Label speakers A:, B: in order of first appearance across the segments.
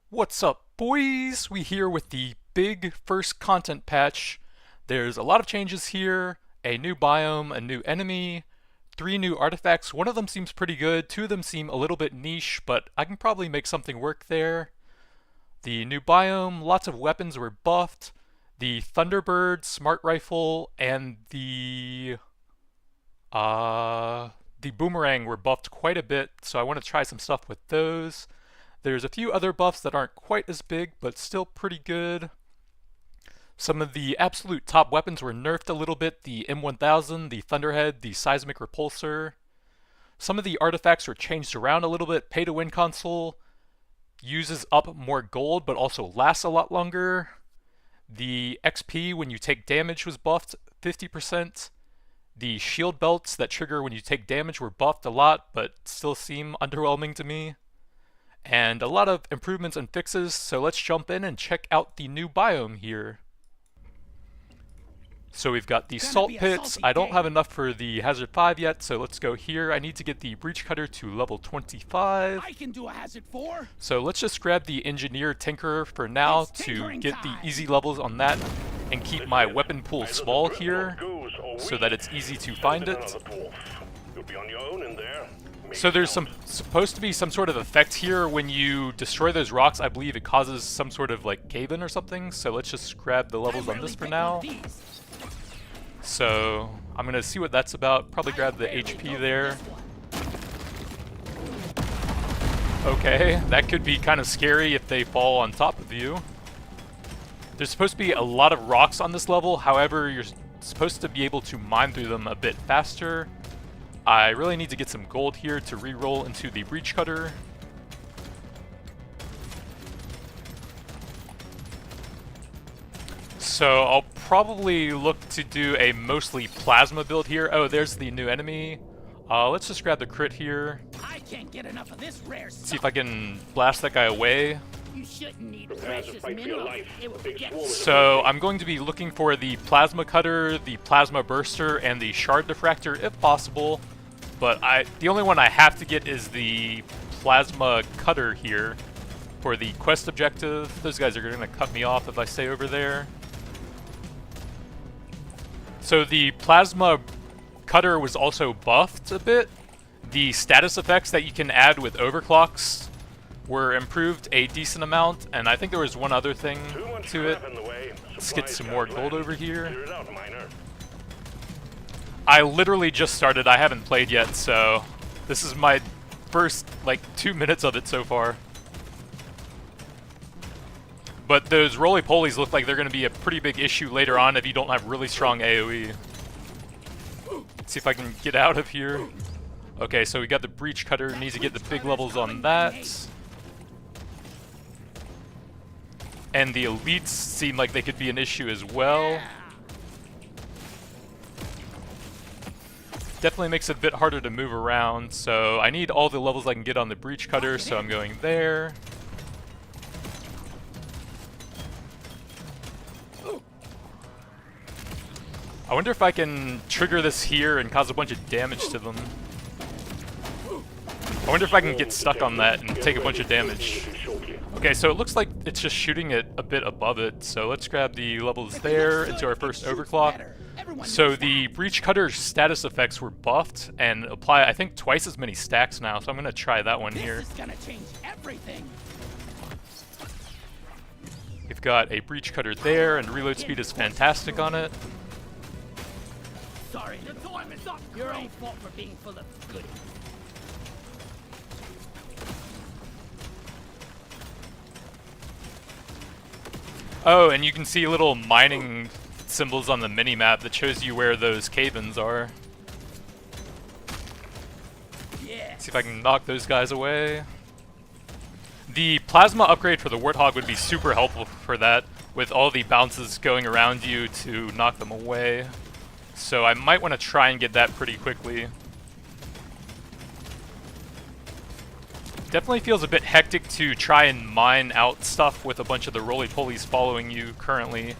A: What's up, boys? We here with the big first content patch. There's a lot of changes here, a new biome, a new enemy, 3 new artifacts. One of them seems pretty good, 2 of them seem a little bit niche, but I can probably make something work there. The new biome, lots of weapons were buffed. The Thunderbird, Smart Rifle, and the Boomerang were buffed quite a bit, so I want to try some stuff with those. There's a few other buffs that aren't quite as big, but still pretty good. Some of the absolute top weapons were nerfed a little bit, the M1000, the Thunderhead, the Seismic Repulsor. Some of the artifacts were changed around a little bit. Pay to win console uses up more gold, but also lasts a lot longer. The XP when you take damage was buffed 50%. The shield belts that trigger when you take damage were buffed a lot, but still seem underwhelming to me. And a lot of improvements and fixes, so let's jump in and check out the new biome here. So we've got the salt pits. I don't have enough for the hazard 5 yet, so let's go here. I need to get the breach cutter to level 25.
B: I can do a hazard 4.
A: So let's just grab the engineer tinkerer for now to get the easy levels on that and keep my weapon pool small here so that it's easy to find it. So there's supposed to be some sort of effect here when you destroy those rocks. I believe it causes some sort of like cave-in or something. So let's just grab the levels on this for now. So I'm gonna see what that's about. Probably grab the HP there. Okay, that could be kind of scary if they fall on top of you. There's supposed to be a lot of rocks on this level. However, you're supposed to be able to mine through them a bit faster. I really need to get some gold here to re-roll into the breach cutter. So I'll probably look to do a mostly plasma build here. Oh, there's the new enemy. Let's just grab the crit here.
B: I can't get enough of this rare stuff.
A: See if I can blast that guy away.
B: You shouldn't need precious minerals. It will get
A: So I'm going to be looking for the plasma cutter, the plasma burster, and the shard diffractor if possible. But the only one I have to get is the plasma cutter here for the quest objective. Those guys are going to cut me off if I stay over there. So the plasma cutter was also buffed a bit. The status effects that you can add with overclocks were improved a decent amount, and I think there was one other thing to it. Let's get some more gold over here. I literally just started, I haven't played yet, so this is my first, like, 2 minutes of it so far. But those roly-polies look like they're going to be a pretty big issue later on if you don't have really strong AoE. Let's see if I can get out of here. Okay, so we got the breach cutter, need to get the big levels on that. And the elites seem like they could be an issue as well. Definitely makes it a bit harder to move around, so I need all the levels I can get on the breach cutter, so I'm going there. I wonder if I can trigger this here and cause a bunch of damage to them. I wonder if I can get stuck on that and take a bunch of damage. Okay, so it looks like it's just shooting it a bit above it, so let's grab the levels there into our first overclock. So the breach cutter status effects were buffed and apply, I think, twice as many stacks now, so I'm gonna try that one here.
B: This is gonna change everything.
A: We've got a breach cutter there, and reload speed is fantastic on it.
B: Sorry, the time is up. Your own fault for being full of goodies.
A: Oh, and you can see little mining symbols on the mini-map that shows you where those cave-ins are.
B: Yeah.
A: See if I can knock those guys away. The plasma upgrade for the Warthog would be super helpful for that, with all the bounces going around you to knock them away. So I might want to try and get that pretty quickly. Definitely feels a bit hectic to try and mine out stuff with a bunch of the roly-polies following you currently.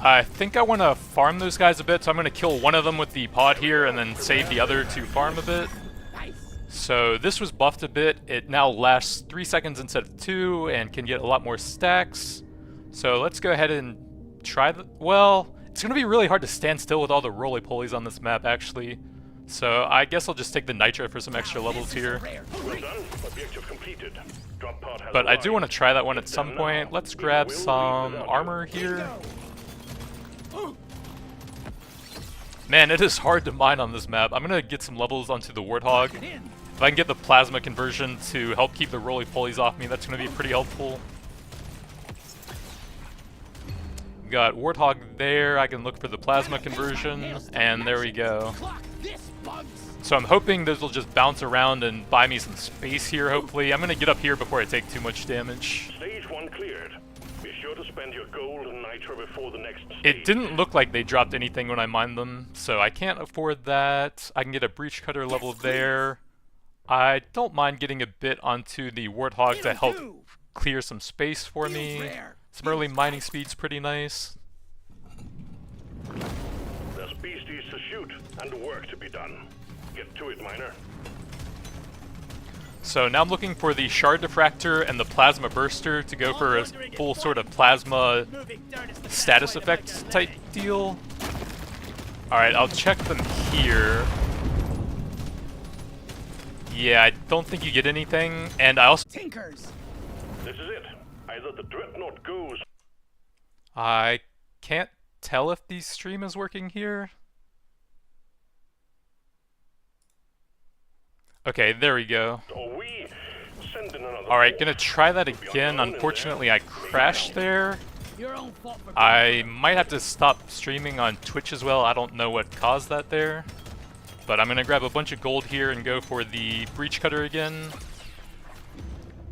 A: I think I want to farm those guys a bit, so I'm going to kill one of them with the pod here and then save the other to farm a bit. So this was buffed a bit. It now lasts 3 seconds instead of 2 and can get a lot more stacks. So let's go ahead and try the... Well, it's going to be really hard to stand still with all the roly-polies on this map, actually. So I guess I'll just take the nitro for some extra levels here. But I do want to try that one at some point. Let's grab some armor here. Man, it is hard to mine on this map. I'm gonna get some levels onto the Warthog. If I can get the plasma conversion to help keep the roly-polies off me, that's gonna be pretty helpful. Got Warthog there, I can look for the plasma conversion, and there we go. So I'm hoping those will just bounce around and buy me some space here, hopefully. I'm gonna get up here before I take too much damage.
C: Stage 1 cleared. Be sure to spend your gold and nitro before the next stage.
A: It didn't look like they dropped anything when I mined them, so I can't afford that. I can get a breach cutter level there. I don't mind getting a bit onto the Warthog to help clear some space for me. Some early mining speed's pretty nice.
C: There's beasties to shoot and work to be done. Get to it, miner.
A: So now I'm looking for the shard diffractor and the plasma burster to go for a full sort of plasma status effect type deal. Alright, I'll check them here. Yeah, I don't think you get anything, and I also...
B: Tinkers!
C: This is it. Either the dreadnought goes...
A: I can't tell if the stream is working here. Okay, there we go.
C: Or we send in another...
A: Alright, gonna try that again. Unfortunately, I crashed there.
B: Your own fault for
A: I might have to stop streaming on Twitch as well. I don't know what caused that there. But I'm gonna grab a bunch of gold here and go for the breach cutter again.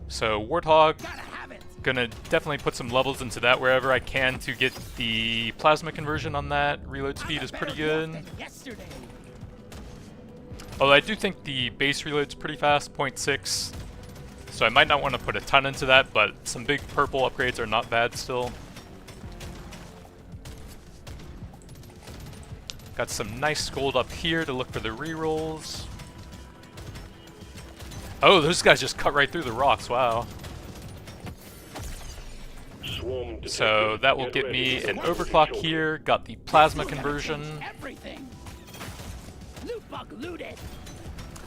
A: So Warthog, gonna definitely put some levels into that wherever I can to get the plasma conversion on that. Reload speed is pretty good. Although I do think the base reload's pretty fast, 0.6. So I might not want to put a ton into that, but some big purple upgrades are not bad still. Got some nice gold up here to look for the rerolls. Oh, those guys just cut right through the rocks, wow. So that will get me an overclock here, got the plasma conversion.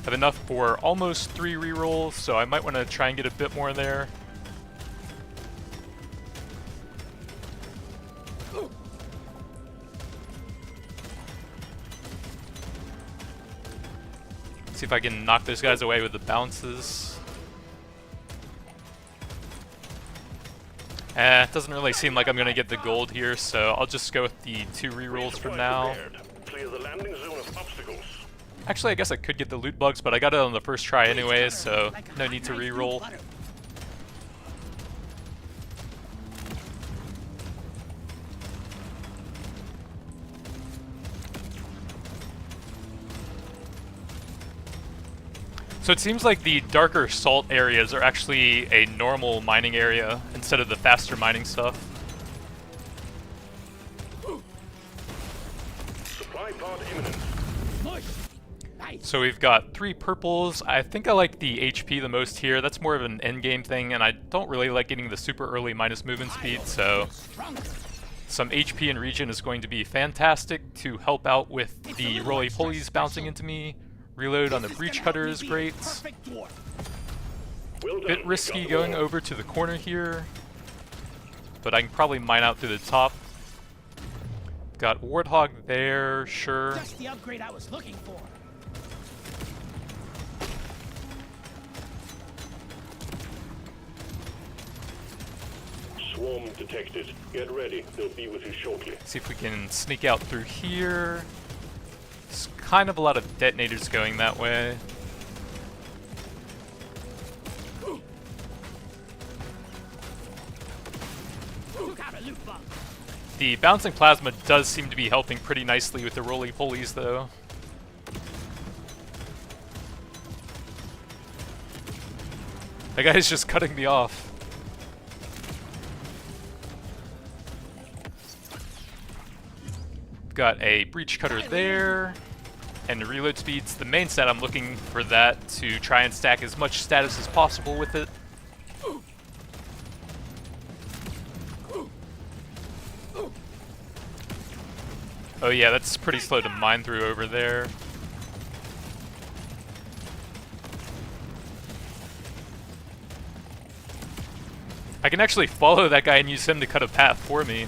A: Have enough for almost 3 rerolls, so I might want to try and get a bit more there. See if I can knock those guys away with the bounces. It doesn't really seem like I'm going to get the gold here, so I'll just go with the 2 rerolls for now.
C: Clear the landing zone of obstacles.
A: Actually, I guess I could get the loot bugs, but I got it on the first try anyways, so no need to reroll. So it seems like the darker salt areas are actually a normal mining area instead of the faster mining stuff.
C: Supply pod imminent.
A: So we've got 3 purples. I think I like the HP the most here. That's more of an endgame thing, and I don't really like getting the super early minus movement speed, so some HP in region is going to be fantastic to help out with the roly-polies bouncing into me. Reload on the breach cutter is great. Bit risky going over to the corner here, but I can probably mine out through the top. Got Warthog there, sure.
B: Just the upgrade I was looking for.
C: Swarm detected. Get ready. They'll be with you shortly.
A: See if we can sneak out through here. There's kind of a lot of detonators going that way. The bouncing plasma does seem to be helping pretty nicely with the roly-polies, though. That guy's just cutting me off. Got a breach cutter there, and reload speed's the main stat. I'm looking for that to try and stack as much status as possible with it. Oh yeah, that's pretty slow to mine through over there. I can actually follow that guy and use him to cut a path for me.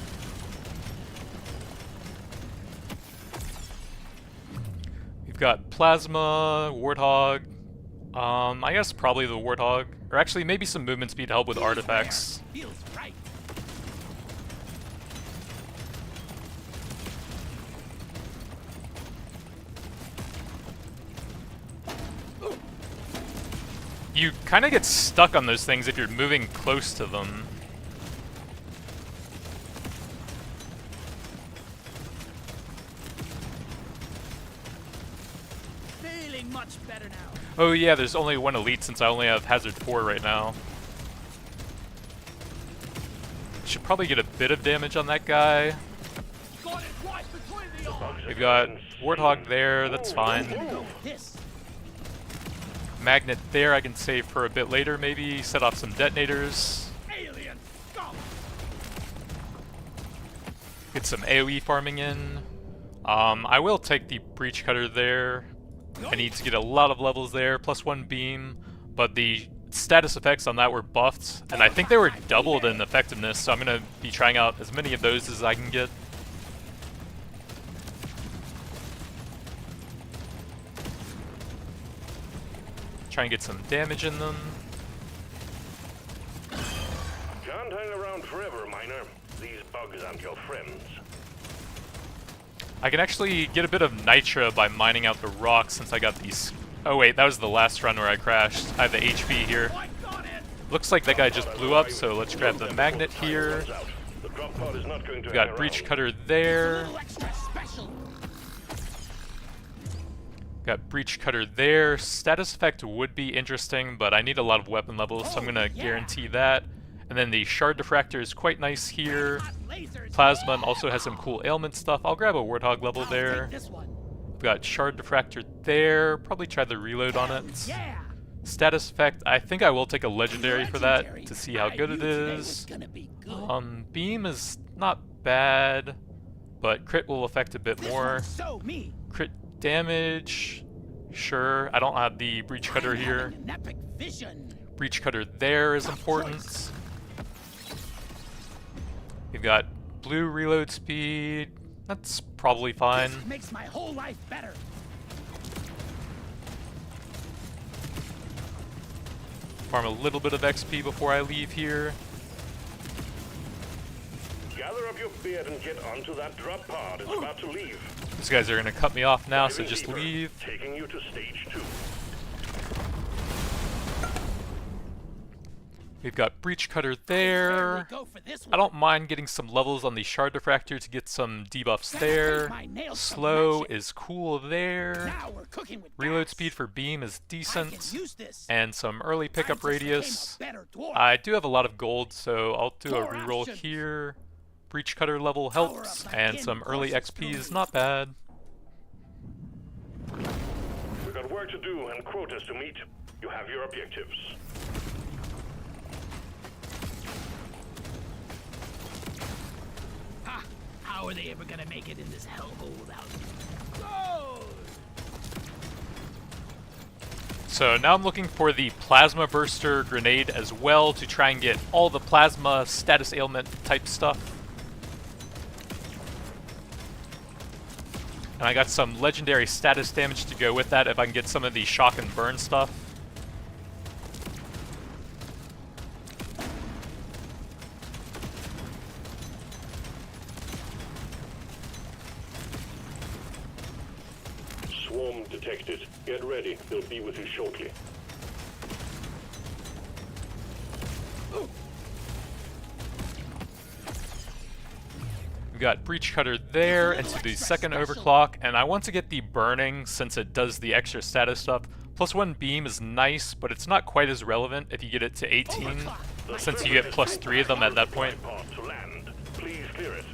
A: We've got Plasma, Warthog, I guess probably the Warthog, or actually maybe some movement speed to help with artifacts.
B: Feels right.
A: You kind of get stuck on those things if you're moving close to them.
B: Feeling much better now.
A: Oh yeah, there's only one elite since I only have Hazard 4 right now. Should probably get a bit of damage on that guy.
B: Got it right between the eyes.
A: We've got Warthog there, that's fine.
B: Go with this.
A: Magnet there I can save for a bit later maybe, set off some detonators.
B: Alien scum.
A: Get some AoE farming in. I will take the breach cutter there. I need to get a lot of levels there, +1 beam, but the status effects on that were buffed, and I think they were doubled in effectiveness, so I'm going to be trying out as many of those as I can get. Try and get some damage in them.
C: Can't hang around forever, miner. These bugs aren't your friends.
A: I can actually get a bit of nitra by mining out the rocks since I got these. Oh wait, that was the last run where I crashed. I have the HP here.
B: I got it.
A: Looks like that guy just blew up, so let's grab the magnet here.
C: The drop pod is not going to
A: We got breach cutter there.
B: Little extra special.
A: Got breach cutter there. Status effect would be interesting, but I need a lot of weapon levels, so I'm gonna guarantee that. And then the shard diffractor is quite nice here.
B: Hot lasers.
A: Plasma also has some cool ailment stuff. I'll grab a Warthog level
B: I'll
A: there.
B: take this one.
A: We've got shard diffractor there. Probably try the reload on it.
B: Yeah.
A: Status effect, I think I will take a legendary for
B: Legendary.
A: that to see how
B: I
A: good
B: knew
A: it
B: today was
A: is.
B: gonna be good.
A: Beam is not bad, but crit will affect a bit
B: This
A: more.
B: one's so me.
A: Crit damage, sure. I don't have the breach cutter
B: I'm
A: here.
B: having an epic vision.
A: Breach cutter there is important. We've got blue reload speed. That's probably fine.
B: This makes my whole life better.
A: Farm a little bit of XP before I leave here.
C: Gather up your beard and get onto that drop pod. It's about to leave.
A: These guys are gonna cut me off now, so
C: Diving
A: just
C: deeper,
A: leave.
C: Taking you to stage 2.
A: We've got breach cutter
B: There
A: there.
B: we go for this one.
A: I don't mind getting some levels on the shard diffractor to get some debuffs there.
B: My nails so
A: Slow
B: ratchet.
A: is cool there.
B: Now we're cooking with
A: Reload
B: gas.
A: speed for beam is
B: I
A: decent.
B: can use this.
A: And some early pickup
B: I just became a
A: radius.
B: better dwarf.
A: I do have a lot of gold, so I'll do a
B: More
A: reroll
B: options.
A: here. Breach cutter level
B: Power
A: helps,
B: up my
A: and
B: kin
A: some early
B: courses
A: XP is
B: through.
A: not bad.
C: We've got work to do and quotas to meet. You have your objectives.
B: Ha! How are they ever gonna make it in this hellhole without me? Oh!
A: So now I'm looking for the plasma burster grenade as well to try and get all the plasma status ailment type stuff. And I got some legendary status damage to go with that if I can get some of the shock and burn stuff.
C: Swarm detected. Get ready. They'll be with you shortly.
A: We got breach cutter there into the second overclock, and I want to get the burning since it does the extra status stuff. +1 beam is nice, but it's not quite as relevant if you get it to 18, since you get +3 of them at that point.
C: Pod to land. Please clear it.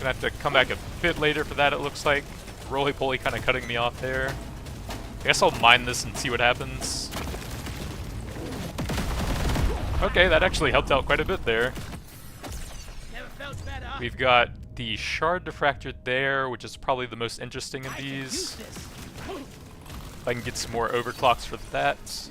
A: Gonna have to come back a bit later for that, it looks like. Roly-poly kind of cutting me off there. I guess I'll mine this and see what happens. Okay, that actually helped out quite a bit there.
B: Never felt better.
A: We've got the shard diffractor there, which is probably the most interesting of
B: I can use
A: these.
B: this.
A: If I can get some more overclocks for that.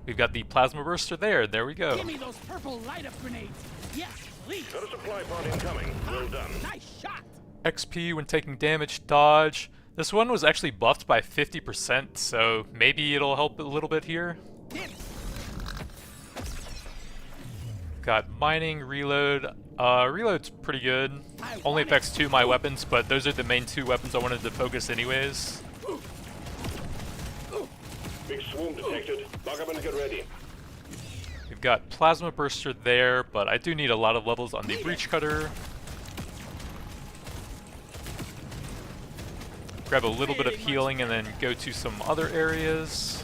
A: We've got the plasma burster there. There we go.
B: Give me those purple light-up grenades. Yes, please.
C: Got a supply pod incoming. Well done.
B: Nice shot.
A: XP when taking damage, dodge. This one was actually buffed by 50%, so maybe it'll help a little bit here. Got mining, reload. Reload's pretty good. Only affects 2 of my weapons, but those are the main 2 weapons I wanted to focus anyways.
C: Big swoon detected. Lock up and get ready.
A: We've got plasma burster there, but I do need a lot of levels on the breach cutter. Grab a little bit of healing and then go to some other areas.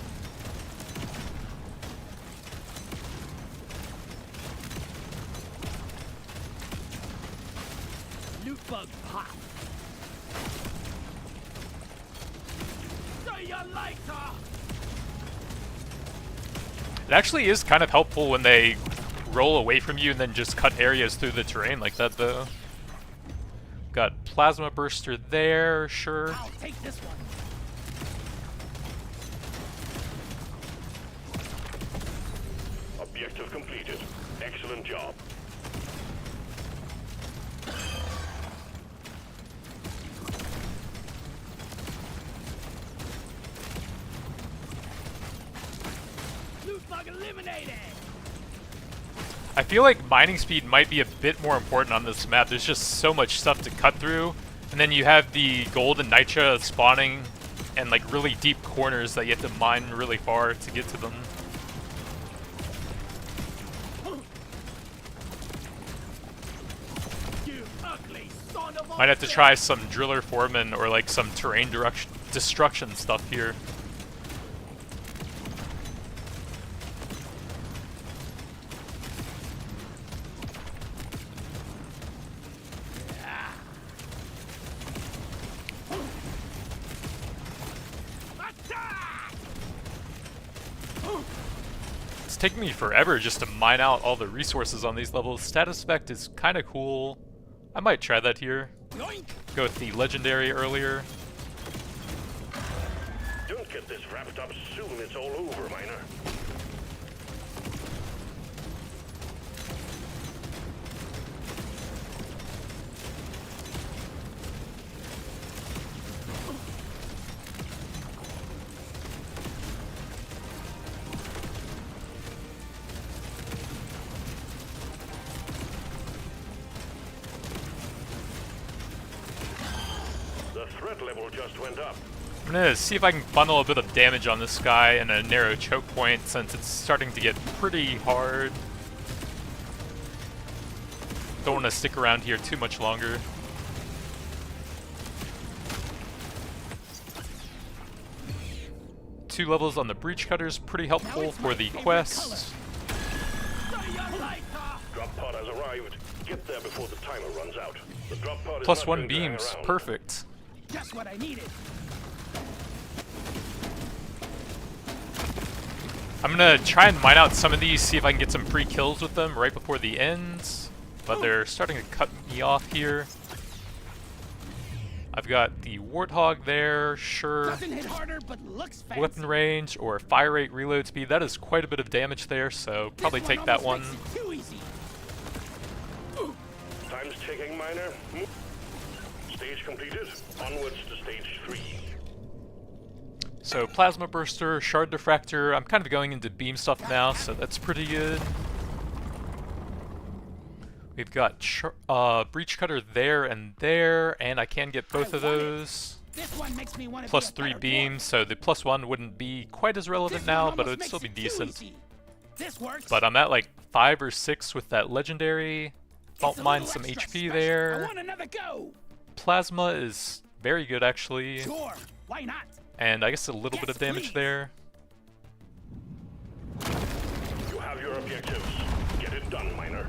B: Loot bug pop. So you like her.
A: It actually is kind of helpful when they roll away from you and then just cut areas through the terrain like that, though. Got plasma burster there, sure.
B: I'll take this one.
C: Objective completed. Excellent job.
B: Loot bug eliminated.
A: I feel like mining speed might be a bit more important on this map. There's just so much stuff to cut through. And then you have the gold and nitra spawning and like really deep corners that you have to mine really far to get to them.
B: You ugly son of a
A: Might have to try some driller foreman or like some terrain destruction stuff here. It's taking me forever just to mine out all the resources on these levels. Status effect is kind of cool. I might try that here.
B: Yoink.
A: Go with the legendary earlier.
C: Don't get this wrapped up soon. It's all over, miner. The threat level just went up.
A: I'm gonna see if I can bundle a bit of damage on this guy in a narrow choke point since it's starting to get pretty hard. Don't want to stick around here too much longer. Two levels on the breach cutter is pretty helpful for the quest.
B: So you like her.
C: Drop pod has arrived. Get there before the timer runs out. The drop pod is
A: Plus
C: not
A: 1
C: going to hang
A: beams,
C: around.
A: perfect.
B: Just what I needed.
A: I'm gonna try and mine out some of these, see if I can get some free kills with them right before the end. But they're starting to cut me off here. I've got the Warthog there, sure.
B: Doesn't hit harder, but looks fancy.
A: Weapon range or fire rate reload speed, that is quite a bit of damage there, so probably
B: This
A: take that one.
B: almost makes it too easy.
C: Time's ticking, miner. Stage completed. Onwards to stage 3.
A: So plasma burster, shard diffractor, I'm kind of going into beam stuff now, so that's pretty good. We've got breach cutter there, and I can get both of those.
B: This one makes me want to
A: Plus
B: be a
A: 3
B: better
A: beams,
B: dwarf.
A: so the plus 1 wouldn't be quite as relevant
B: This
A: now,
B: one
A: but it
B: almost
A: would still be
B: makes it too
A: decent.
B: easy. This works.
A: But I'm at like 5 or 6 with that legendary.
B: It's
A: Don't
B: a
A: mind
B: little
A: some
B: extra
A: HP
B: special. I
A: there.
B: want another go.
A: Plasma is very good actually,
B: Sure, why not?
A: and I guess a little bit
B: Yes,
A: of damage
B: please.
A: there.
C: You have your objectives. Get it done, miner.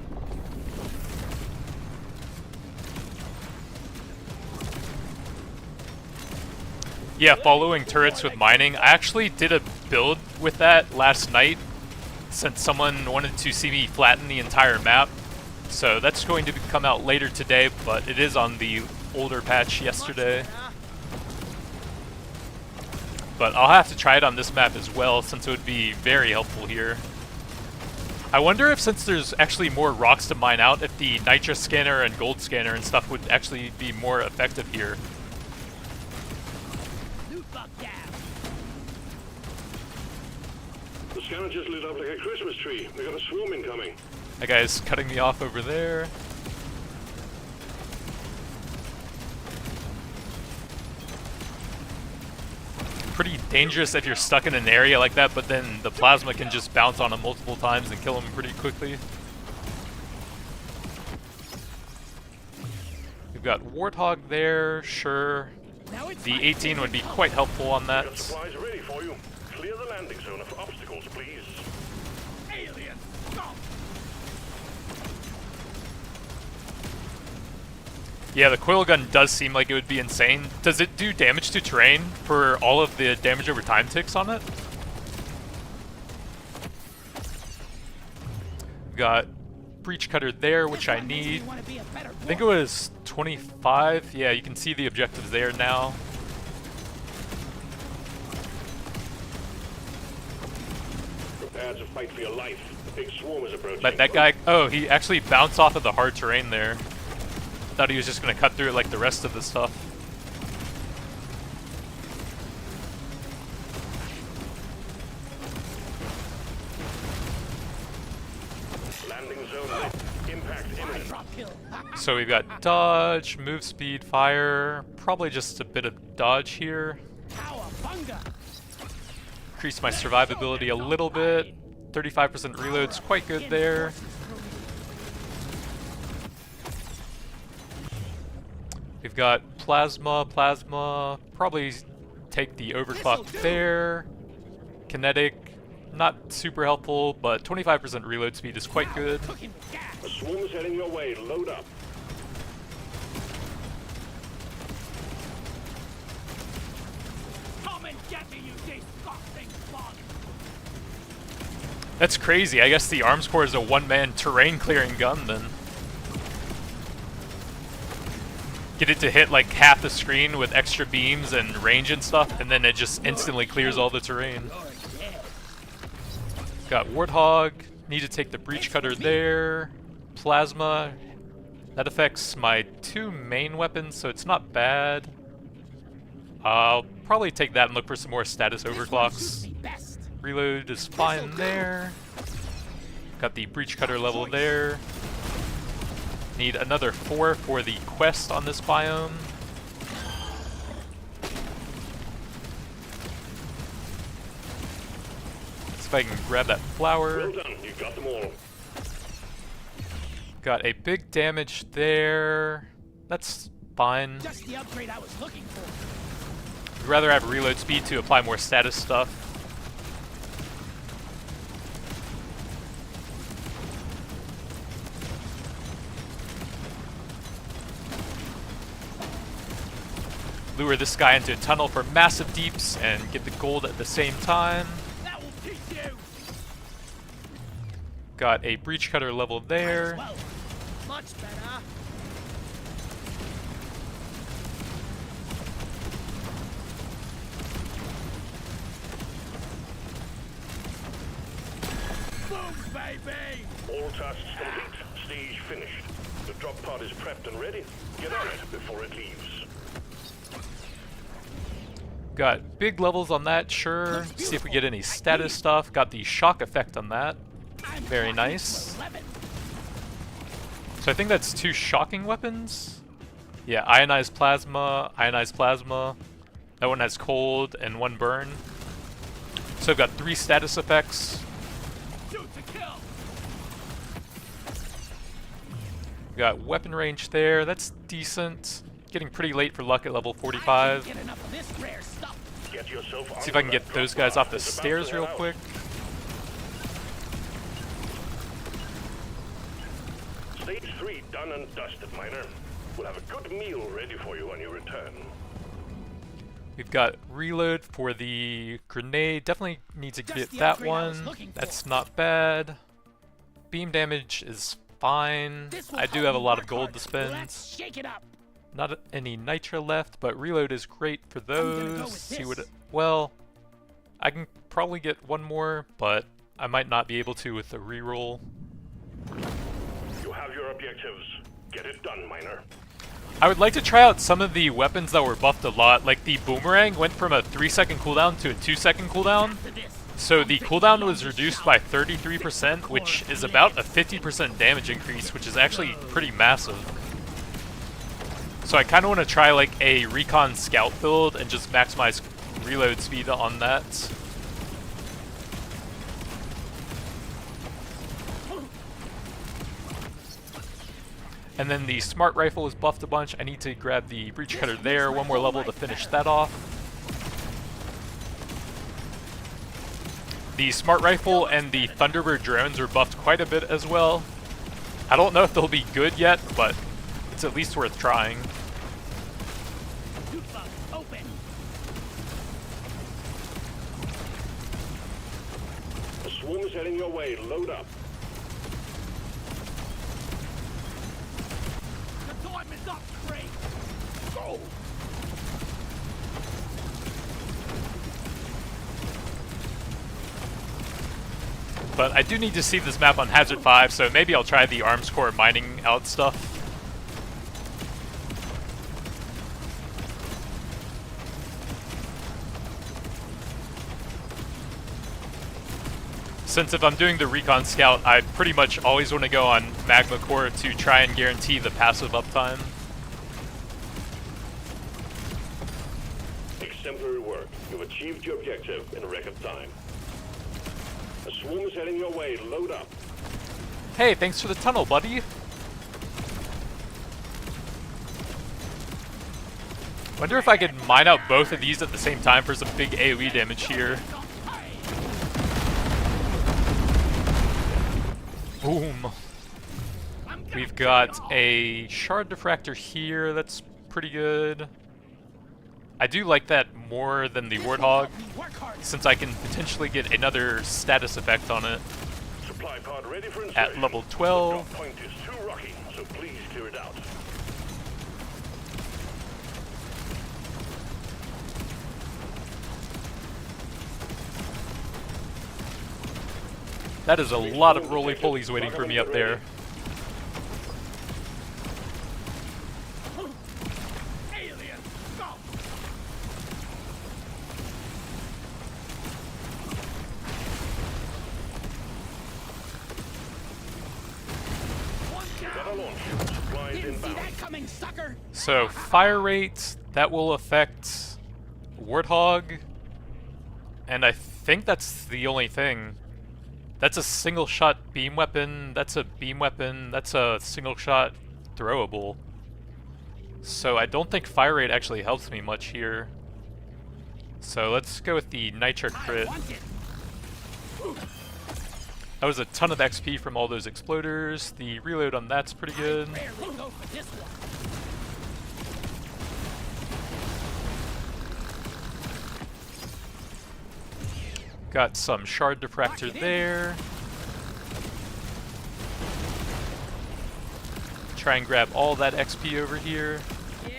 A: Yeah, following turrets with mining. I actually did a build with that last night since someone wanted to see me flatten the entire map. So that's going to come out later today, but it is on the older patch yesterday. But I'll have to try it on this map as well, since it would be very helpful here. I wonder if, since there's actually more rocks to mine out, if the nitrous scanner and gold scanner and stuff would actually be more effective here.
C: The scanner just lit up like a Christmas tree. We got a swarm incoming.
A: That guy's cutting me off over there. Pretty dangerous if you're stuck in an area like that, but then the plasma can just bounce on him multiple times and kill him pretty quickly. We've got Warthog there, sure. The 18 would be quite helpful on that.
C: Got supplies ready for you. Clear the landing zone of obstacles, please.
B: Alien, stop!
A: Yeah, the coil gun does seem like it would be insane. Does it do damage to terrain for all of the damage over time ticks on it? We got breach cutter there, which I need. I think it was 25. Yeah, you can see the objectives there now.
C: Prepare to fight for your life. The big swarm is approaching.
A: But that guy, oh, he actually bounced off of the hard terrain there. Thought he was just going to cut through it like the rest of the stuff.
C: Landing zone lit. Impact imminent.
A: So we've got dodge, move speed, fire, probably just a bit of dodge here. Increase my survivability a little bit. 35% reload's quite good there. We've got plasma, probably take the overclock there. Kinetic, not super helpful, but 25% reload speed is quite good.
C: A swarm is heading your way. Load up.
B: Come and get me, you disgusting bug!
A: That's crazy. I guess the arms core is a one-man terrain clearing gun then. Get it to hit like half the screen with extra beams and range and stuff, and then it just instantly clears all the terrain. Got Warthog, need to take the breach cutter there. Plasma, that affects my two main weapons, so it's not bad. I'll probably take that and look for some more status overclocks. Reload is fine there. Got the breach cutter level there. Need another 4 for the quest on this biome. See if I can grab that flower.
C: Well done. You got them all.
A: Got a big damage there. That's fine.
B: Just the upgrade I was looking for.
A: I'd rather have reload speed to apply more status stuff. Lure this guy into a tunnel for massive deeps and get the gold at the same time.
B: That will teach you.
A: Got a breach cutter level there.
B: Well, much better. Boom, baby!
C: All tasks complete. Stage finished. The drop pod is prepped and ready. Get on it before it leaves.
A: Got big levels on that, sure. See if we get any status stuff. Got the shock effect on that. Very nice. So I think that's 2 shocking weapons. Yeah, ionized plasma. That one has cold and 1 burn. So I've got 3 status effects. Got weapon range there. That's decent. Getting pretty late for luck at level 45. See if I can get those guys off the stairs real quick.
C: Stage 3 done and dusted, miner. We'll have a good meal ready for you when you return.
A: We've got reload for the grenade. Definitely need to get
B: the
A: that
B: upgrade I was
A: one.
B: looking for.
A: That's not bad. Beam damage is fine.
B: This will
A: I do
B: help
A: have a
B: me
A: lot
B: work
A: of gold
B: harder.
A: to spend.
B: Let's shake it up.
A: Not any nitra left, but reload is great for
B: gonna go
A: those.
B: with
A: See what
B: this.
A: well, I can probably get one more, but I might not be able to with the reroll.
C: You have your objectives. Get it done, Miner.
A: I would like to try out some of the weapons that were buffed a lot, like the boomerang went from a 3-second cooldown to a 2-second cooldown.
B: After this,
A: So
B: I'm
A: the
B: fixing
A: cooldown
B: you
A: was
B: on the
A: reduced
B: shelf.
A: by 33%, which is about a 50% damage increase, which is actually pretty massive. So I kind of want to try like a recon scout build and just maximize reload speed on that. And then the smart rifle was buffed a bunch. I need to grab the breach cutter there, one more level to finish that off. The smart rifle and the Thunderbird drones are buffed quite a bit as well. I don't know if they'll be good yet, but it's at least worth trying.
B: Tooth bug, open.
C: The swarm is heading your way. Load up.
B: The time is up, Craig. Go.
A: But I do need to see this map on Hazard 5, so maybe I'll try the Arms Corps mining out stuff. Since if I'm doing the Recon Scout, I pretty much always want to go on Magma Core to try and guarantee the passive uptime.
C: Exemplary work. You've achieved your objective in record time. The swarm is heading your way. Load up.
A: Hey, thanks for the tunnel, buddy! Wonder if I could mine out both of these at the same time for some big AoE damage here. Boom! We've got a shard diffractor here, that's pretty good. I do like that more than the Warthog, since I can potentially get another status effect on it
C: Supply pod ready for insertion.
A: at level
C: The
A: 12.
C: drop point is too rocky, so please clear it out.
A: That is a lot of roly-polies waiting for me up there.
B: Alien, go. One
C: Got a
B: down.
C: launch. Supplies
B: Didn't see
C: inbound.
B: that coming, sucker.
A: So, fire rate, that will affect Warthog, and I think that's the only thing. That's a single shot beam weapon, that's a beam weapon, that's a single shot throwable. So I don't think fire rate actually helps me much here. So let's go with the Nitra
B: I
A: crit.
B: want it.
A: That was a ton of XP from all those exploders. The reload on that's pretty good.
B: Rarely go for this one.
A: Got some shard diffractor there. Try and grab all that XP over here.
B: Yeah.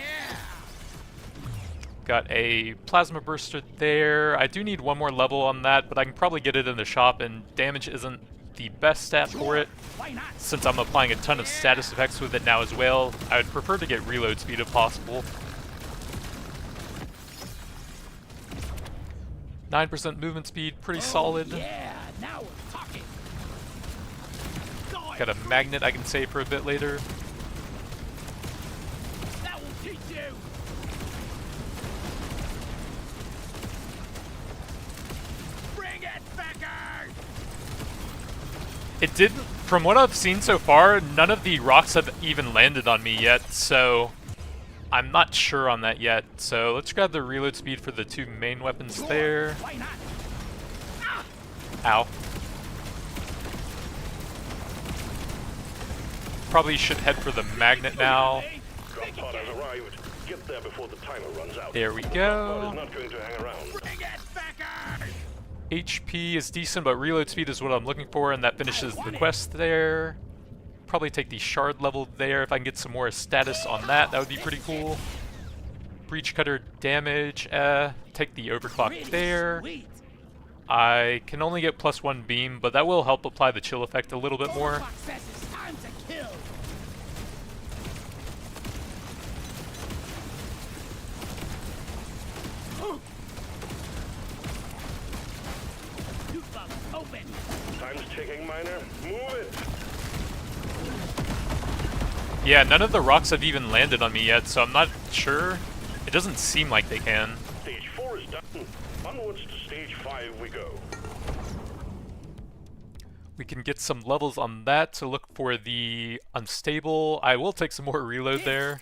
A: Got a plasma burster there. I do need one more level on that, but I can probably get it in the shop, and damage isn't the best stat for it.
B: Why not?
A: Since I'm applying a ton of status effects with it now as well, I would prefer to get reload speed if possible. 9% movement speed, pretty solid.
B: Yeah, now we're talking.
A: Got a magnet I can save for a bit later.
B: That will teach you. Bring it, Becker.
A: It didn't, from what I've seen so far, none of the rocks have even landed on me yet, so I'm not sure on that yet. So let's grab the reload speed for the two main weapons there.
B: Why not?
A: Ow. Probably should head for the magnet now.
C: Drop Pod has arrived. Get there before the timer runs out.
A: There we
C: Pod
A: go.
C: is not going to hang around.
B: Bring it, Becker!
A: HP is decent, but reload speed is what I'm looking for, and that finishes the quest there. Probably take the shard level there. If I can get some more status on that, that would be pretty cool. Breach cutter damage, take the overclock there.
B: Sweet.
A: I can only get +1 beam, but that will help apply the chill effect a little bit more.
B: Fox says it's time to kill. Loot box open.
C: Time's ticking, Miner. Move it.
A: Yeah, none of the rocks have even landed on me yet, so I'm not sure. It doesn't seem like they can.
C: Stage 4 is done. Onwards to stage 5 we go.
A: We can get some levels on that to look for the unstable. I will take some more reload there.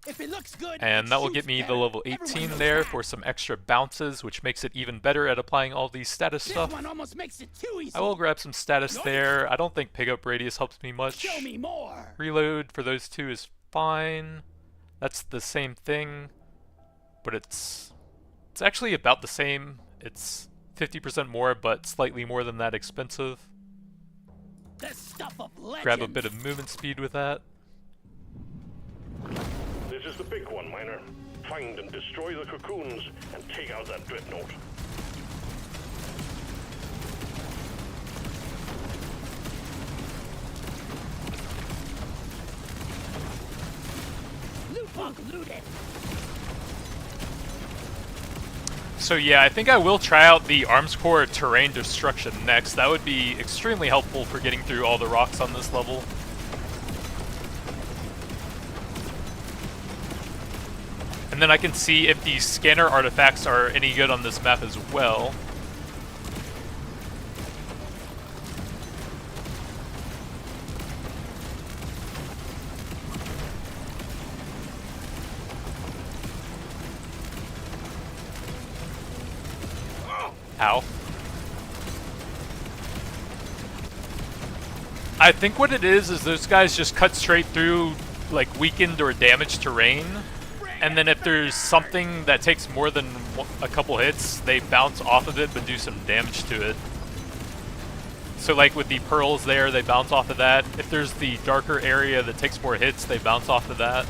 B: If it looks good,
A: And
B: it
A: that will
B: shoots
A: get me the
B: better.
A: level
B: Everyone
A: 18
B: knows
A: there
B: that.
A: for some extra bounces, which makes it even better at applying all these status
B: This
A: stuff.
B: one almost makes it too easy.
A: I will grab some status there. I don't think pickup radius helps me much.
B: Show me more.
A: Reload for those two is fine. That's the same thing, but it's actually about the same. It's 50% more, but slightly more than that expensive.
B: The stuff of legends.
A: Grab a bit of movement speed with that.
C: This is the big one, Miner. Find and destroy the cocoons and take out that dreadnought.
B: Loot box looted.
A: So yeah, I think I will try out the Arms Core terrain destruction next. That would be extremely helpful for getting through all the rocks on this level. And then I can see if the scanner artifacts are any good on this map as well. Ow. I think what it is those guys just cut straight through like weakened or damaged terrain. And then if there's something that takes more than a couple hits, they bounce off of it but do some damage to it. So like with the pearls there, they bounce off of that. If there's the darker area that takes more hits, they bounce off of that.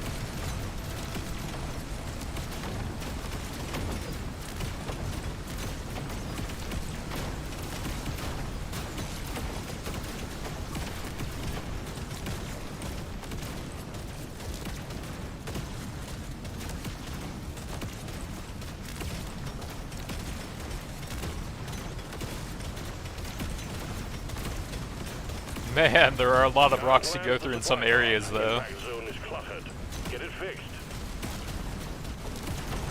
A: Man, there are a lot of rocks to go through in some areas, though.
C: Impact zone is cluttered. Get it fixed.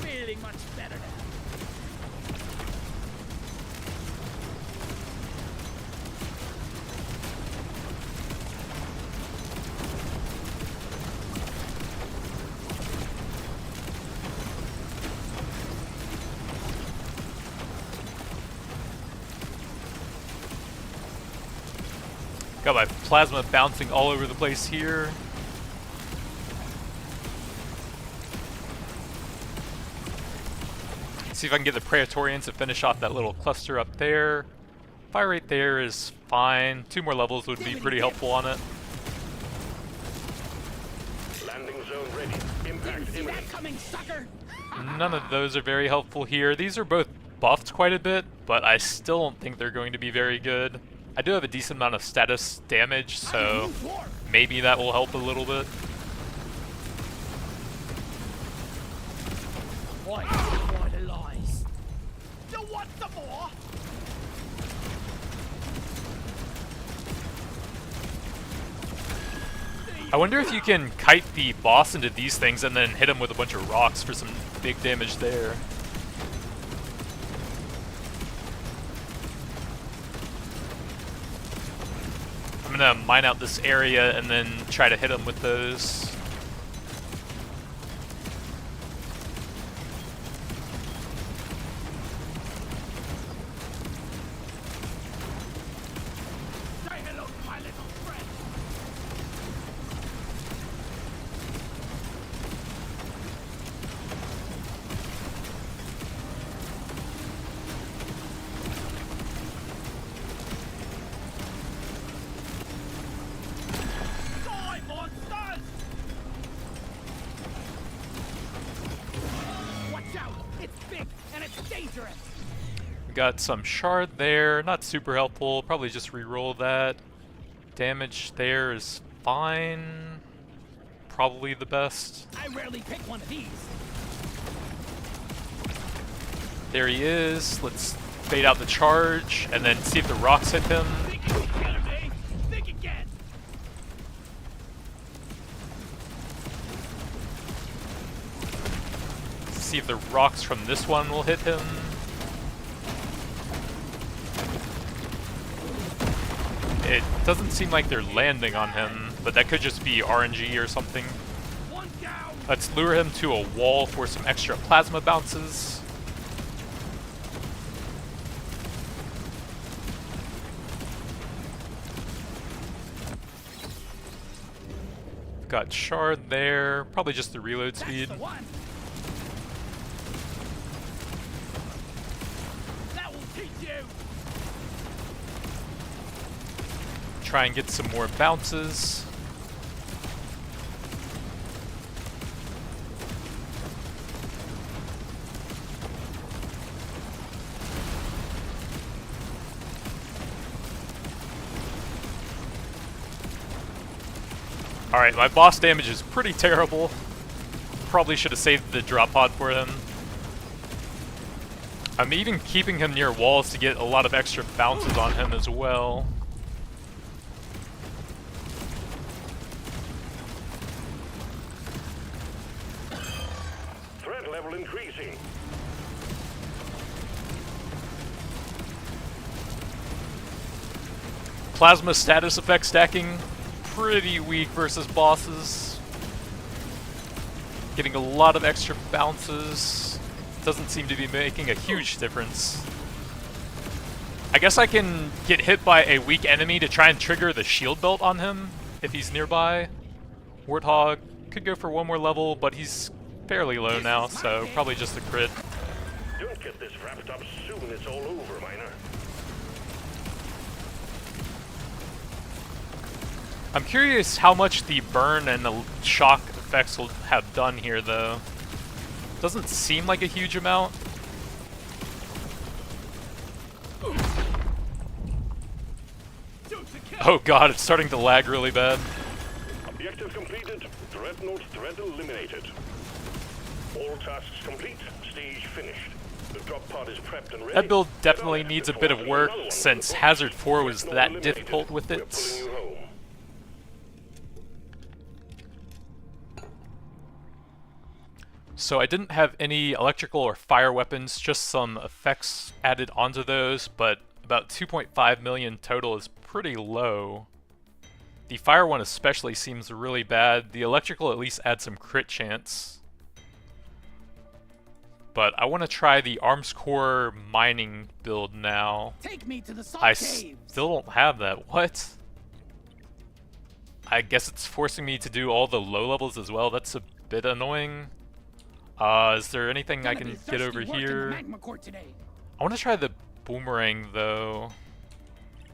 B: Feeling much better now.
A: Got my plasma bouncing all over the place here. See if I can get the Praetorians to finish off that little cluster up there. Fire rate there is fine. 2 more levels would be pretty helpful on it.
C: Landing zone ready. Impact
B: See
C: imminent.
B: that coming, sucker?
A: None of those are very helpful here. These are both buffed quite a bit, but I still don't think they're going to be very good. I do have a decent amount of status damage, so maybe that will help a little bit.
B: Why the lies? You want some more?
A: I wonder if you can kite the boss into these things and then hit him with a bunch of rocks for some big damage there. I'm gonna mine out this area and then try to hit him with those.
B: Say hello to my little friend. dangerous.
A: We got some shard there, not super helpful, probably just re-roll that. Damage there is fine. Probably the best.
B: I rarely pick one of these.
A: There he is. Let's bait out the charge and then see if the rocks hit him.
B: Think again, eh? Think again.
A: See if the rocks from this one will hit him. It doesn't seem like they're landing on him, but that could just be RNG or something.
B: One down.
A: Let's lure him to a wall for some extra plasma bounces. Got shard there, probably just the reload speed.
B: That's the one. That will teach you.
A: Try and get some more bounces. Alright, my boss damage is pretty terrible. Probably should have saved the drop pod for him. I'm even keeping him near walls to get a lot of extra bounces on him as well.
C: Threat level increasing.
A: Plasma status effect stacking, pretty weak versus bosses. Getting a lot of extra bounces. Doesn't seem to be making a huge difference. I guess I can get hit by a weak enemy to try and trigger the shield belt on him if he's nearby. Warthog could go for one more level, but he's fairly low now, so probably just a crit.
C: Don't get this wrapped up soon. It's all over, Miner.
A: I'm curious how much the burn and the shock effects will have done here, though. Doesn't seem like a huge amount. Oh god, it's starting to lag really bad.
C: Objective completed. Dreadnought threat eliminated. All tasks complete. Stage finished. The drop pod is prepped and ready.
A: That build definitely needs a bit of work, since Hazard 4 was that difficult with
C: We're
A: it.
C: pulling you home.
A: So I didn't have any electrical or fire weapons, just some effects added onto those, but about 2.5 million total is pretty low. The fire one especially seems really bad. The electrical at least adds some crit chance. But I want to try the Arms Core mining build now.
B: Take me to the salt
A: I
B: caves.
A: still don't have that. What? I guess it's forcing me to do all the low levels as well. That's a bit annoying. Is there anything I
B: Gonna
A: can
B: be
A: get over
B: thirsty work in the
A: here?
B: magma core today.
A: I want to try the boomerang though.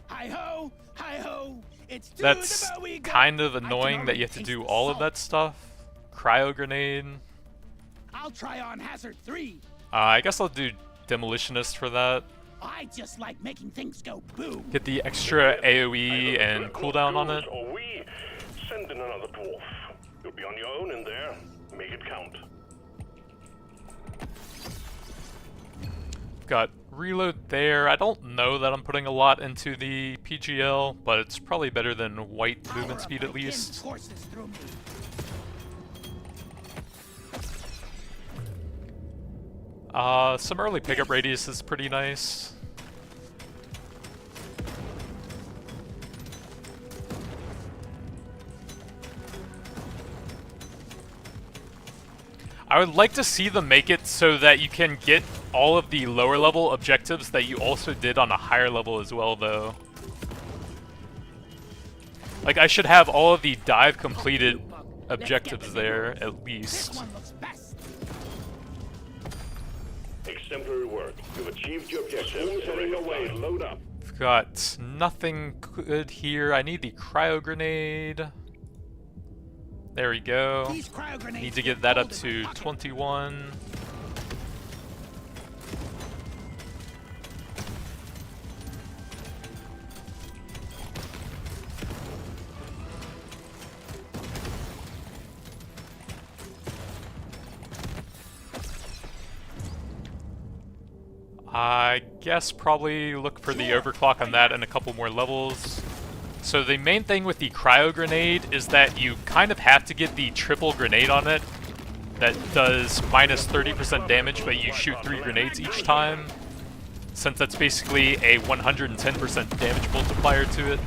B: Hi-ho, hi-ho. It's to
A: That's
B: the bow we go.
A: kind of
B: I can
A: annoying that you
B: already
A: have to
B: taste
A: do
B: the
A: all of
B: salt.
A: that stuff. Cryo grenade.
B: I'll try on Hazard 3.
A: I guess I'll do Demolitionist for that.
B: I just like making things go boom.
A: Get the extra AoE
C: Either
A: and
C: Dreadnought
A: cooldown on
C: goes
A: it.
C: Or we send in another dwarf. You'll be on your own in there. Make it count.
A: Got reload there. I don't know that I'm putting a lot into the PGL, but it's probably better than white
B: Power
A: movement
B: of
A: speed
B: my
A: at
B: kin's
A: least.
B: courses through me.
A: Some early pickup radius is pretty nice. I would like to see them make it so that you can get all of the lower level objectives that you also did on a higher level as well, though. Like, I should have all of the dive completed objectives there, at
B: This
A: least.
B: one looks best.
C: Exemplary work. You've achieved your objective. Swarms heading your way. Load up.
A: Got nothing good here. I need the cryo grenade. There we go.
B: These cryo grenades
A: Need to get that up
B: hold in
A: to
B: my pocket.
A: 21. I guess probably look for the overclock on that and a couple more levels. So the main thing with the cryo grenade is that you kind of have to get the triple grenade on it. That does minus 30% damage, but you shoot 3 grenades each time. Since that's basically a 110% damage multiplier to it.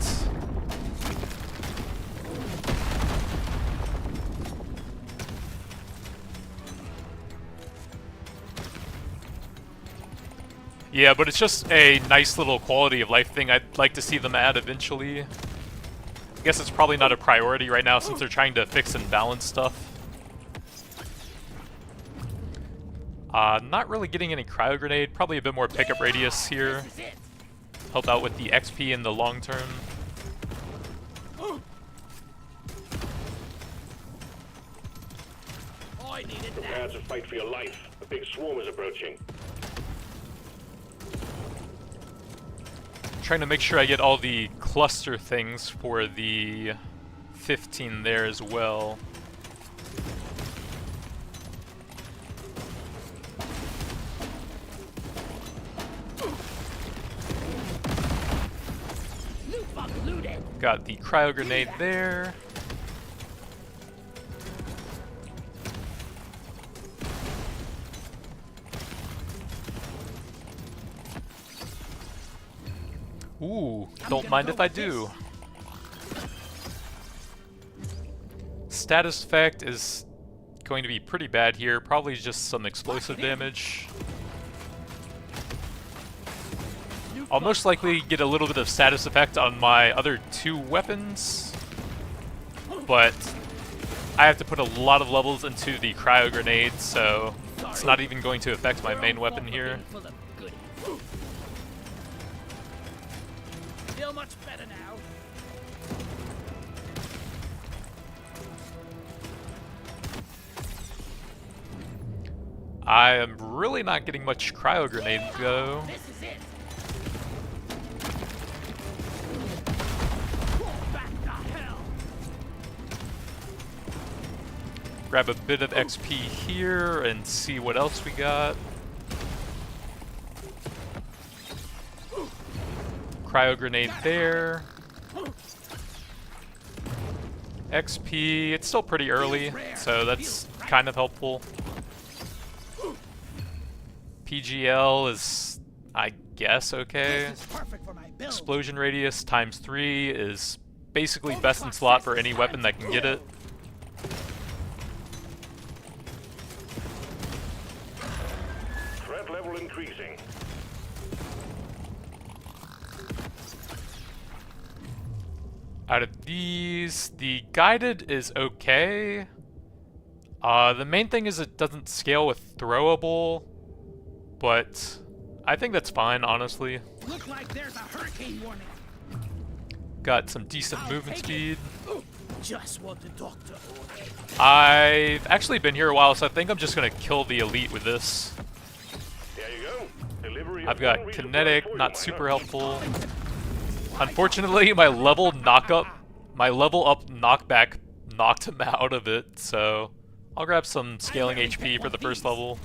A: Yeah, but it's just a nice little quality of life thing I'd like to see them add eventually. I guess it's probably not a priority right now since they're trying to fix and balance stuff. Not really getting any cryo grenade, probably a bit more pickup radius here. Help out with the XP in the long term.
C: Prepare to fight for your life. A big swarm is approaching.
A: Trying to make sure I get all the cluster things for the 15 there as well. Got the cryo grenade there. Ooh, don't mind if I do. Status effect is going to be pretty bad here. Probably just some explosive damage. I'll most likely get a little bit of status effect on my other 2 weapons, but I have to put a lot of levels into the cryo grenade, so it's not even going to affect my main weapon here.
B: Feel much better now.
A: I am really not getting much cryo grenade though.
B: This is it. Back to hell.
A: Grab a bit of XP here and see what else we got. Cryo grenade there. XP, it's still pretty early, so that's kind of helpful. PGL is, I guess, okay. Explosion radius times 3 is basically best in slot for any weapon that can get it.
C: Threat level increasing.
A: Out of these, the guided is okay. The main thing is it doesn't scale with throwable, but I think that's fine, honestly.
B: Look like there's a hurricane warning.
A: Got some decent movement speed.
B: Just what the doctor ordered.
A: I've actually been here a while, so I think I'm just gonna kill the elite with this.
C: There you go. Delivery
A: I've got kinetic, not super helpful. Unfortunately, my level up knockback knocked him out of it, so I'll grab some scaling HP for the first level.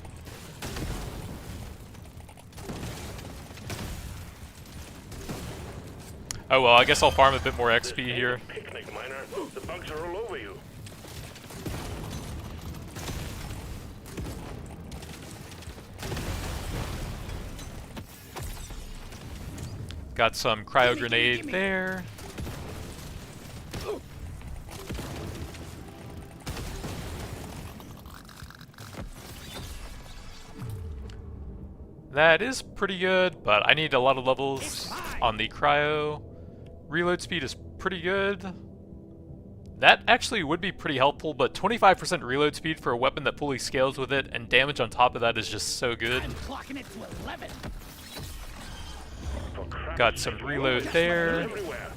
A: Oh well, I guess I'll farm a bit more XP here.
C: Picnic, miner. The bugs are all over you.
A: Got some cryo grenade there. That is pretty good, but I need a lot of levels on the cryo. Reload speed is pretty good. That actually would be pretty helpful, but 25% reload speed for a weapon that fully scales with it, and damage on top of that is just so good.
B: I'm clocking it to 11.
A: Got some reload there.
C: Everywhere.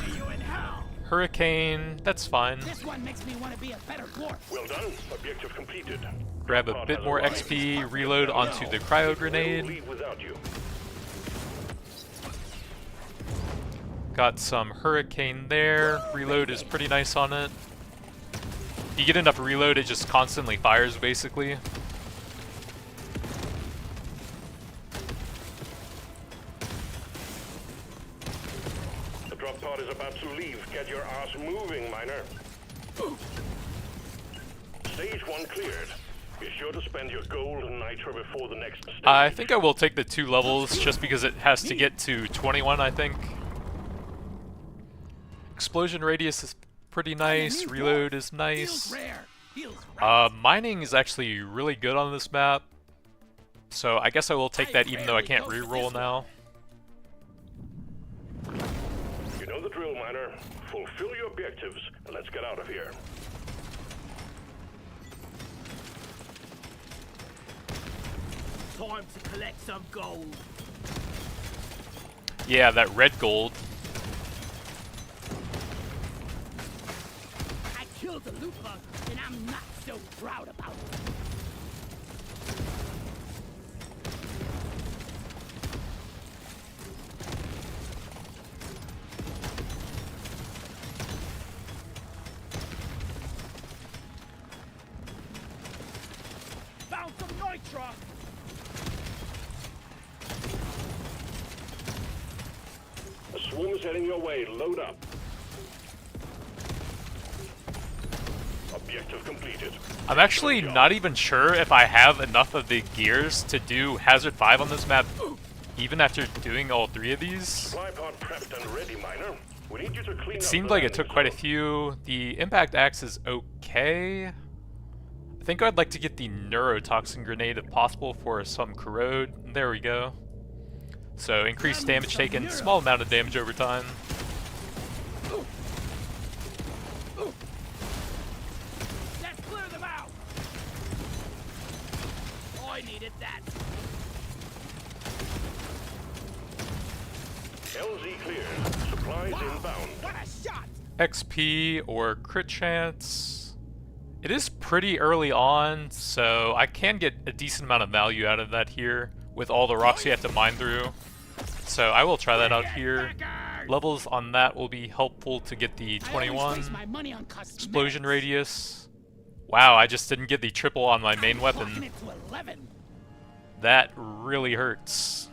B: See you in hell.
A: Hurricane, that's fine.
B: This one makes me want to be a better dwarf.
C: Well done. Objective completed.
A: Grab a bit more XP, reload onto the cryo grenade.
C: Leave without you.
A: Got some hurricane there. Reload is pretty nice on it. you get enough reload, it just constantly fires, basically.
C: The drop pod is about to leave. Get your ass moving, miner. Stage 1 cleared. Be sure to spend your gold and nitro before the next stage.
A: I think I will take the 2 levels just because it has to get to 21, I think. Explosion radius is pretty nice, reload is nice. Mining is actually really good on this map, so I guess I will take that even though I can't reroll now.
C: You know the drill, miner. Fulfill your objectives and let's get out of here.
B: Time to collect some gold.
A: Yeah, that red gold.
B: I killed the loot bug, and I'm not so proud about it. Found some nitro.
C: A swarm is heading your way. Load up. Objective completed.
A: I'm actually not even sure if I have enough of the gears to do Hazard 5 on this map, even after doing all 3 of these.
C: Supply pod prepped and ready, miner. We need you to clean
A: It
C: up
A: seemed
C: the
A: like it took quite a
C: landing
A: few. The impact axe is okay. I think I'd like to get the neurotoxin grenade if possible for some corrode. There we go. So increased damage taken, small amount of damage over time.
B: Let's clear them out. I needed that.
C: LZ cleared. Supplies inbound.
B: What a shot!
A: XP or crit chance. It is pretty early on, so I can get a decent amount of value out of that here with all the rocks you have to mine through. So I will try that out here. Levels on that will be helpful to get the 21. Explosion radius. Wow, I just didn't get the triple on my main weapon. That really hurts.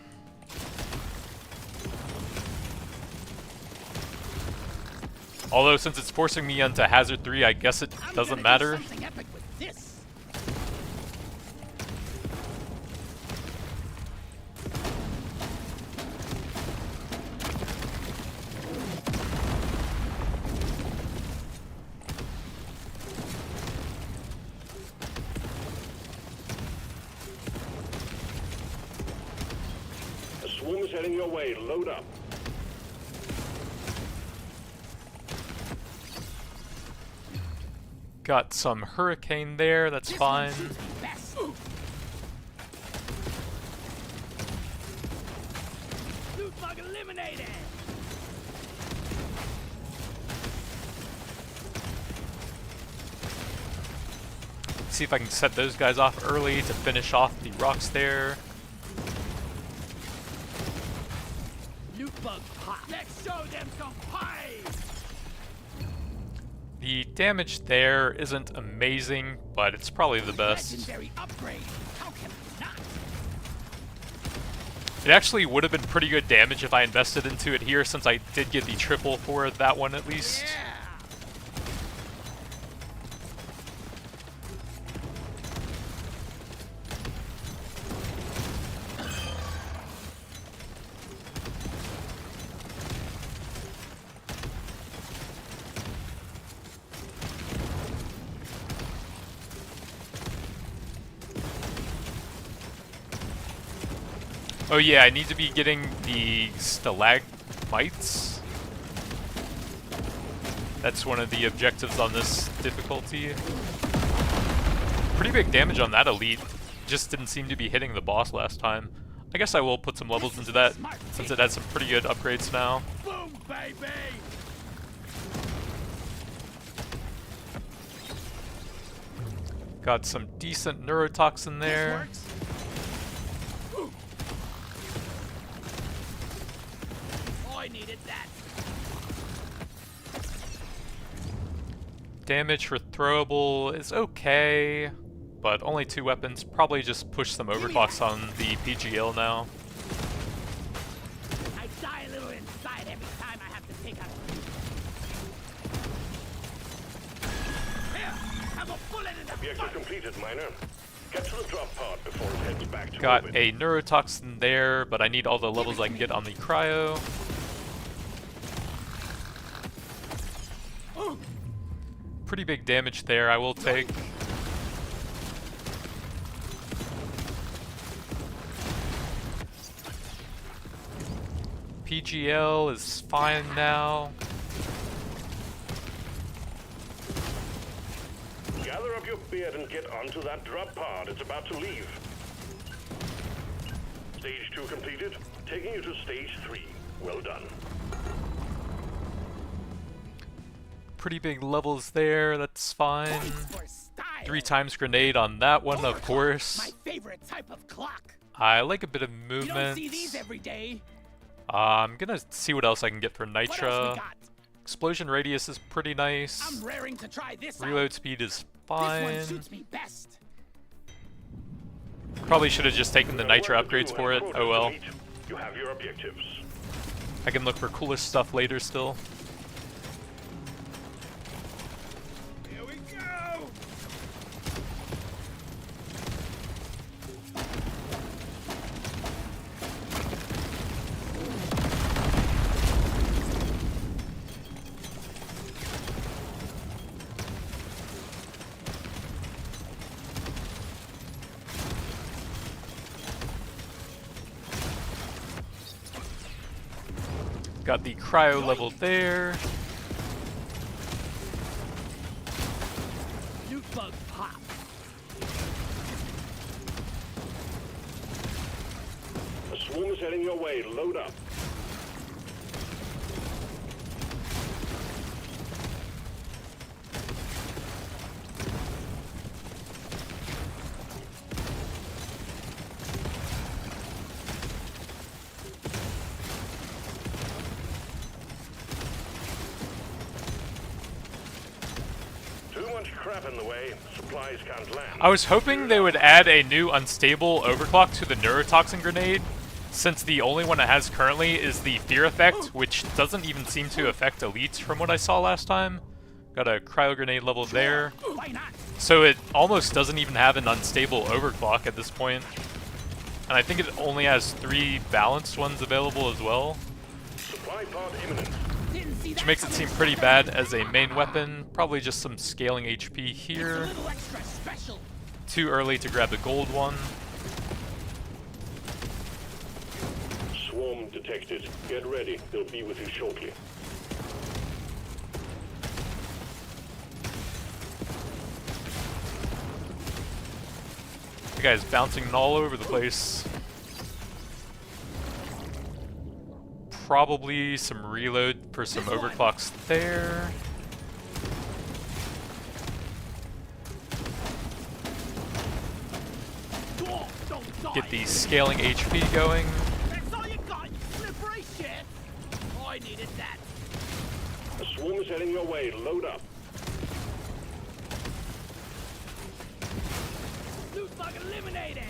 A: Although since it's forcing me onto Hazard 3, I guess it doesn't matter.
C: A swarm is heading your way. Load up.
A: Got some hurricane there, that's fine.
B: Loot bug eliminated.
A: See if I can set those guys off early to finish off the rocks there.
B: Loot bug pop. Let's show them some pie.
A: The damage there isn't amazing, but it's probably the best.
B: Legendary upgrade. How can I not?
A: It actually would have been pretty good damage if I invested into it here, since I did get the triple for that one at least.
B: Yeah.
A: Oh yeah, I need to be getting the stalagmites. That's one of the objectives on this difficulty. Pretty big damage on that elite. Just didn't seem to be hitting the boss last time. I guess I will put some levels into that, since it has some pretty good upgrades now.
B: Boom, baby.
A: Got some decent neurotoxin there.
B: I needed that.
A: Damage for throwable is okay, but only 2 weapons. Probably just push some overclocks on the PGL now.
B: I die a little inside every time I have to take out. Here, have a bullet in the
C: Objective completed, Miner. Get to the drop pod before it heads back to
A: Got
C: orbit.
A: a neurotoxin there, but I need all the levels I can get on the cryo. Pretty big damage there, I will take. PGL is fine now.
C: Gather up your beard and get onto that drop pod. It's about to leave. Stage 2 completed. Taking you to stage 3. Well done.
A: Pretty big levels there, that's fine.
B: for style.
A: 3 times grenade on that one, of course.
B: My favorite type of clock.
A: I like a bit of
B: You
A: movement.
B: don't see these every day.
A: I'm gonna see what else I can get for
B: What else we
A: Nitra.
B: got?
A: Explosion radius is pretty nice.
B: I'm raring to try this out.
A: Reload speed is
B: This
A: fine.
B: one suits me best.
A: Probably should have just taken the
C: Well,
A: Nitra upgrades
C: you
A: for
C: have
A: it.
C: quotas
A: Oh
C: to
A: well.
C: meet. You have your objectives.
A: I can look for coolest stuff later still.
B: Here we go.
A: Got the cryo level there.
B: Nuke bug pop.
C: A swarm is heading your way. Load up. Too much crap in the way. Supplies can't land.
A: I was hoping they would add a new unstable overclock to the neurotoxin grenade, since the only one it has currently is the fear effect, which doesn't even seem to affect elites from what I saw last time. Got a cryo grenade level there.
B: Why not?
A: So it almost doesn't even have an unstable overclock at this point. And I think it only has 3 balanced ones available as well,
C: Supply pod imminent.
B: Didn't see
A: which
B: that
A: makes it
B: coming.
A: seem pretty bad as a main weapon. Probably just some scaling HP
B: It's a
A: here.
B: little extra special.
A: Too early to grab the gold one.
C: Swarm detected. Get ready. They'll be with you shortly.
A: The guy's bouncing all over the place. Probably some reload for some
B: This one.
A: overclocks there.
B: Dwarf, don't die.
A: Get the scaling HP going.
B: That's all you got, you slippery shit. I needed that.
C: A swarm is heading your way. Load up.
B: Loot bug eliminated.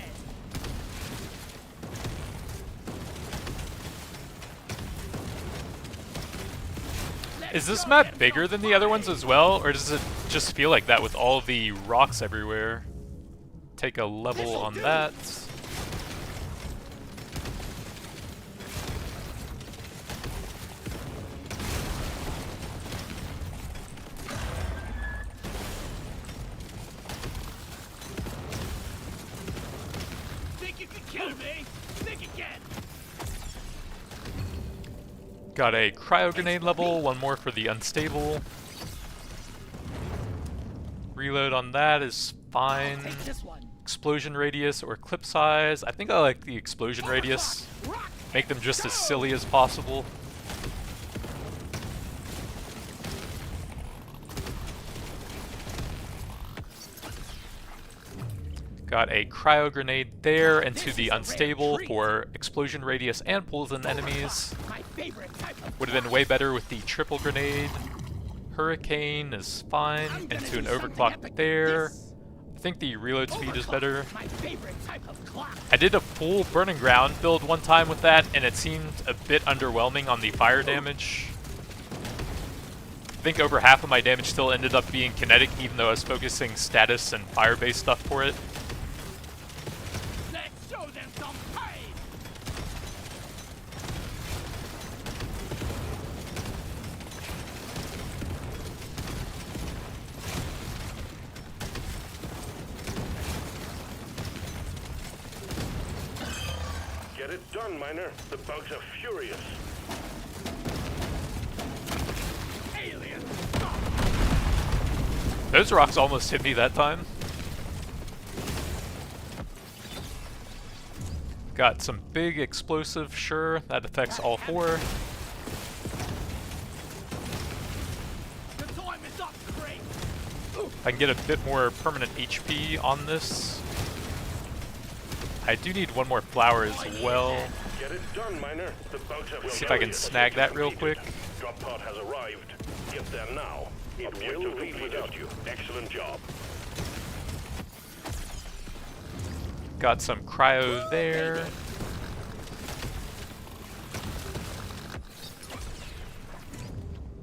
A: Is this map bigger than the other ones as well, or does it just feel like that with all the rocks everywhere? Take a level on that.
B: Think you can kill me? Think again.
A: Got a cryo grenade level, one more for the unstable. Reload on that is fine.
B: Take this one.
A: Explosion radius or clip size. I think I like the explosion radius.
B: Rock.
A: Make them just as silly as possible. Got a cryo grenade there into the unstable for explosion radius and pulls in enemies.
B: My favorite type of
A: Would have been way better with the triple grenade. hurricane is fine into an overclock there. I think the reload speed is better.
B: My favorite type of clock.
A: I did a full burning ground build one time with that, and it seemed a bit underwhelming on the fire damage. I think over half of my damage still ended up being kinetic, even though I was focusing status and fire-based stuff for it.
B: Let's show them some pain.
C: Get it done, Miner. The bugs are furious.
B: Alien.
A: Those rocks almost hit me that time. Got some big explosive, sure, that affects all four.
B: The time is up, Cryo.
A: I can get a bit more permanent HP on this. I do need one more flower as well.
C: Get it done, Miner. The bugs are
A: See if I can snag that real quick.
C: Drop pod has arrived. Get there now. It will leave without you. Excellent job.
A: Got some cryo there.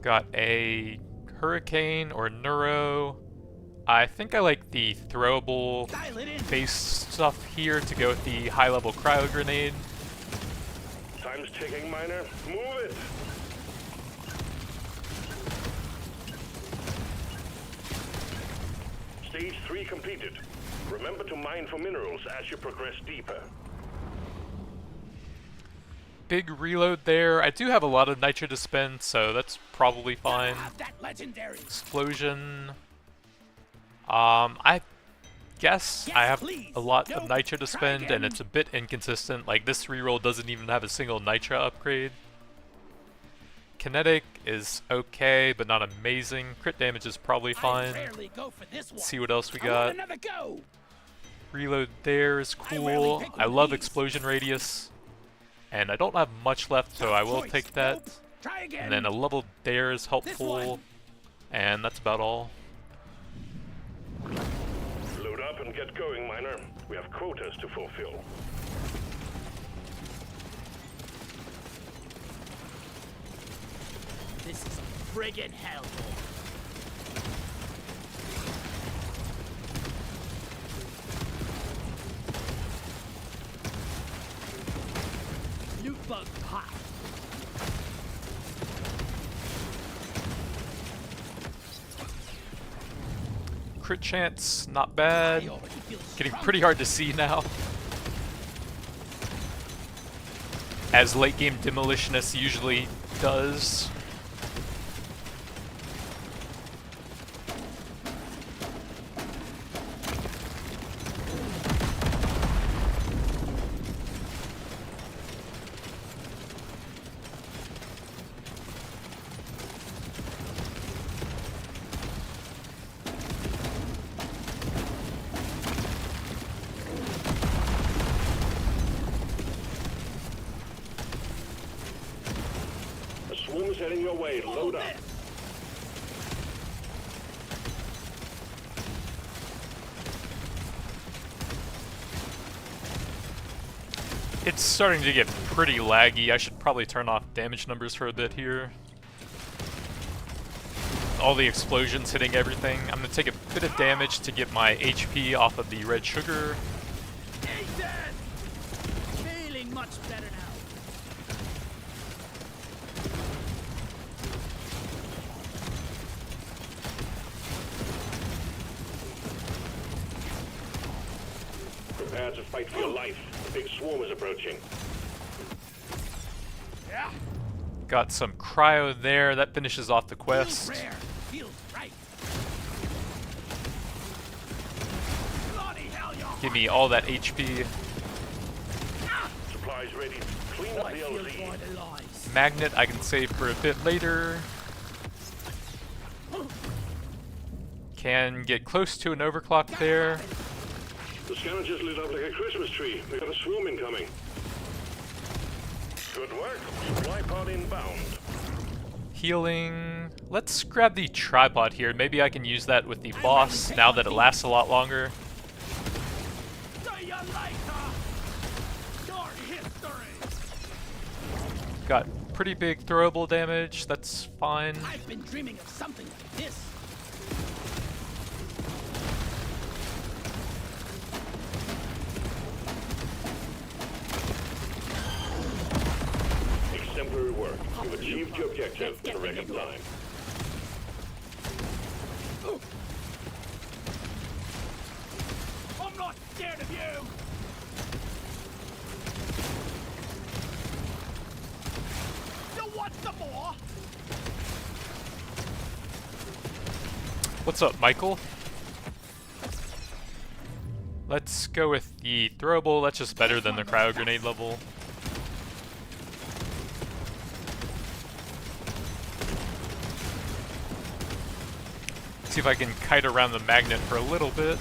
A: Got a hurricane or neuro. I think I like the throwable
B: Dial it in.
A: base stuff here to go with the high level cryo grenade.
C: Time's ticking, Miner. Move it. Stage 3 completed. Remember to mine for minerals as you progress deeper.
A: Big reload there. I do have a lot of nitro to spend, so that's probably fine.
B: That legendary.
A: Explosion. I guess I have a lot of nitro to spend, and it's a bit inconsistent. Like, this reroll doesn't even have a single nitro upgrade. Kinetic is okay, but not amazing. Crit damage is probably fine.
B: Rarely go for this one.
A: Let's see what else we
B: I want
A: got.
B: another go.
A: Reload there is cool. I love explosion radius. And I don't have much left, so I will take that.
B: Try again.
A: And then a level there is helpful.
B: one.
A: And that's about all.
C: Load up and get going, Miner. We have quotas to fulfill.
B: This is a friggin' hellhole. Loot bug hot.
A: Crit chance, not bad.
B: I already feel
A: Getting
B: strong.
A: pretty hard to see now. As late game Demolitionist usually does.
C: The swarm is heading your way. Load up.
A: It's starting to get pretty laggy. I should probably turn off damage numbers for a bit here. All the explosions hitting everything. I'm gonna take a bit of damage to get my HP off of the red sugar.
B: Nathan! Feeling much better now.
C: Prepare to fight for your life. The big swarm is approaching.
B: Yeah.
A: Got some cryo there. That finishes off the quest.
B: Feels rare. Feels right. Bloody hell, you're
A: Give me all that HP.
C: Supplies ready. Clean up
B: I
C: the
B: feel
C: LZ.
B: more the lies.
A: Magnet I can save for a bit later. Can get close to an overclock there.
C: The scanner just lit up like a Christmas tree. We got a swarm incoming. Good work. Supply pod inbound.
A: Healing. Let's grab the tripod here. Maybe I can use that with the boss now that it lasts a lot longer.
B: See you later. Your history.
A: Got pretty big throwable damage. That's fine.
B: I've been dreaming of something like this.
C: Exemplary work. You've achieved your objective in record time.
B: I'm not scared of you. You want some more?
A: What's up, Michael? Let's go with the throwable. That's just better than the cryo grenade level. See if I can kite around the magnet for a little bit.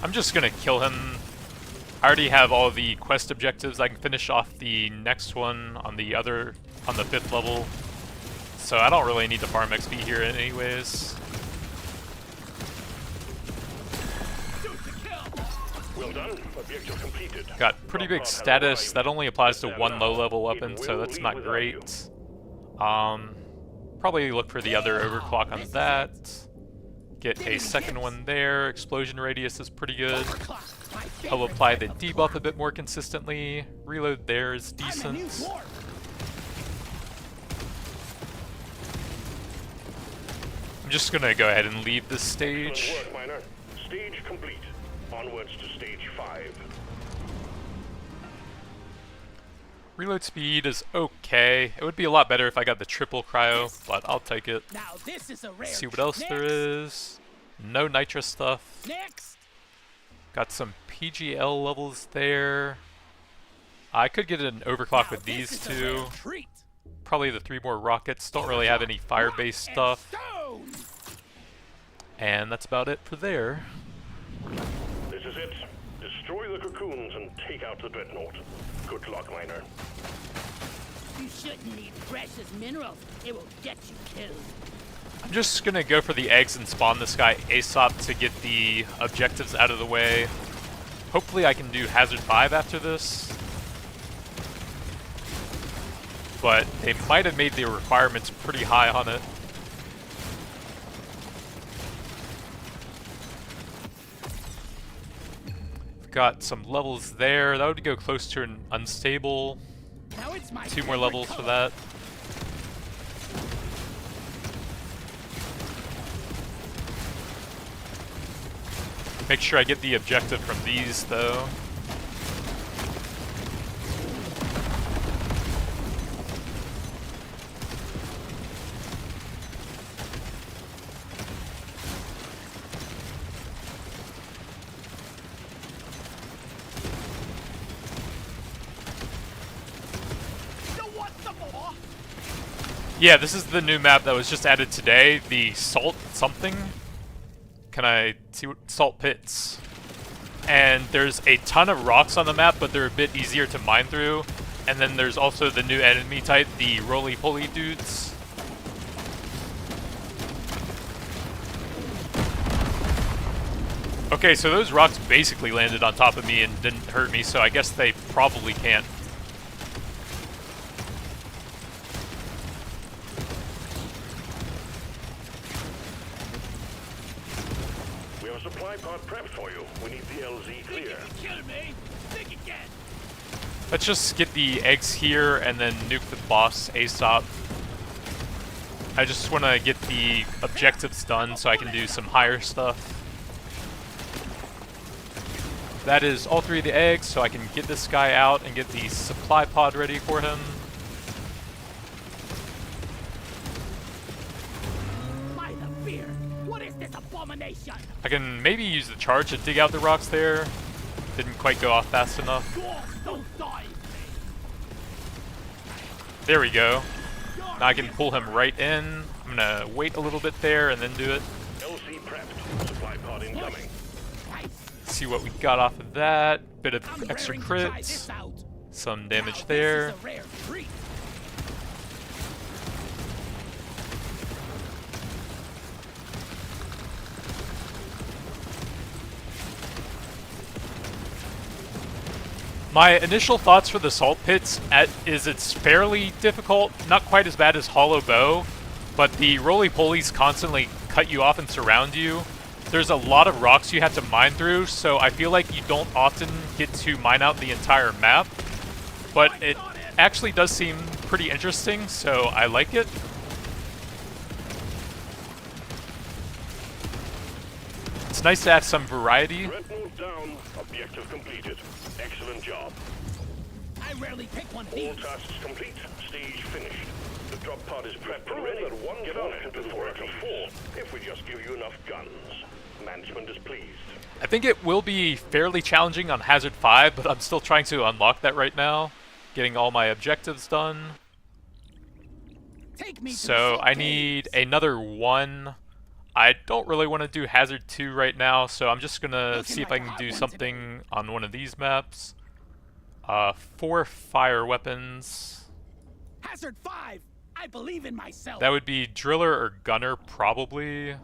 A: I'm just gonna kill him. I already have all the quest objectives. I can finish off the next one on the 5th level. So I don't really need to farm XP here anyways.
C: Well done. Objective completed.
A: Got pretty big status. That only applies to one low level weapon, so that's not great. Probably look for the other overclock on that. Get a second one there. Explosion radius is pretty good. I'll apply the debuff a bit more consistently. Reload there is decent. I'm just gonna go ahead and leave this stage.
C: Excellent work, Miner. Stage complete. Onwards to stage 5.
A: Reload speed is okay. It would be a lot better if I got the triple cryo, but I'll take it.
B: Now this is a rare.
A: See what else there is. No nitro stuff.
B: Next.
A: Got some PGL levels there. I could get an overclock
B: Now
A: with
B: this
A: these
B: is a rare
A: two.
B: treat.
A: Probably the 3 more rockets. Don't really have any fire-based stuff.
B: Stone.
A: And that's about it for there.
C: This is it. Destroy the cocoons and take out the dreadnought. Good luck, Miner.
B: You shouldn't need precious minerals. It will get you killed.
A: I'm just gonna go for the eggs and spawn this guy ASAP to get the objectives out of the way. Hopefully I can do Hazard 5 after this. But they might have made the requirements pretty high on it. Got some levels there. That would go close to an unstable.
B: Now it's my
A: 2 more levels for that. Make sure I get the objective from these, though. Yeah, this is the new map that was just added today, the Salt something. Can I see what? Salt Pits. And there's a ton of rocks on the map, but they're a bit easier to mine through. And then there's also the new enemy type, the roly-poly dudes. Okay, so those rocks basically landed on top of me and didn't hurt me, so I guess they probably can't.
C: Supply pod prepped for you. We need the LZ clear.
B: Kill me. Think again.
A: Let's just get the eggs here and then nuke the boss ASAP. I just want to get the objectives done so I can do some higher stuff. That is all 3 of the eggs, so I can get this guy out and get the supply pod ready for him.
B: By the beer. What is this abomination?
A: I can maybe use the charge to dig out the rocks there. Didn't quite go off fast enough.
B: Don't die.
A: There we go. Now I can pull him right in. I'm gonna wait a little bit there and then do it.
C: LZ prep.
A: see what we got off of that. Bit of
B: I'm
A: extra
B: raring to try
A: crits,
B: this out.
A: some damage
B: Now,
A: there.
B: This is a rare treat.
A: My initial thoughts for the salt pits is it's fairly difficult, not quite as bad as Hollow Bow, but the roly-polies constantly cut you off and surround you. There's a lot of rocks you have to mine through, so I feel like you don't often get to mine out the entire map, but it actually does seem pretty interesting, so I like it. It's nice to have some variety.
C: Dreadnought down. Objective completed. Excellent job.
B: I rarely pick one of
C: All
B: these.
C: tasks complete. Stage finished. The drop pod is prepped and ready. That one get on it can do the work of four if we just give you enough guns. Management is pleased.
A: I think it will be fairly challenging on Hazard 5, but I'm still trying to unlock that right now. Getting all my objectives done.
B: Take me to the
A: So
B: salt
A: I
B: caves.
A: need another one. I don't really want to do Hazard 2 right now, so I'm just gonna
B: Looking
A: see if
B: like
A: I
B: a
A: can
B: hot
A: do
B: one
A: something on one of these maps. 4 fire weapons.
B: Hazard 5. I believe in myself.
A: That would be Driller or Gunner, probably.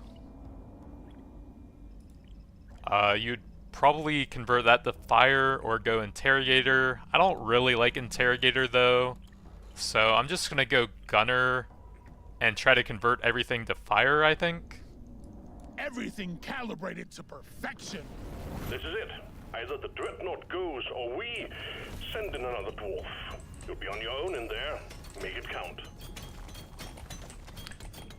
A: You'd probably convert that to Fire or go Interrogator. I don't really like Interrogator, though. So I'm just gonna go Gunner and try to convert everything to Fire, I think.
D: Everything calibrated to perfection.
C: This is it. Either the dreadnought goes or we send in another dwarf. You'll be on your own in there. Make it count.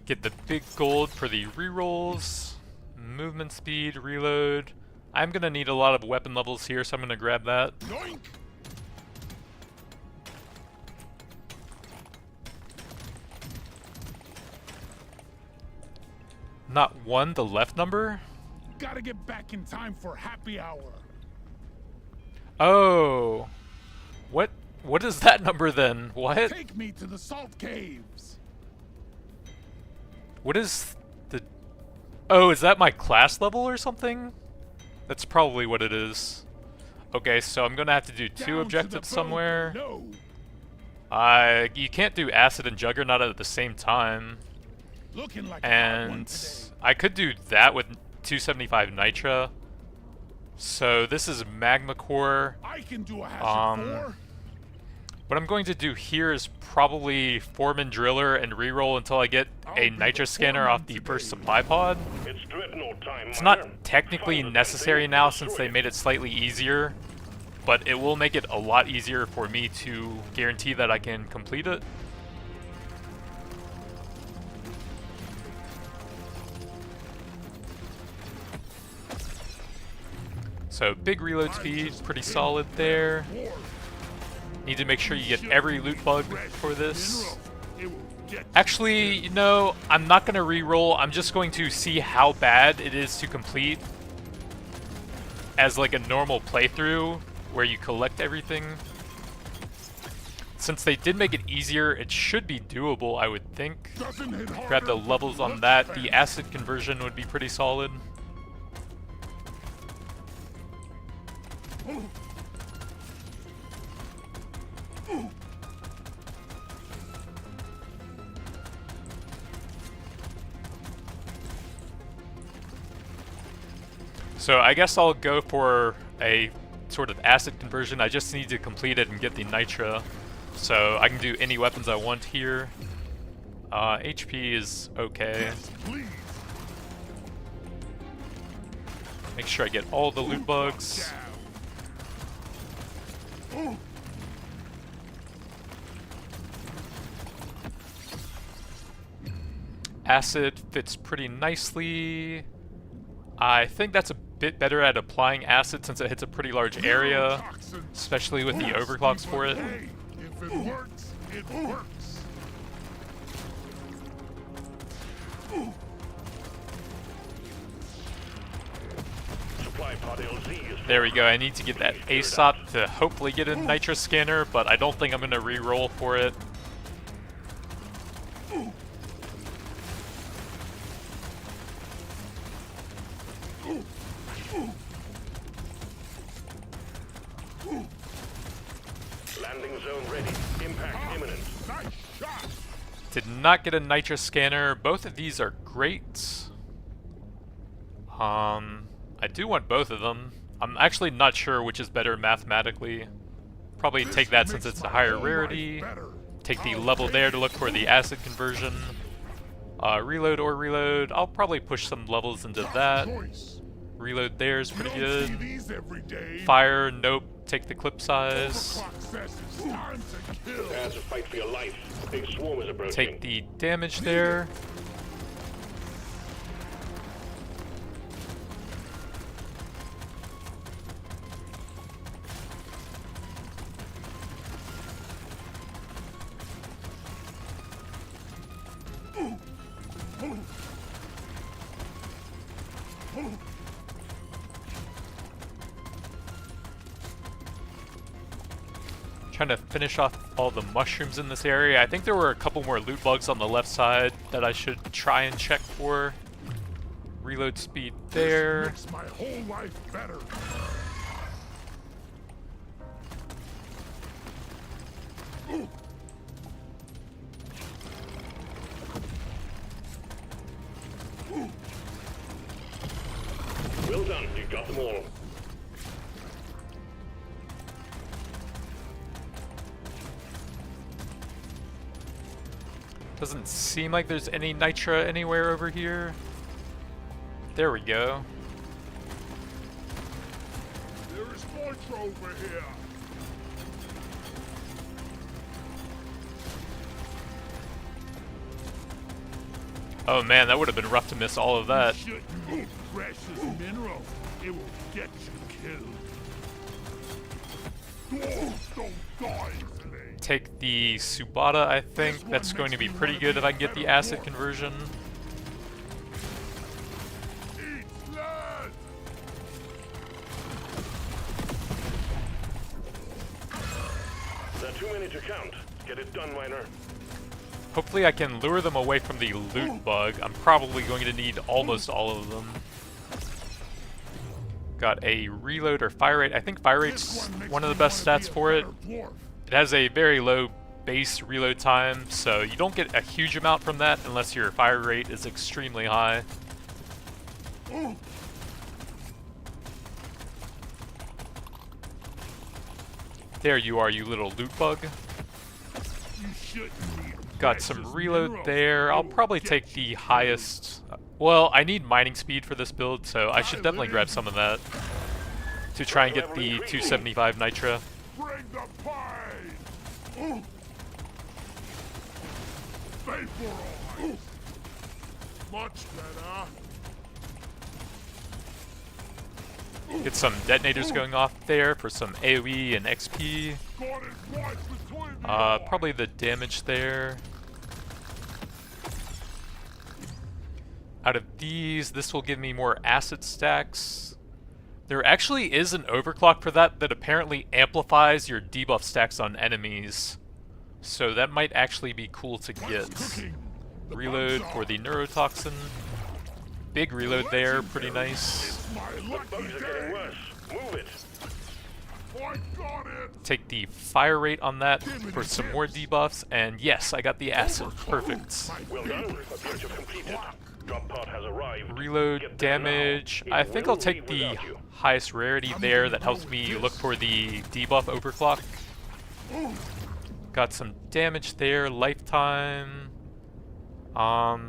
A: Get the big gold for the rerolls. Movement speed, reload. I'm gonna need a lot of weapon levels here, so I'm gonna grab that.
D: Yoink!
A: Not one, the left number?
D: Gotta get back in time for happy hour.
A: Oh. What is that number then? What?
D: Take me to the salt caves.
A: What is the... Oh, is that my class level or something? That's probably what it is. Okay, so I'm gonna have to do
D: Down to
A: two
D: the
A: objectives
D: boat
A: somewhere.
D: below.
A: You can't do Acid and Juggernaut at the same time.
D: Looking like a hot one
A: And
D: today.
A: I could do that with 275 Nitra. So this is Magma Core.
D: I can do a hazard 4.
A: What I'm going to do here is probably Foreman Driller and reroll until I get
D: I'll
A: a
D: be
A: Nitra
D: the
A: scanner off the
D: foreman
A: first
D: today.
A: supply pod.
C: It's dreadnought time.
A: It's
C: miner.
A: not technically
C: Find the
A: necessary
C: thing
A: now
C: and
A: since
C: destroy
A: they
C: it.
A: made it slightly easier, but it will make it a lot easier for me to guarantee that I can complete it. So big reload speed, pretty solid there. Need to make sure you get every loot bug for this. Actually, you know, I'm not going to re-roll. I'm just going to see how bad it is to complete as like a normal playthrough where you collect everything. Since they did make it easier, it should be doable, I would think. Grab the levels on that. The acid conversion would be pretty solid. So I guess I'll go for a sort of acid conversion. I just need to complete it and get the Nitra. So I can do any weapons I want here. HP is okay. Make sure I get all the loot bugs. Acid fits pretty nicely. I think that's a bit better at applying acid since it hits a pretty large area, especially with the overclocks for it.
D: Hey, if it works, it works.
C: Supply pod LZ is
A: There we go, I need to get that ASOP to hopefully get a Nitra scanner, but I don't think I'm going to re-roll for it.
C: landing zone ready. Impact imminent.
D: Nice shot.
A: Did not get a nitro scanner. Both of these are great. I do want both of them. I'm actually not sure which is better mathematically. Probably take that since it's a higher rarity. Take the level there to look for the acid conversion. Reload or reload. I'll probably push some levels into that. Reload there is pretty good. Fire, nope. Take the clip size.
C: Prepare to fight for your life. A big swarm is approaching.
A: Take the damage there. Trying to finish off all the mushrooms in this area. I think there were a couple more loot bugs on the left side that I should try and check for. Reload speed there.
D: Makes my whole life better.
C: Well done, you got them all.
A: Doesn't seem like there's any nitra anywhere over here. There we go.
D: There is nitro over here.
A: Oh man, that would have been rough to miss all of that.
D: You shouldn't eat precious mineral. It will get you killed. Dwarves don't die easily.
A: Take the Subata, I think. That's going to be pretty good if I can get the acid conversion.
D: Eat blood.
C: There are too many to count. Get it done, Miner.
A: Hopefully I can lure them away from the loot bug. I'm probably going to need almost all of them. Got a reload or fire rate. I think fire rate's one of the best stats for it. It has a very low base reload time, so you don't get a huge amount from that unless your fire rate is extremely high. There you are, you little loot bug. Got some reload there. I'll probably take the highest. Well, I need mining speed for this build, so I should definitely grab some of that to try and get the 275 nitra.
D: Bring the pie. Vaporize. Much better.
A: Get some detonators going off there for some AoE and XP.
D: Got it right between the
A: Probably the damage there. Out of these, this will give me more acid stacks. There actually is an overclock for that apparently amplifies your debuff stacks on enemies. So that might actually be cool to get. Reload for the neurotoxin. Big reload there, pretty nice.
C: The bugs are getting worse. Move it.
D: I got it.
A: Take the fire rate on that for some more debuffs, and yes, I got the acid. Perfect.
C: Well done. Objective completed. Drop pod has arrived.
A: Reload
C: Get there now.
A: damage.
C: It
A: I think I'll
C: will
A: take
C: leave
A: the
C: without you.
A: highest rarity there. That helps me look for the debuff overclock. Got some damage there. Lifetime. I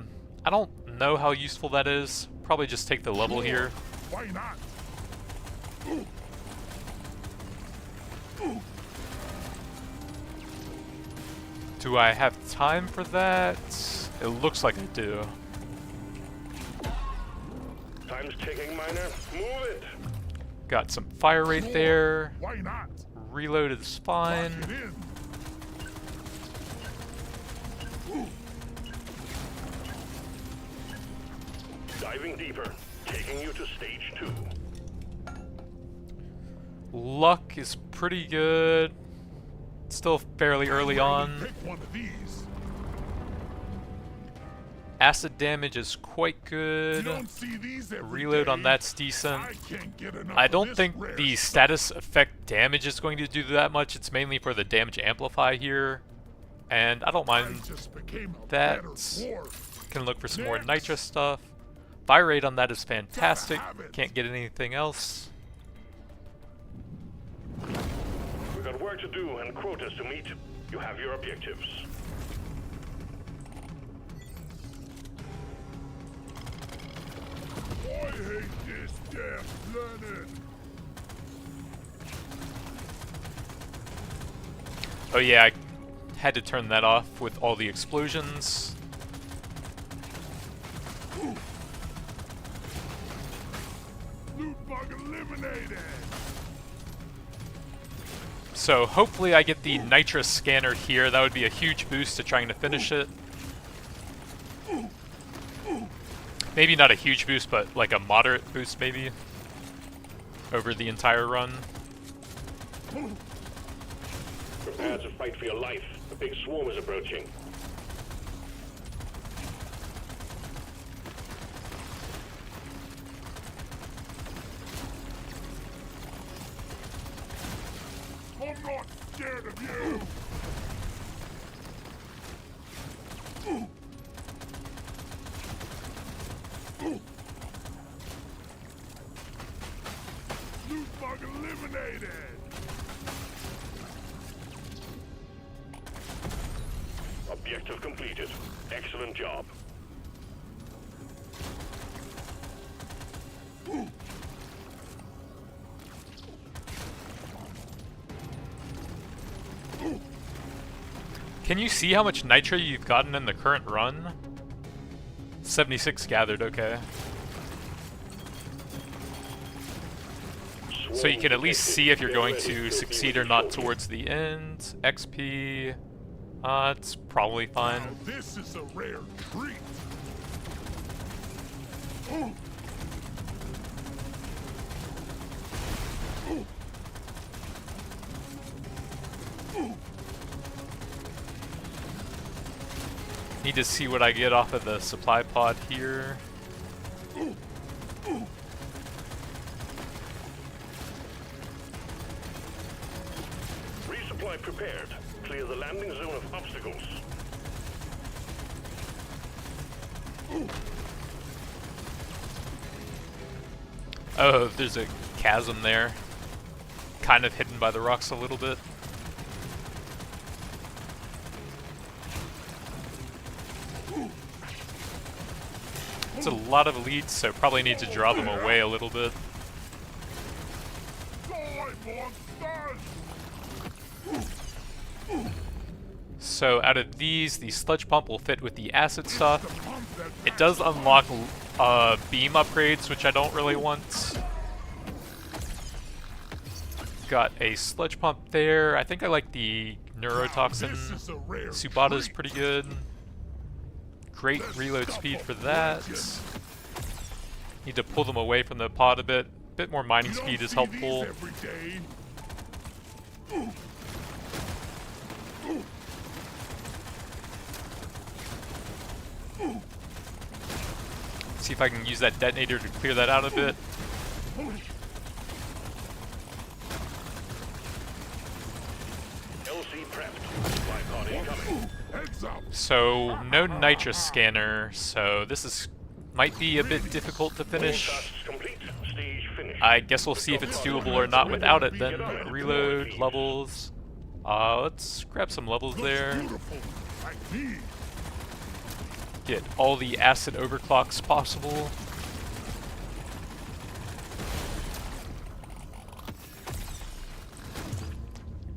A: don't know how useful that is. Probably just take the level here.
D: Why not?
A: Do I have time for that? It looks like I do.
C: Time's ticking, Miner. Move it.
A: Got some fire rate there.
D: Why not?
A: Reload is fine.
D: Lock it in.
C: Diving deeper. Taking you to stage 2.
A: Luck is pretty good. Still fairly early on.
D: Pick one of these.
A: Acid damage is quite
D: You
A: good.
D: don't see these every
A: Reload on
D: day.
A: that's decent.
D: I can't get enough
A: I
D: of
A: don't
D: this
A: think
D: rare
A: the
D: stuff.
A: status effect damage is going to do that much. It's mainly for the damage amplify here. And I don't
D: I
A: mind
D: just became a
A: that.
D: better dwarf.
A: Can look for some more
D: Next.
A: nitra stuff. Fire rate on that is fantastic.
D: have it.
A: Can't get anything else.
C: We've got work to do and quotas to meet. You have your objectives.
D: I hate this damn planet.
A: Oh yeah, I had to turn that off with all the explosions.
D: Loot bug eliminated.
A: So hopefully I get the nitra scanner here. That would be a huge boost to trying to finish it. Maybe not a huge boost, but like a moderate boost maybe. Over the entire run.
C: Prepare to fight for your life. A big swarm is approaching.
D: I'm not scared of you. Loot bug eliminated.
C: Objective completed. Excellent job.
A: Can you see how much nitra you've gotten in the current run? 76 gathered, okay. So you can at least see if you're going to succeed or not towards the end. XP, it's probably fine.
D: Now this is a rare treat.
A: Need to see what I get off of the supply pod here.
C: Resupply prepared. Clear the landing zone of obstacles.
A: Oh, there's a chasm there. Kind of hidden by the rocks a little bit. It's a lot of elites, so probably need to draw them away a little bit.
D: Die, monsters!
A: So out of these, the sludge pump will fit with the acid stuff.
D: The pump that
A: It does unlock beam upgrades, which I don't really want. Got a sludge pump there. I think I like the neurotoxin.
D: This is a rare
A: Subata's
D: treat.
A: pretty good. Great reload speed for that. Need to pull them away from the pod a bit. Bit more mining
D: You don't
A: speed is
D: see
A: helpful.
D: these every day.
A: See if I can use that detonator to clear that out a bit.
C: LC prepped. Supply pod incoming.
D: Heads up.
A: So no nitrous scanner, so this is might be a bit difficult to
C: All
A: finish.
C: tasks complete. Stage finished.
A: I guess we'll see if it's doable or not without it then. Reload, levels. Let's grab some levels there.
D: Beautiful. Like me.
A: Get all the acid overclocks possible.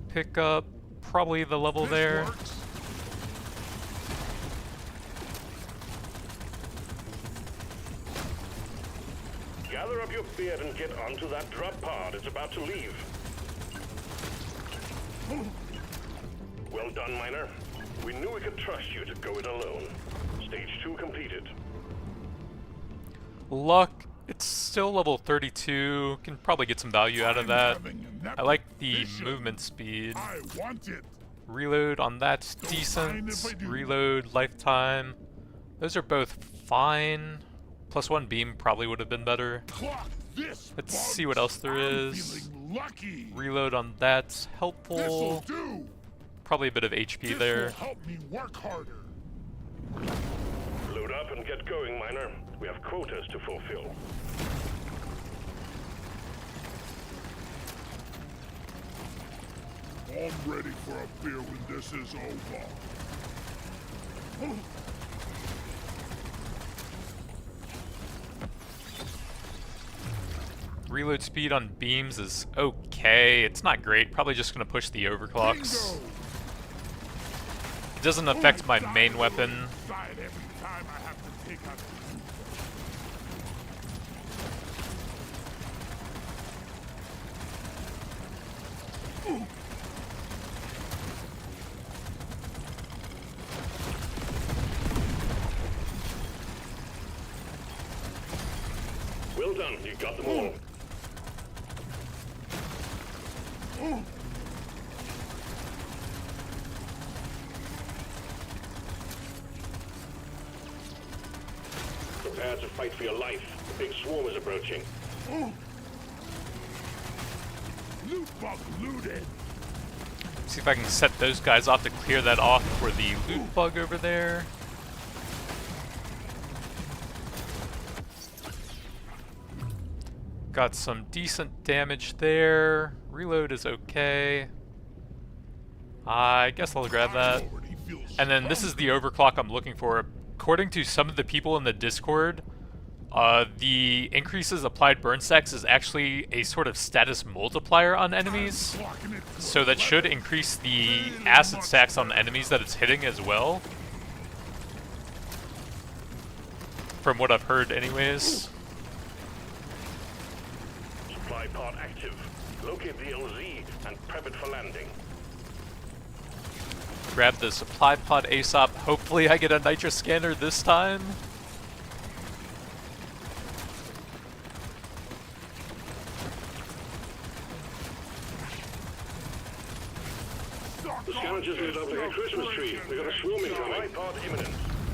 A: Pick up probably the level
D: This
A: there.
D: works.
C: Gather up your beard and get onto that drop pod. It's about to leave. Well done, Miner. We knew we could trust you to go it alone. Stage 2 completed.
A: Luck, it's still level 32. Can probably get some value out of that.
D: Having an
A: I like the
D: vision.
A: movement speed.
D: I want it.
A: Reload on that's
D: Don't mind
A: decent.
D: if I do.
A: Reload lifetime. Those are both fine. +1 beam probably would have been better.
D: Clock this.
A: Let's
D: bugs.
A: see what else there
D: I'm
A: is.
D: feeling lucky.
A: Reload on that's
D: This'll
A: helpful.
D: do.
A: Probably a bit of HP
D: This
A: there.
D: will help me work harder.
C: Load up and get going, miner. We have quotas to fulfill.
D: I'm ready for a beer when this is over.
A: Reload speed on beams is okay. It's not great. Probably just going to push the overclocks.
D: Bingo.
A: It doesn't affect my main weapon.
D: Side every time I have to take out.
C: Well done, you got them all. Prepare to fight for your life. The big swarm is approaching.
D: Loot bug looted.
A: See if I can set those guys off to clear that off for the loot bug over there. Got some decent damage there. Reload is okay. I guess I'll grab that.
D: Already feel
A: And then this is the overclock I'm looking for. According to some of the people in the Discord, the increases applied burn stacks is actually a sort of status multiplier on enemies.
D: clocking it to
A: So that should increase the acid stacks on enemies that it's hitting as well. From what I've heard anyways.
C: Supply pod active. Locate the LZ and prep it for landing.
A: Grab the supply pod ASAP. Hopefully I get a nitro scanner this time.
C: The scanner just lit up like a Christmas tree. We got a swarming coming. Pod imminent.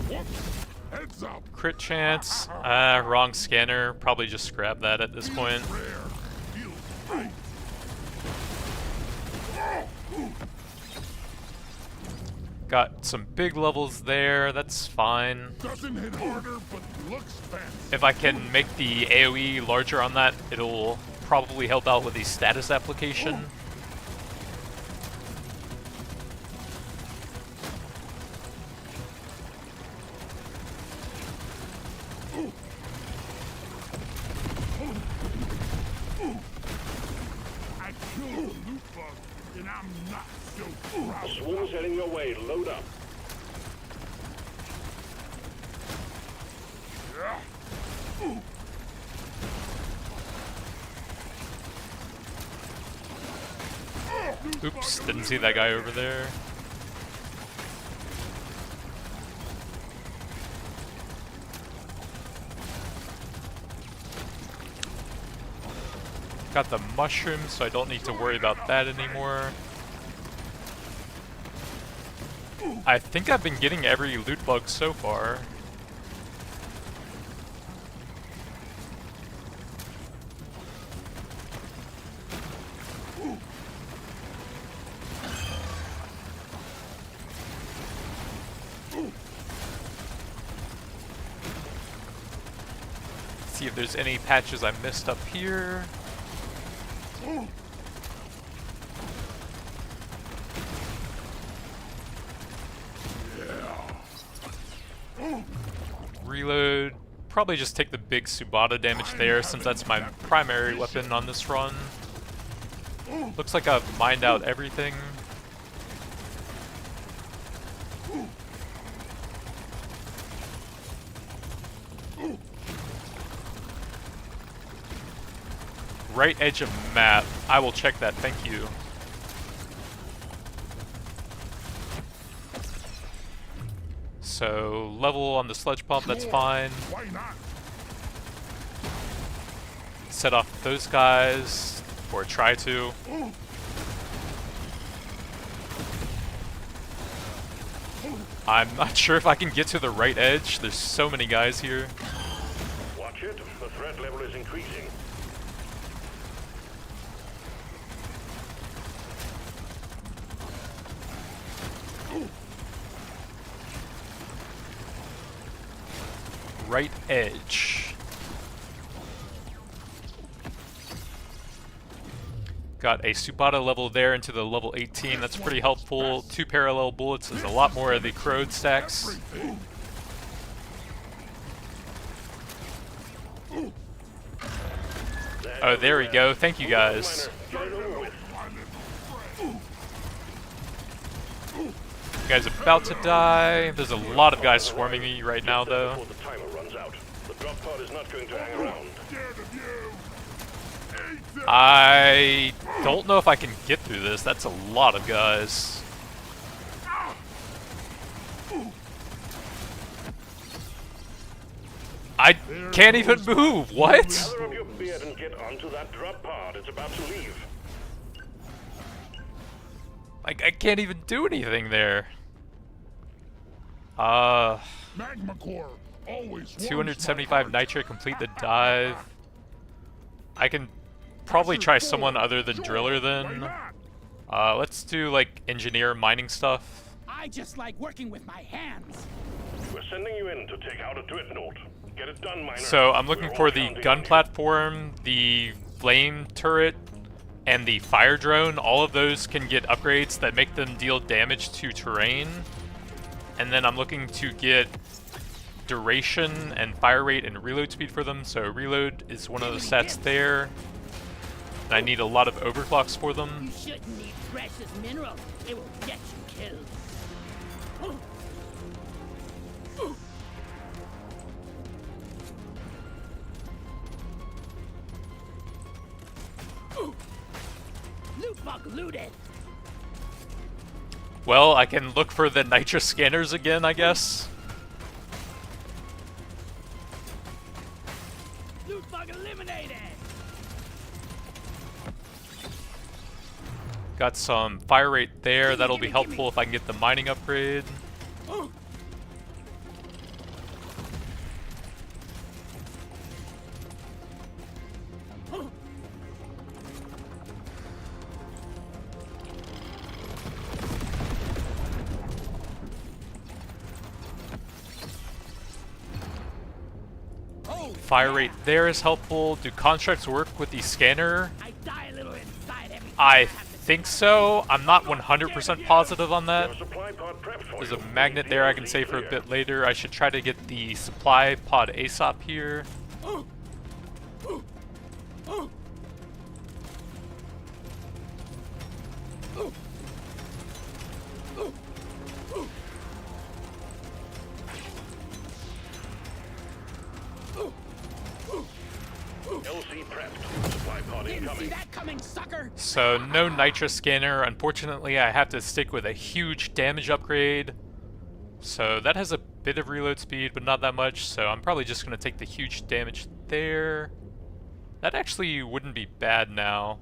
D: Whoops. Heads up.
A: Crit chance. Wrong scanner. Probably just grab that at this point.
D: Rare. Feels right.
A: Got some big levels there. That's fine.
D: Doesn't hit harder, but looks fancy.
A: If I can make the AoE larger on that, it'll probably help out with the status application.
D: I killed the loot bug, and I'm not so proud.
C: Swarm's heading your way. Load up.
D: Yeah.
A: Oops, didn't see that guy over there. Got the mushrooms, so I don't need to worry about that anymore. I think I've been getting every loot bug so far. See if there's any patches I missed up here. Reload. Probably just take the big Subata damage there since that's my primary weapon on this run. Looks like I've mined out everything. Right edge of map. I will check that, thank you. So, level on the sledge pump, that's fine.
D: Why not?
A: Set off those guys, or try to. I'm not sure if I can get to the right edge. There's so many guys here.
C: Watch it. The threat level is increasing.
A: Right edge. Got a Subata level there into the level 18. That's pretty helpful. 2 parallel bullets is a lot more of the crowed stacks. Oh, there we go. Thank you guys. You guys about to die. There's a lot of guys swarming me right now, though.
C: Before the timer runs out. The drop pod is not going to hang around.
A: I don't know if I can get through this. That's a lot of guys. I can't even move. What?
C: Gather up your beard and get onto that drop pod. It's about to leave.
A: Like, I can't even do anything there.
D: Magma core. Always
A: 275 nitro, complete the dive. I can probably try someone other than Driller then. Let's do like engineer mining stuff.
B: I just like working with my hands.
C: We're sending you in to take out a dreadnought. Get it done, miner.
A: So I'm looking
C: We're
A: for
C: all
A: the
C: counting
A: gun
C: on you.
A: platform, the flame turret, and the fire drone. All of those can get upgrades that make them deal damage to terrain. And then I'm looking to get duration and fire rate and reload speed for them. So reload is one of the stats there. And I need a lot of overclocks for them.
B: You shouldn't need precious minerals. It will get you killed. Loot bug looted.
A: Well, I can look for the nitro scanners again, I guess.
B: Loot bug eliminated.
A: Got some fire rate there. That'll be helpful if I can get the mining upgrade. Fire rate there is helpful. Do constructs work with the scanner?
B: I die a little inside every time
A: I
B: have to
A: think so. I'm not 100% positive on that.
C: Your supply pod prepped for
A: There's
C: you.
A: a magnet there I can save for a bit later. I should try to get the supply pod ASAP here.
C: LC prepped. Supply pod
B: Didn't see
C: incoming.
B: that coming, sucker.
A: So no nitro scanner. Unfortunately, I have to stick with a huge damage upgrade. So that has a bit of reload speed, but not that much. So I'm probably just going to take the huge damage there. That actually wouldn't be bad now.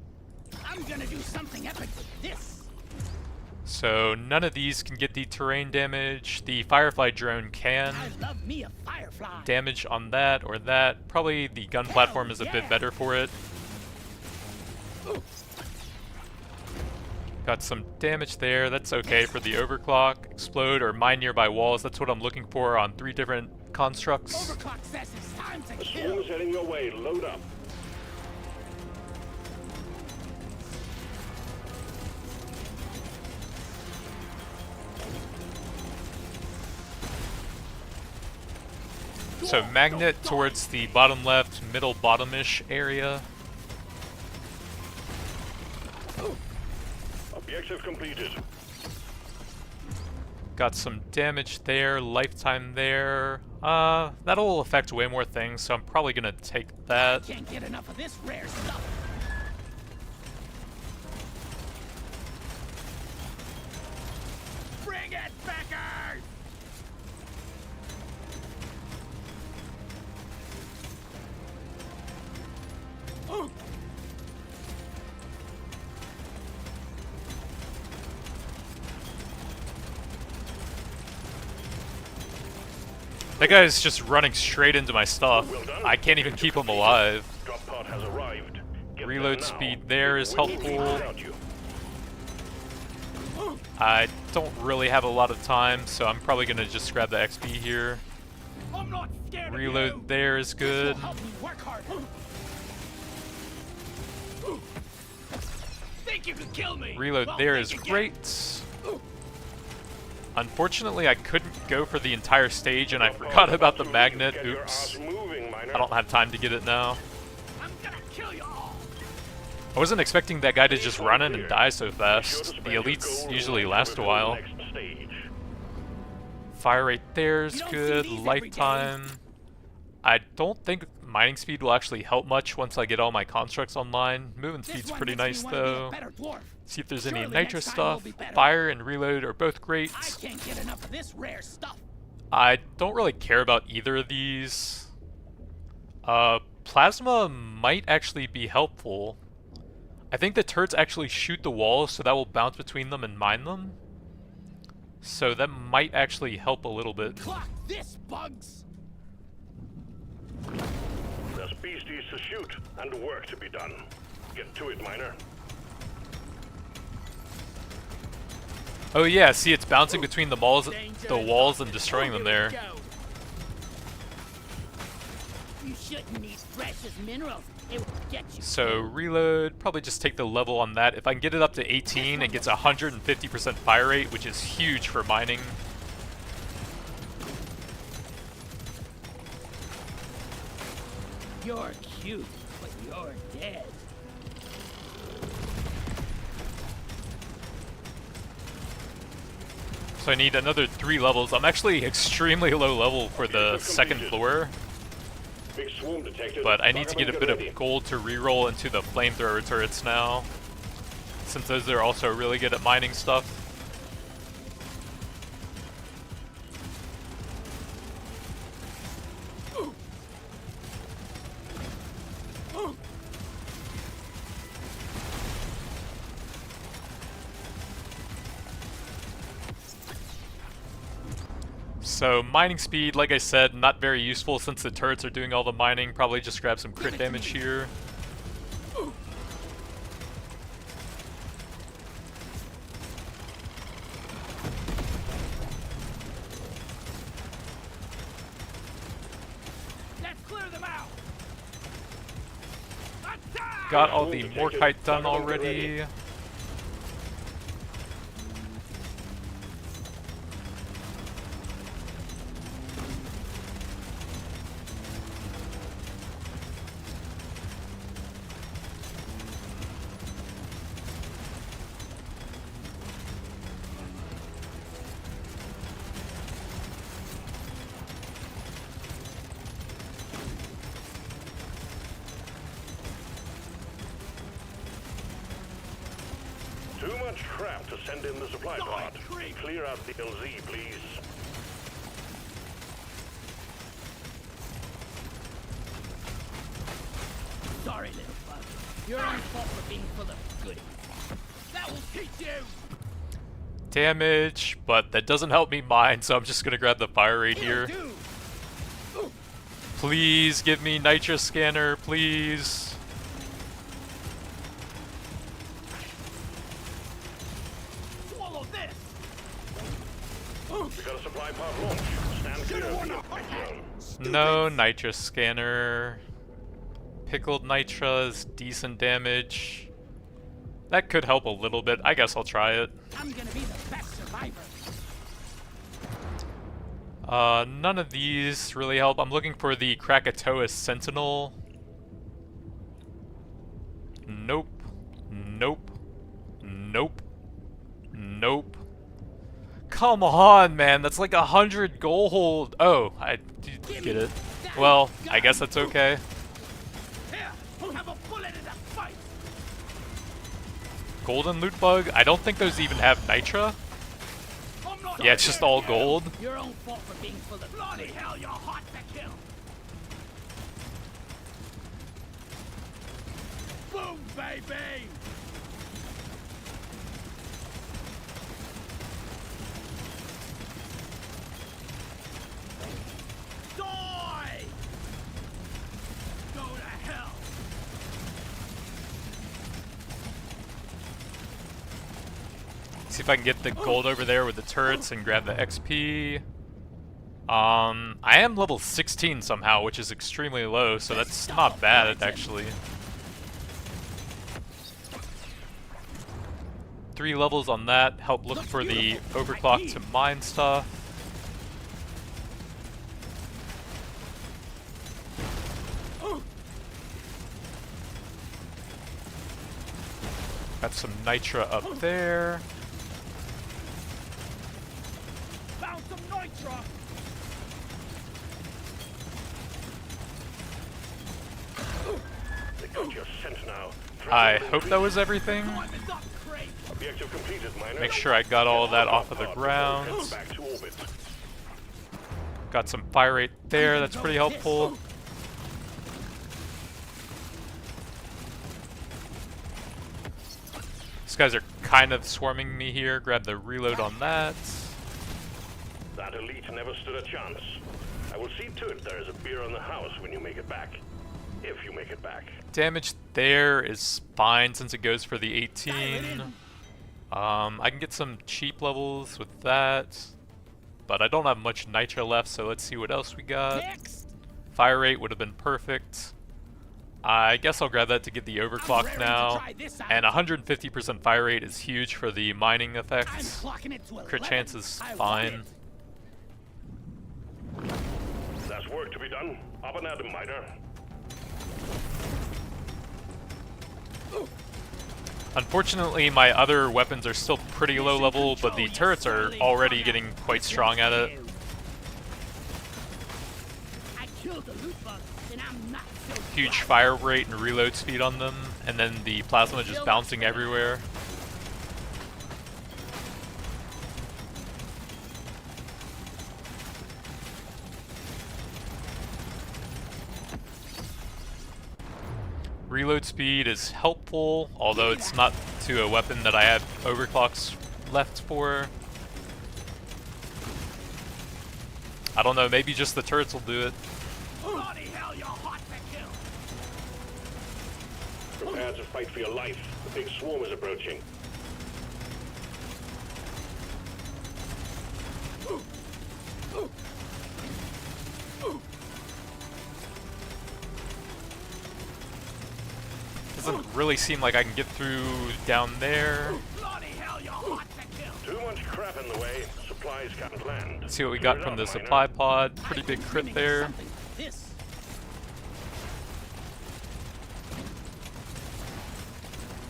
B: I'm gonna do something epic with this.
A: So none of these can get the terrain damage. The Firefly drone can.
B: I love me a firefly.
A: Damage on that or that. Probably the gun platform is a bit better for it. Got some damage there. That's okay for the overclock. Explode or mine nearby walls. That's what I'm looking for on 3 different constructs.
B: Overclock says it's time to
C: The
B: kill.
C: swarm is heading your way. Load up.
A: So magnet towards the bottom left, middle bottom-ish area.
C: Objective completed.
A: Got some damage there, lifetime there. That'll affect way more things, so I'm probably gonna take that.
B: Can't get enough of this rare stuff. Bring it, Beckers!
A: That guy's just running straight into my stuff.
C: Well done.
A: I can't even keep him alive.
C: Drop pod has arrived. Get
A: Reload
C: there now.
A: speed there is
C: We will
A: helpful.
C: leave without you.
A: I don't really have a lot of time, so I'm probably gonna just grab the XP here.
B: I'm not scared of
A: Reload
B: you.
A: there is good.
B: This will help me work harder. Think you can kill me?
A: Reload
B: Well,
A: there
B: think
A: is
B: again.
A: great. Unfortunately, I couldn't go for the entire stage, and I forgot about the magnet.
C: Get your
A: Oops.
C: ass moving, miner.
A: I don't have time to get it now.
B: I'm gonna kill you all.
A: I wasn't expecting that guy to just run in and die so fast. The elites usually last a while.
C: Next stage.
A: Fire rate there is
B: You don't see
A: good.
B: these every
A: Lifetime. I don't think mining speed will actually help much once I get all my constructs online. Moving
B: This
A: speed's
B: one
A: pretty
B: makes
A: nice
B: me wanna be a
A: though.
B: better dwarf.
A: See if there's any
B: Surely
A: nitro
B: next time we'll
A: stuff.
B: be better.
A: Fire and reload are both great.
B: I can't get enough of this rare stuff.
A: I don't really care about either of these. Plasma might actually be helpful. I think the turrets actually shoot the walls, so that will bounce between them and mine them. So that might actually help a little bit.
B: Clock this, bugs.
C: There's beasties to shoot and work to be done. Get to it, miner.
A: Oh yeah, see it's bouncing between the walls and destroying them there.
B: You shouldn't need precious minerals. It will get you.
A: So reload, probably just take the level on that. If I can get it up to 18 and gets 150% fire rate, which is huge for mining.
B: You're cute, but you're dead.
A: So I need another 3 levels. I'm actually extremely low level for the second floor,
C: Big swarm detected.
A: but I need to
C: Document,
A: get a bit
C: ready.
A: of gold to reroll into the flamethrower turrets now, since those are also really good at mining stuff. So mining speed, like I said, not very useful since the turrets are doing all the mining. Probably just grab some crit damage here.
B: Let's clear them out. Attack!
A: Got all the Morkite done already.
C: Too much crap to send in the supply pod. Clear out the LZ, please.
B: Sorry, little bug. Your own fault for being full of goodies. That will teach you.
A: Damage, but that doesn't help me mine, so I'm just gonna grab the fire rate here.
B: Dude,
A: Please give me nitro scanner, please.
B: swallow this.
C: We got a supply pod launch. Stand clear of the impact zone.
A: No nitro scanner. Pickled nitra is decent damage. That could help a little bit. I guess I'll try it.
B: I'm gonna be the best survivor.
A: None of these really help. I'm looking for the Krakatoa Sentinel. Nope. Nope. Nope. Nope. Come on, man. That's like 100 gold. Oh, I did get it. Well, I guess that's okay.
B: Here, have a bullet in the fight.
A: Golden loot bug. I don't think those even have nitra.
B: I'm not
A: Yeah, it's just all gold.
B: your own fault for being full of bloody hell. You're hot to kill. Boom, baby.
A: See if I can get the gold over there with the turrets and grab the XP. I am level 16 somehow, which is extremely low, so that's not bad, actually. 3 levels on that, help look for the overclock to mine stuff. Got some nitra up there.
B: Found some nitra.
C: They got your scent now.
A: I hope that was everything.
C: Objective completed, miner.
A: Make sure I got all of that off of the ground.
C: Back to orbit.
A: Got some fire rate there, that's pretty helpful. These guys are kind of swarming me here. Grab the reload on that.
C: That elite never stood a chance. I will see to it there is a beer on the house when you make it back. If you make it back.
A: Damage there is fine since it goes for the 18. I can get some cheap levels with that. But I don't have much nitra left, so let's see what else we got. Fire rate would have been perfect. I guess I'll grab that to get the overclock now. And 150% fire rate is huge for the mining effects. Crit chance is fine.
C: There's work to be done. Up and at 'em, miner.
A: Unfortunately, my other weapons are still pretty low level, but the turrets are already getting quite strong at it. Huge fire rate and reload speed on them, and then the plasma just bouncing everywhere. Reload speed is helpful, although it's not to a weapon that I have overclocks left for. I don't know, maybe just the turrets will do it.
B: Bloody hell, you're hot to kill.
C: Prepare to fight for your life. The big swarm is approaching.
A: Doesn't really seem like I can get through down there.
B: Bloody hell, you're hot to kill.
C: Too much crap in the way. Supplies can't land.
A: Let's see what we got from the supply pod. Pretty big crit there.
B: This.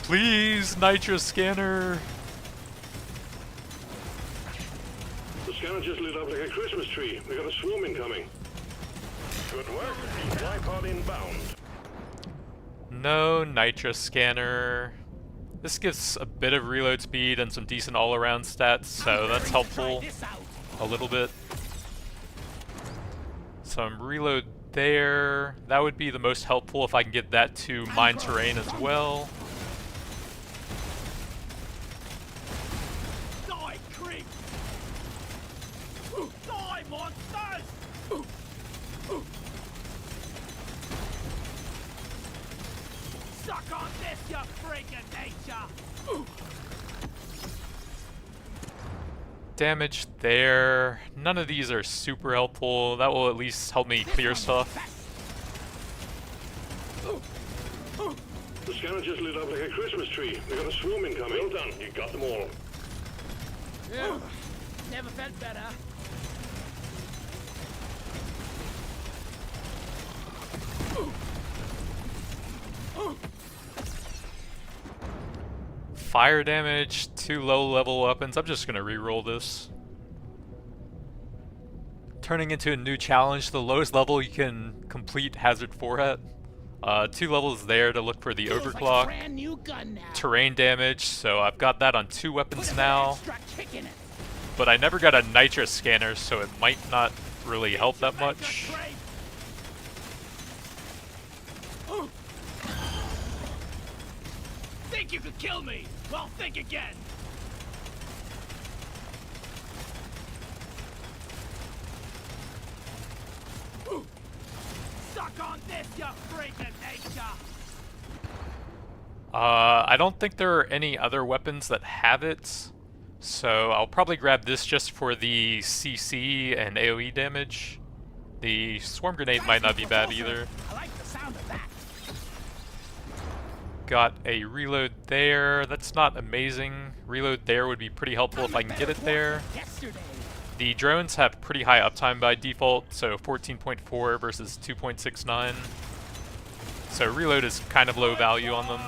A: Please, nitra scanner.
C: The scanner just lit up like a Christmas tree. We got a swarm incoming. Good work. Supply pod inbound.
A: No nitra scanner. This gives a bit of reload speed and some decent all-around stats, so that's helpful a little bit. Some reload there. That would be the most helpful if I can get that to mine terrain as well.
B: Die, creep! Die, monsters! Suck on this, you freak of nature!
A: Damage there. None of these are super helpful. That will at least help me clear stuff.
C: The scanner just lit up like a Christmas tree. We got a swarm incoming. Well done. You got them all.
B: Never felt better.
A: Fire damage, 2 low level weapons. I'm just gonna reroll this. Turning into a new challenge, the lowest level you can complete Hazard 4 at. 2 levels there to look for the overclock.
B: Brand new gun now.
A: Terrain damage, so I've got that on 2 weapons now.
B: Extra kick in it.
A: But I never got a nitra scanner, so it might not really help that much.
B: Think you could kill me? Well, think again. Suck on this, you freak of nature.
A: I don't think there are any other weapons that have it, So I'll probably grab this just for the CC and AoE damage. The swarm grenade might not be bad either.
B: I like the sound of that.
A: Got a reload there. That's not amazing. Reload there would be pretty helpful if I can get it there.
B: Yesterday.
A: The drones have pretty high uptime by default, so 14.4 versus 2.69. So reload is kind of low value on them.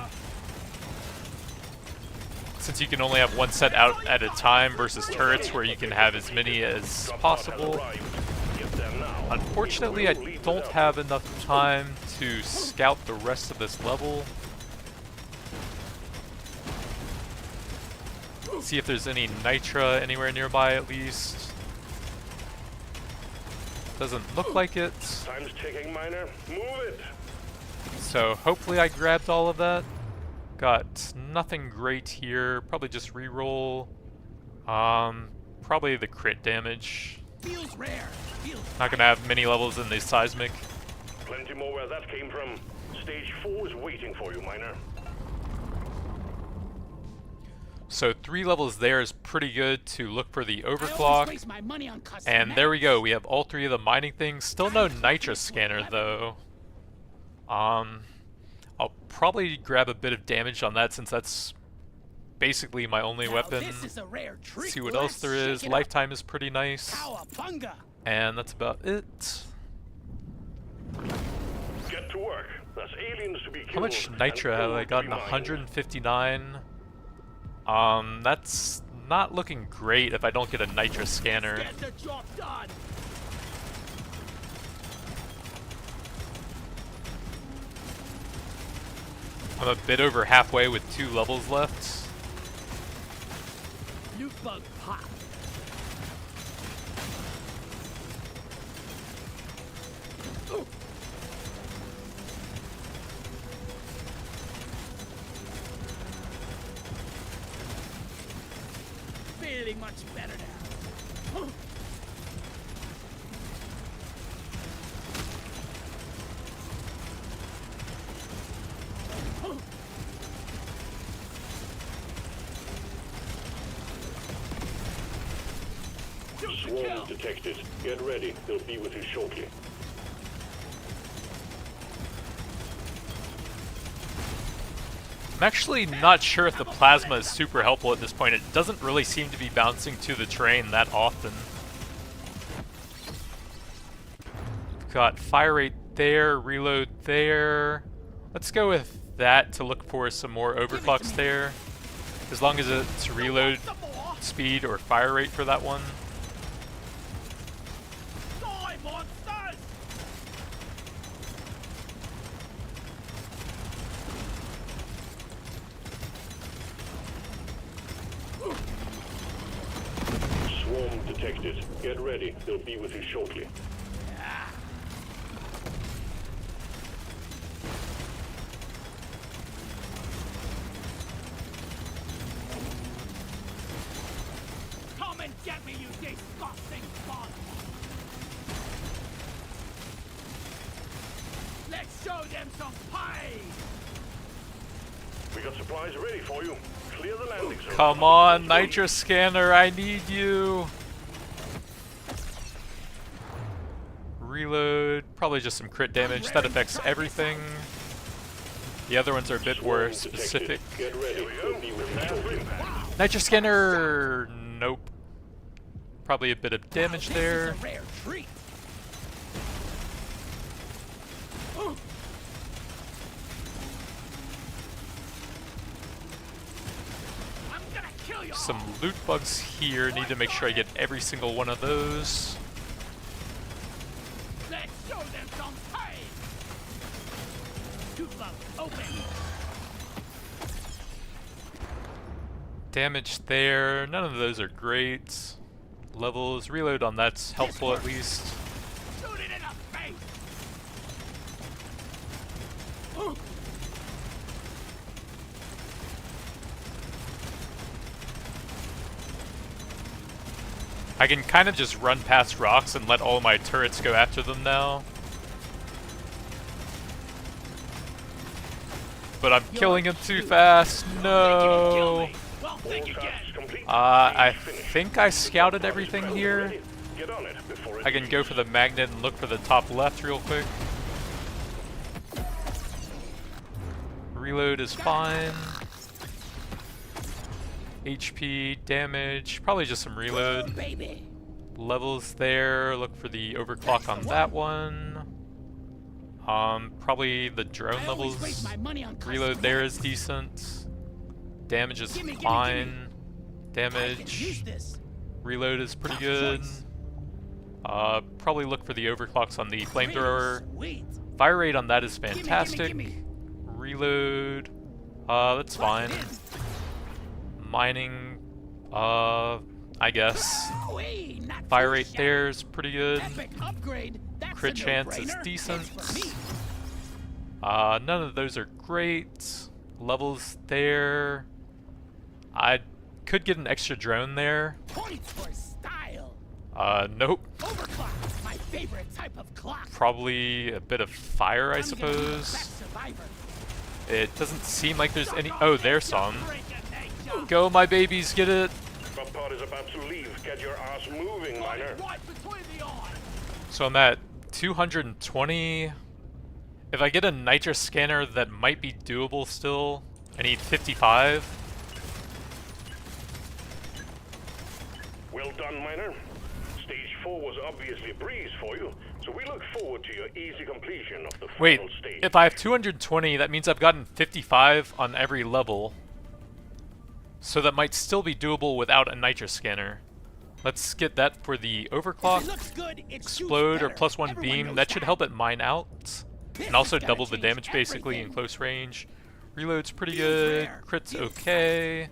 A: Since you can only have one set out at a time versus turrets where you can have as many as possible. Unfortunately, I don't have enough time to scout the rest of this level. See if there's any Nitra anywhere nearby at least. Doesn't look like it.
C: Time's ticking, Miner. Move it.
A: So hopefully I grabbed all of that. Got nothing great here. Probably just reroll. Probably the crit damage.
B: Feels rare. Feels
A: Not gonna have many levels in the seismic.
C: Plenty more where that came from. Stage 4 is waiting for you, Miner.
A: So 3 levels there is pretty good to look for the
B: I always
A: overclock.
B: waste my money on custom
A: And there we
B: maps.
A: go. We have all 3 of the mining things. Still no nitrous scanner though. I'll probably grab a bit of damage on that since that's basically my only
B: Now
A: weapon.
B: this is a rare treat.
A: See what
B: Let's
A: else there is.
B: shake it up.
A: Lifetime is pretty nice.
B: Cowabunga.
A: And that's about it.
C: Get to work. There's aliens to be killed.
A: How much
C: and
A: nitra have I
C: gold to
A: gotten?
C: be mined.
A: 159. That's not looking great if I don't get a nitra scanner.
B: Get the job done.
A: I'm a bit over halfway with 2 levels left.
B: Loot bug pop. Feeling much better now.
C: Swarm detected. Get ready. They'll be with you shortly.
A: I'm actually not sure if the plasma is super helpful at this point. It doesn't really seem to be bouncing to the terrain that often. Got fire rate there, reload there. Let's go with that to look for some more overclocks there. As long as it's reload speed or fire rate for that one.
B: Die, monsters!
C: Swarm detected. Get ready. They'll be with you shortly.
B: Come and get me, you disgusting bug! Let's show them some pie!
C: We got supplies ready for you. Clear the landing zone.
A: Come on, nitra scanner, I need you. Reload, probably just some crit damage. That affects everything. The other ones are a bit more specific.
C: Get ready. They'll be with you shortly.
A: Nitra scanner, nope. Probably a bit of damage
B: This
A: there.
B: is a rare treat. I'm gonna kill you.
A: Some loot bugs here. Need to make sure I get every single one of those.
B: Let's show them some pie. Tooth bug open.
A: Damage there. None of those are great. Levels. Reload on that's helpful at least.
B: Shoot it in the face.
A: I can kind of just run past rocks and let all my turrets go after them now. But I'm killing him too fast. No.
B: Well,
C: All
B: think again.
C: tasks complete.
A: I think I scouted everything here.
C: Get on it before it
A: I can go for the magnet and look for the top left real quick. Reload is fine. HP, damage, probably just some reload.
B: Baby.
A: Levels there, look for the overclock on that one. Probably the drone
B: I always
A: levels.
B: waste my money on
A: Reload there is decent. Damage is
B: Gimme, gimme,
A: fine.
B: I can use
A: Damage.
B: this.
A: Reload is pretty
B: Top
A: good.
B: choice.
A: Probably look for the overclocks on the flamethrower.
B: Sweet.
A: Fire rate on that is
B: Gimme,
A: fantastic.
B: gimme.
A: Reload. That's fine.
B: Plug it
A: Mining. I guess.
B: in. Ooh-wee, not
A: Fire
B: too
A: rate
B: shabby.
A: there is pretty good.
B: Epic upgrade. That's
A: Crit
B: a
A: chance is
B: no-brainer.
A: decent.
B: It's for me.
A: None of those are great. Levels there. I could get an extra drone there.
B: Points for style.
A: Nope.
B: Overclock, my favorite type of clock.
A: Probably a bit of fire, I
B: I'm gonna be the
A: suppose.
B: best survivor.
A: It doesn't seem like there's any. Oh, there's some.
B: Break a nature.
A: Go, my babies, get it.
C: Drop pod is about to leave. Get your ass moving, miner.
B: Right between the eyes.
A: So I'm at 220. If I get a nitrous scanner, that might be doable still. I need 55.
C: Well done, miner. Stage 4 was obviously a breeze for you, so we look forward to your easy completion of the
A: Wait,
C: final stage.
A: if I have 220, that means I've gotten 55 on every level. So that might still be doable without a nitrous scanner. Let's get that for the overclock.
B: It looks good. It shoots
A: Explode or
B: better.
A: +1
B: Everyone
A: beam.
B: knows
A: That should help it mine out.
B: This
A: And also
B: is gonna
A: double the
B: change
A: damage basically in
B: everything.
A: close range. Reload's pretty
B: Feels
A: good.
B: rare.
A: Crit's
B: Feels
A: okay.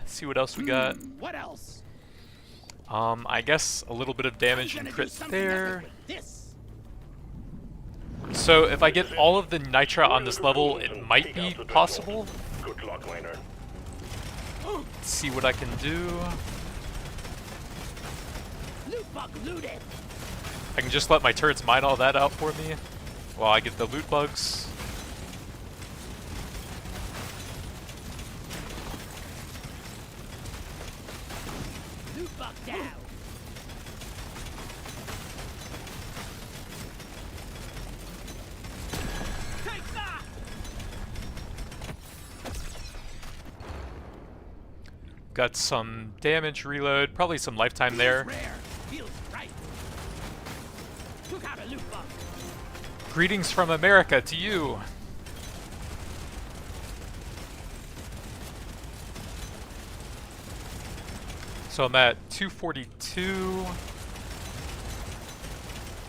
A: See what else we got.
B: What else?
A: I guess a little bit of damage
B: I'm
A: and
B: gonna
A: crit
B: do something
A: there.
B: epic with this.
A: So if I get all of the nitra on this level, it
C: And
A: might
C: take
A: be
C: out the
A: possible.
C: dreadnought. Good luck, miner.
A: Let's see what I can do.
B: Loot bug looted.
A: I can just let my turrets mine all that out for me while I get the loot bugs.
B: Loot bug down. Take that.
A: Got some damage reload, probably some lifetime there.
B: Feels rare. Feels right. Took out a loot bug.
A: Greetings from America to you. So I'm at 242.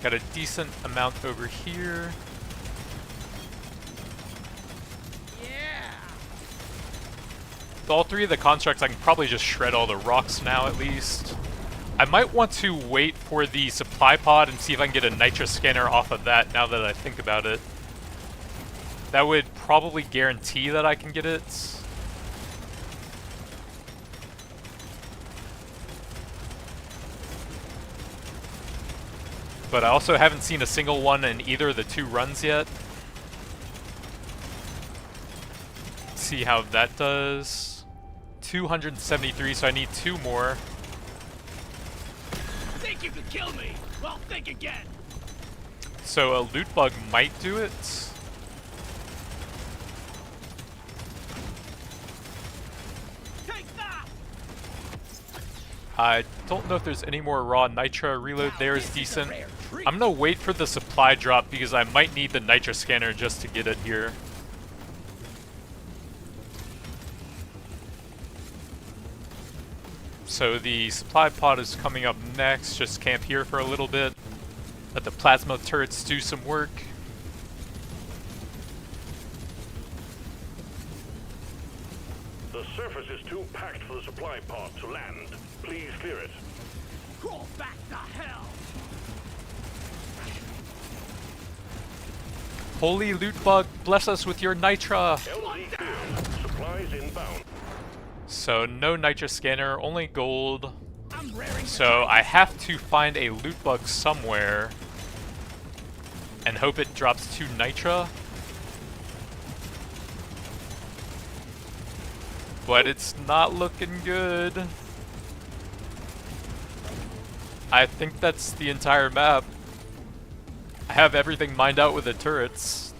A: Got a decent amount over here.
B: Yeah.
A: With all three of the constructs, I can probably just shred all the rocks now at least. I might want to wait for the supply pod and see if I can get a nitrous scanner off of that now that I think about it. That would probably guarantee that I can get it. But I also haven't seen a single one in either of the two runs yet. Let's see how that does. 273, so I need 2 more.
B: Think you could kill me? Well, think again.
A: So a loot bug might do it.
B: Take that.
A: I don't know if there's any more raw nitra. Reload
B: Now
A: there is
B: this a
A: decent.
B: rare treat.
A: I'm gonna wait for the supply drop because I might need the nitra scanner just to get it here. So the supply pod is coming up next. Just camp here for a little bit. Let the plasma turrets do some work.
C: The surface is too packed for the supply pod to land. Please clear it.
B: Crawl back to hell.
A: Holy loot bug, bless us with your nitra!
C: LZ cleared. Supplies inbound.
A: So no nitra scanner, only gold.
B: I'm raring.
A: So I have to find a loot bug somewhere and hope it drops 2 nitra. but it's not looking good. I think that's the entire map. I have everything mined out with the turrets.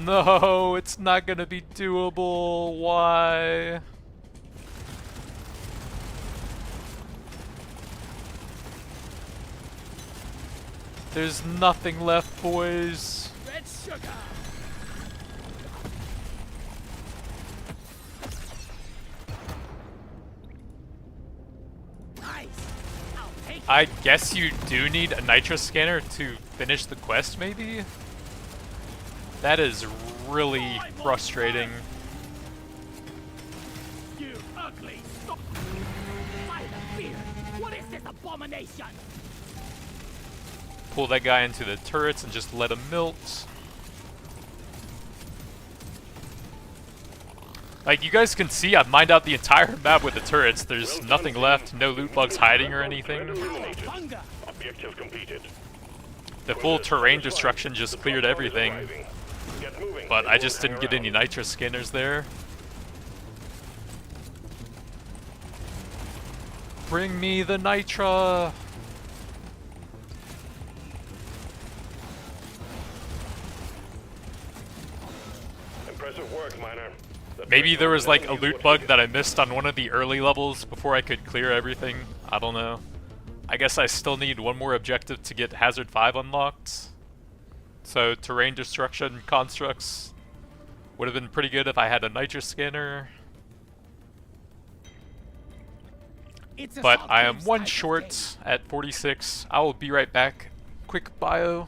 A: No, it's not gonna be doable. Why? There's nothing left, boys.
B: Red sugar. Nice. I'll take it.
A: I guess you do need a nitro scanner to finish the quest, maybe? That is really frustrating.
B: You ugly stop. By the beard. What is this abomination?
A: Pull that guy into the turrets and just let him melt. Like, you guys can see I've mined out the entire map with the turrets. There's nothing left, no loot bugs hiding or anything.
B: Bunga.
C: Objective completed.
A: The full terrain destruction just cleared everything,
C: Get moving.
A: but
C: It
A: I
C: won't
A: just
C: hang
A: didn't get any
C: around.
A: nitro scanners there. Bring me the nitra!
C: Impressive work, miner. The
A: Maybe
C: first
A: there
C: one
A: was like a
C: definitely
A: loot
C: what
A: bug
C: hit
A: that I missed on one of the early levels before I could clear everything. I don't know. I guess I still need one more objective to get Hazard 5 unlocked. So terrain destruction constructs would have been pretty good if I had a nitro scanner.
B: It's a
A: But
B: soft
A: I am
B: games
A: one
B: type of
A: short
B: game.
A: at 46. I will be right back. Quick bio.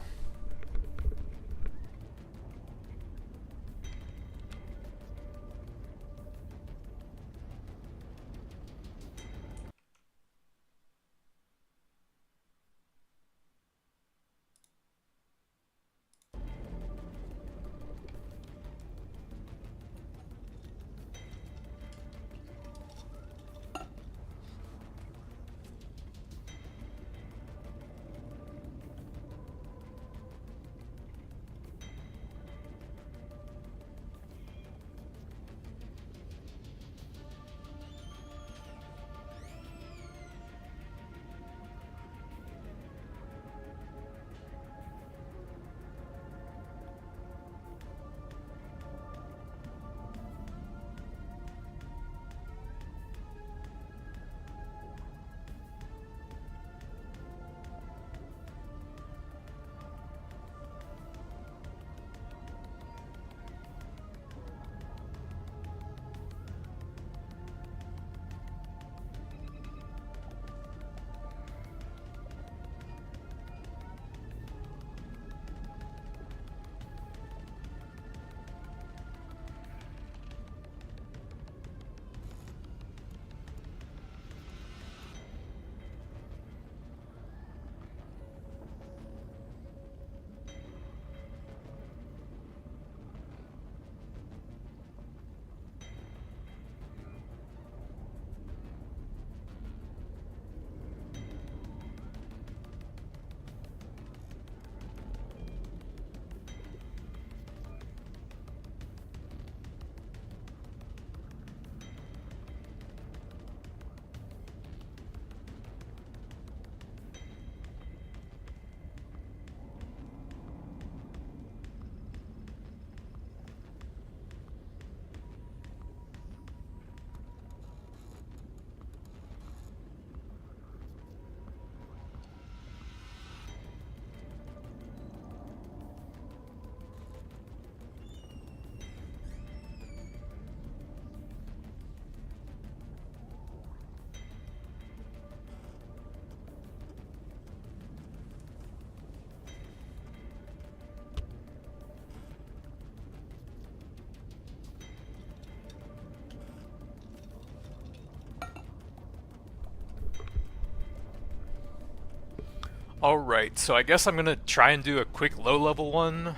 A: Alright, so I guess I'm gonna try and do a quick low-level one.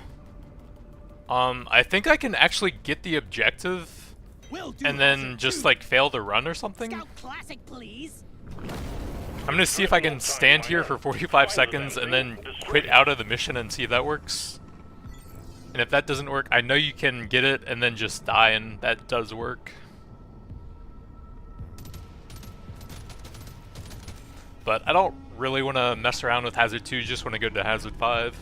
A: I think I can actually get the objective
B: Will do,
A: and then
B: Hazard
A: just
B: 2.
A: like fail the run or something.
B: Scout classic, please.
A: I'm gonna see if I can stand here for 45 seconds and then quit out of the mission and see if that works. And if that doesn't work, I know you can get it and then just die, and that does work. But I don't really want to mess around with Hazard 2, just want to go to Hazard 5.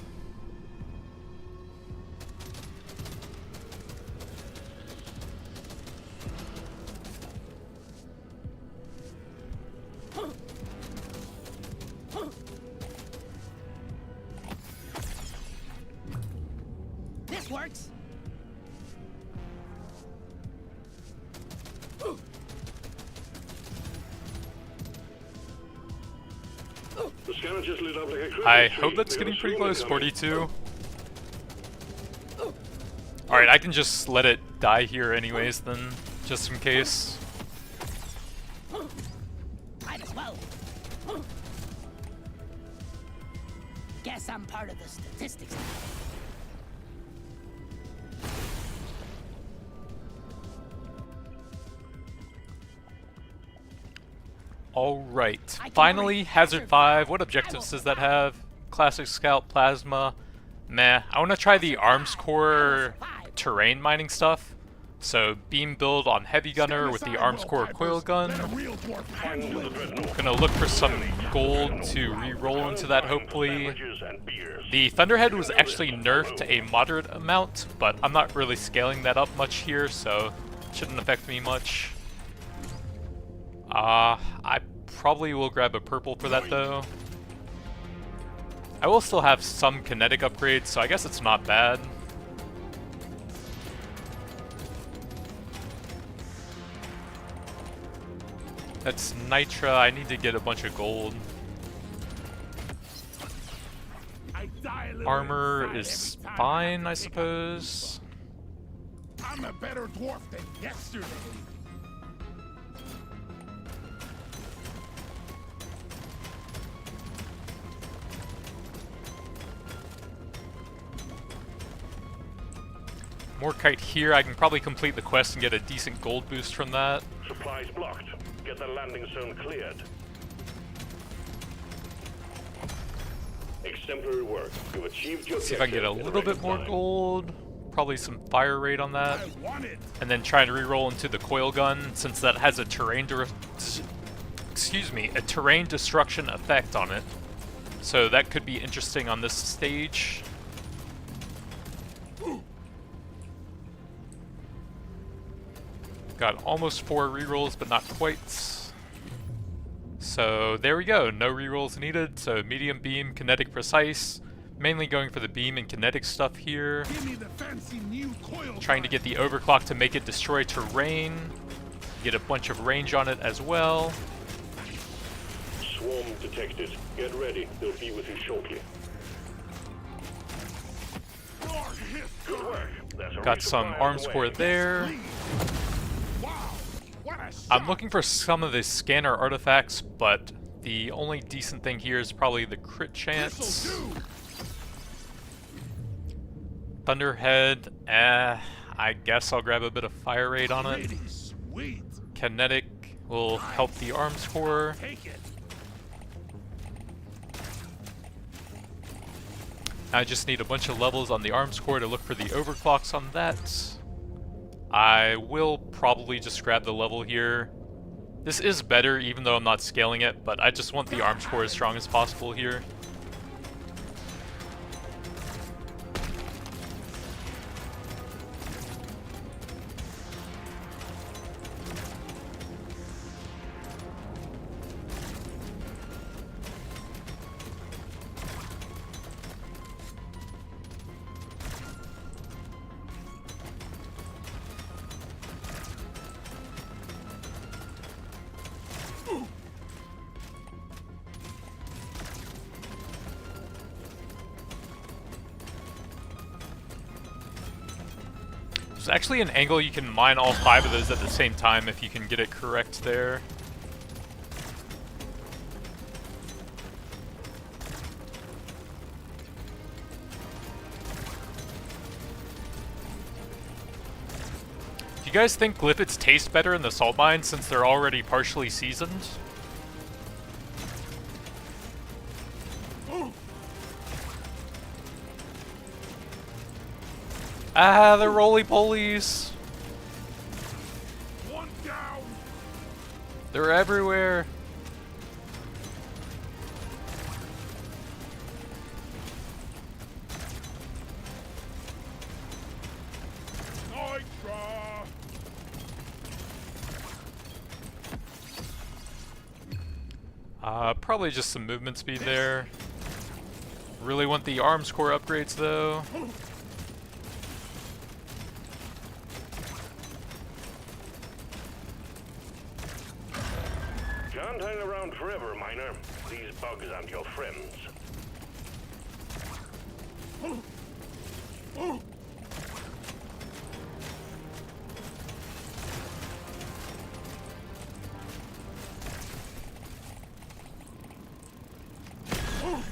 B: This works.
C: The scanner just lit up like a Christmas
A: I
C: tree.
A: hope that's
C: They
A: getting
C: have
A: pretty
C: soon
A: close,
C: come.
A: 42. Alright, I can just let it die here anyways then, just in case.
B: Might as well. Guess I'm part of the statistics now.
A: Alright, finally, Hazard 5. What objectives does that have? Classic Scout, Plasma. Meh. I want to try the Arms Core terrain mining stuff. So, beam build on Heavy Gunner with the Arms Core Coil Gun. Gonna look for some gold to re-roll into that, hopefully.
C: Sandwiches and beers.
A: The Thunderhead was actually nerfed a moderate amount, but I'm not really scaling that up much here, so it shouldn't affect me much. I probably will grab a purple for that though. I will still have some kinetic upgrades, so I guess it's not bad. That's Nitra, I need to get a bunch of gold.
D: I die a little
A: Armor
D: inside
A: is
D: every time
A: fine,
D: I
A: I
D: pick up
A: suppose.
D: I'm a better dwarf than yesterday.
A: More kite here, I can probably complete the quest and get a decent gold boost from that.
C: Supplies blocked. Get the landing zone cleared. Exemplary work. You've achieved your
A: See if I can get a
C: objective in
A: little bit
C: record
A: more
C: time.
A: gold. Probably some fire rate on that.
D: I want it.
A: And then try and reroll into the coil gun since that has a terrain a terrain destruction effect on it. So that could be interesting on this stage. Got almost 4 rerolls, but not quite. So there we go, no rerolls needed. So medium beam, kinetic precise. Mainly going for the beam and kinetic stuff here.
D: Give me the fancy new coil
A: Trying to get the overclock to make it destroy terrain. Get a bunch of range on it as well.
C: Swarm detected. Get ready. They'll be with you shortly. Good work. That's a
A: Got some
C: resupply
A: arms
C: on the
A: core
C: way.
A: there.
D: Wow, what a
A: I'm
D: shot.
A: looking for some of the scanner artifacts, but the only decent thing here is probably the crit chance.
D: This'll do.
A: Thunderhead, I guess I'll grab a bit of fire rate on it.
D: Pretty sweet.
A: Kinetic will help the arms core.
D: Take it.
A: I just need a bunch of levels on the arms core to look for the overclocks on that. I will probably just grab the level here. This is better even though I'm not scaling it, but I just want the arms core as strong as possible here. There's actually an angle you can mine all 5 of those at the same time if you can get it correct there. Do you guys think glyphids taste better in the salt mine since they're already partially seasoned? Ah, the roly-polies!
D: One down.
A: They're everywhere!
D: Nitra.
A: Probably just some movement speed there. Really want the arms core upgrades though.
C: Can't hang around forever, miner. These bugs aren't your friends.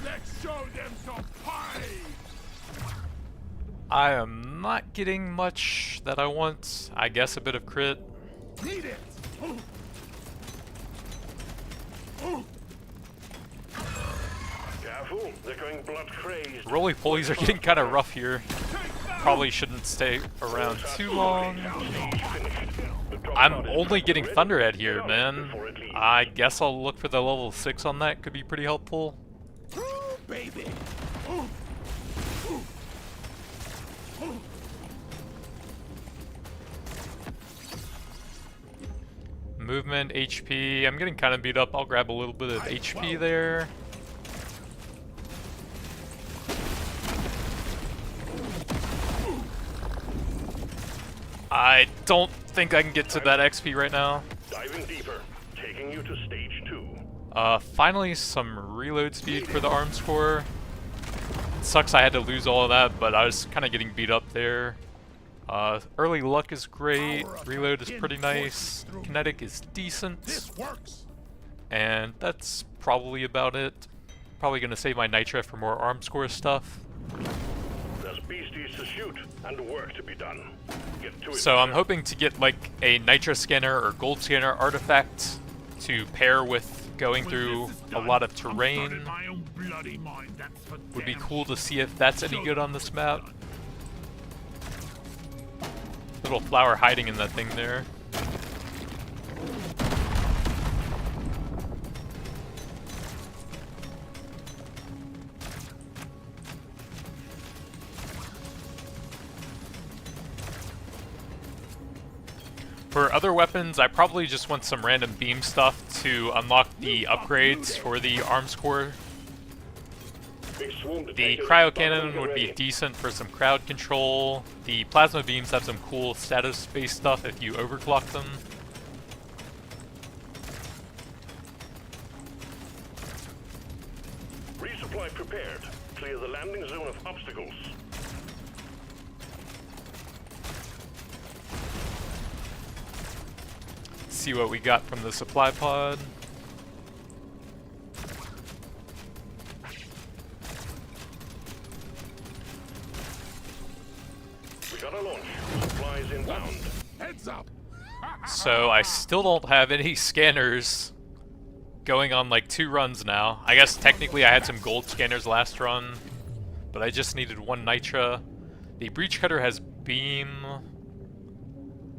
D: Let's show them some pie.
A: I am not getting much that I want. I guess a bit of crit.
D: Need it.
C: Careful, they're going blood crazed.
A: Roly-polies are getting kind of rough here. Probably shouldn't stay around too long. I'm only getting Thunderhead here, man. I guess I'll look for the level 6 on that. Could be pretty helpful.
D: Baby.
A: Movement, HP. I'm getting kind of beat up. I'll grab a little bit of HP there. I don't think I can get to that XP right now.
C: Diving deeper, taking you to stage 2.
A: Finally some reload speed for the arms core. It sucks I had to lose all of that, but I was kind of getting beat up there. Early luck is great, reload is pretty nice, kinetic is decent,
D: This works.
A: and that's probably about it. Probably gonna save my nitra for more arms core stuff.
C: There's beasties to shoot and work to be done. Get to it.
A: So I'm hoping to get like a nitra scanner or gold scanner artifact to pair with going through a lot of terrain. Would be cool to see if that's any good on this map. Little flower hiding in that thing there. For other weapons, I probably just want some random beam stuff to unlock the upgrades for the arms core. The cryo cannon would be decent for some crowd control. The plasma beams have some cool status-based stuff if you overclock them.
C: Resupply prepared. Clear the landing zone of obstacles.
A: See what we got from the supply pod.
C: We got a launch. Supplies inbound.
D: Heads up.
A: So I still don't have any scanners going on like 2 runs now. I guess technically I had some gold scanners last run, but I just needed 1 nitra. The breach cutter has beam.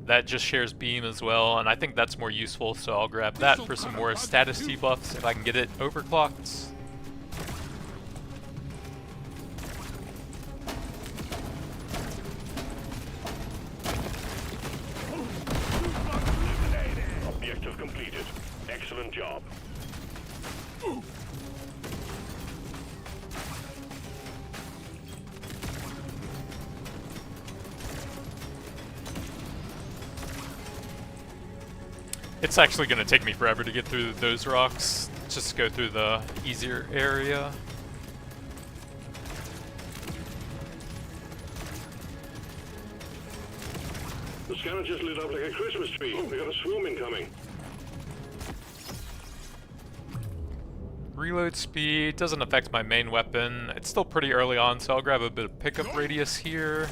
A: That just shares beam as well, and I think that's more useful, so I'll grab that for some more status debuffs if I can get it overclocked.
C: Objective completed. Excellent job.
A: It's actually going to take me forever to get through those rocks. Just go through the easier area.
C: The scanner just lit up like a Christmas tree. We got a swarm incoming.
A: Reload speed doesn't affect my main weapon. It's still pretty early on, so I'll grab a bit of pickup radius here.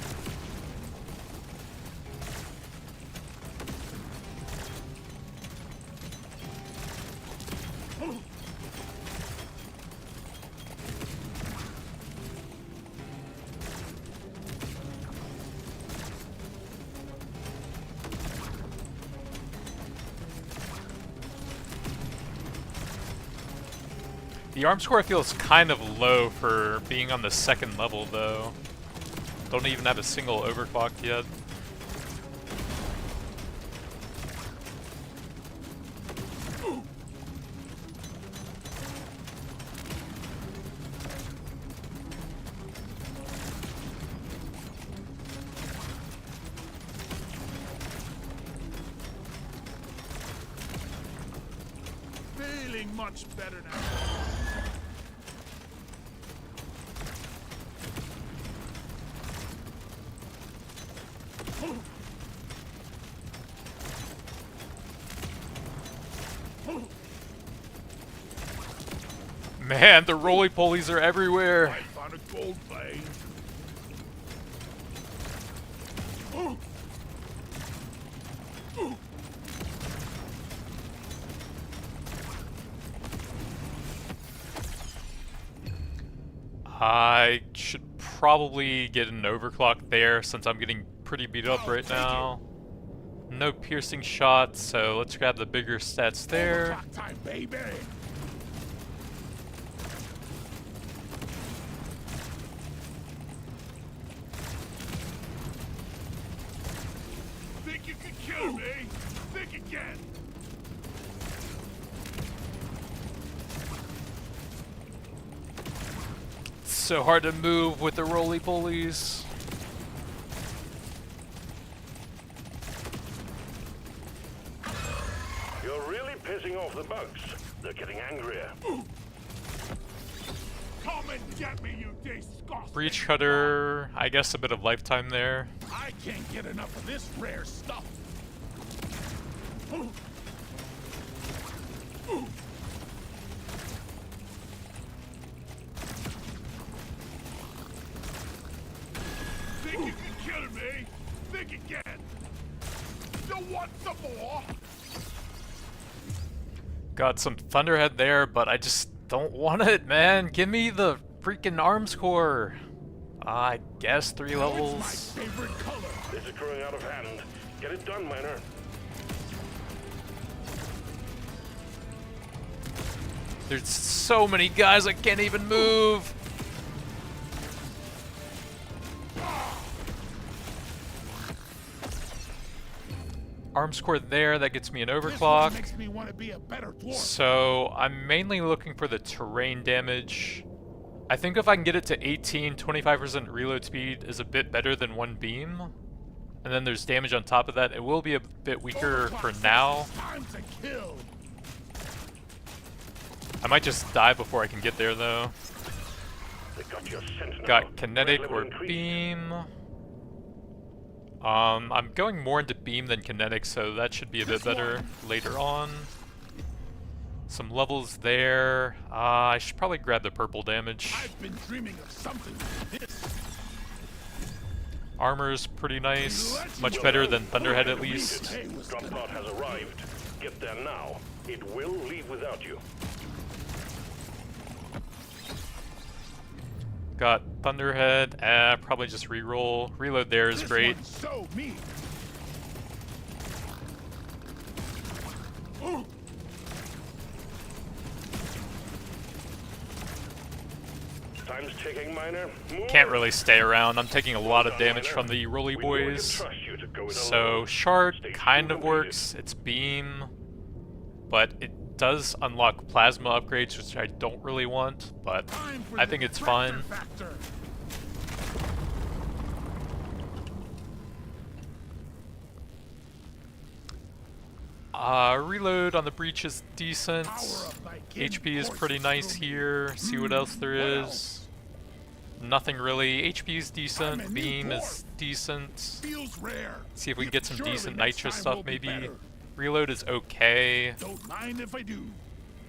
A: The arm score feels kind of low for being on the second level, though. Don't even have a single overclocked yet.
D: Feeling much better now.
A: Man, the roly-polies are everywhere.
D: I found a gold vein.
A: I should probably get an overclock there since I'm getting pretty beat up right now. No piercing shots, so let's grab the bigger stats there.
D: Overclock time, baby. Think you can kill me? Think again.
A: So hard to move with the roly-polies.
C: You're really pissing off the bugs. They're getting angrier.
D: Come and get me, you disgusting.
A: Breach cutter, I guess a bit of lifetime there.
D: I can't get enough of this rare stuff. Think you can kill me? Think again. You want some more?
A: Got some Thunderhead there, but I just don't want it, man. Give me the freaking arms core. I guess 3
D: It's
A: levels.
D: my favorite color.
C: This is growing out of hand. Get it done, miner.
A: There's so many guys I can't even move. Arms core there, that gets me an
D: This one
A: overclock.
D: makes me want to be a better dwarf.
A: So I'm mainly looking for the terrain damage. I think if I can get it to 18, 25% reload speed is a bit better than 1 beam. And then there's damage on top of that. It will be a bit weaker for now.
D: Time to kill.
C: I
A: I might just die before I can get there though.
C: They got your scent now.
A: Got kinetic
C: Red
A: or
C: level increased.
A: beam. I'm going more into beam than kinetic, so that should be a bit better later on. Some levels there. I should probably grab the purple damage.
D: I've been dreaming of something like this.
A: Armor's pretty nice. Much better than Thunderhead at least.
C: Drop pod has arrived. Get there now. It will leave without you.
A: Got Thunderhead. Probably just reroll. Reload there is
D: This
A: great.
D: one's so mean.
C: Time's ticking, miner. Move.
A: Can't really stay around. I'm taking a lot of damage from the Roly
C: We know we can
A: Boys.
C: trust you to go it
A: So
C: alone.
A: Shard
C: Stage
A: kind
C: 2
A: of
C: completed.
A: works. It's beam, but it does unlock plasma upgrades, which I don't really want, but
D: Time for
A: I
D: the
A: think it's
D: tractor
A: fine.
D: factor.
A: Reload on the breach is decent.
D: Power up thy kin,
A: HP is
D: horses
A: pretty nice
D: through me.
A: here. See what else there
D: What
A: is.
D: else?
A: Nothing really. HP is
D: I'm a
A: decent.
D: new
A: Beam
D: dwarf.
A: is decent.
D: Feels rare.
A: See if we can get some
D: Surely
A: decent
D: next
A: nitro
D: time
A: stuff
D: will be
A: maybe.
D: better.
A: Reload is okay.
D: Don't mind if I do.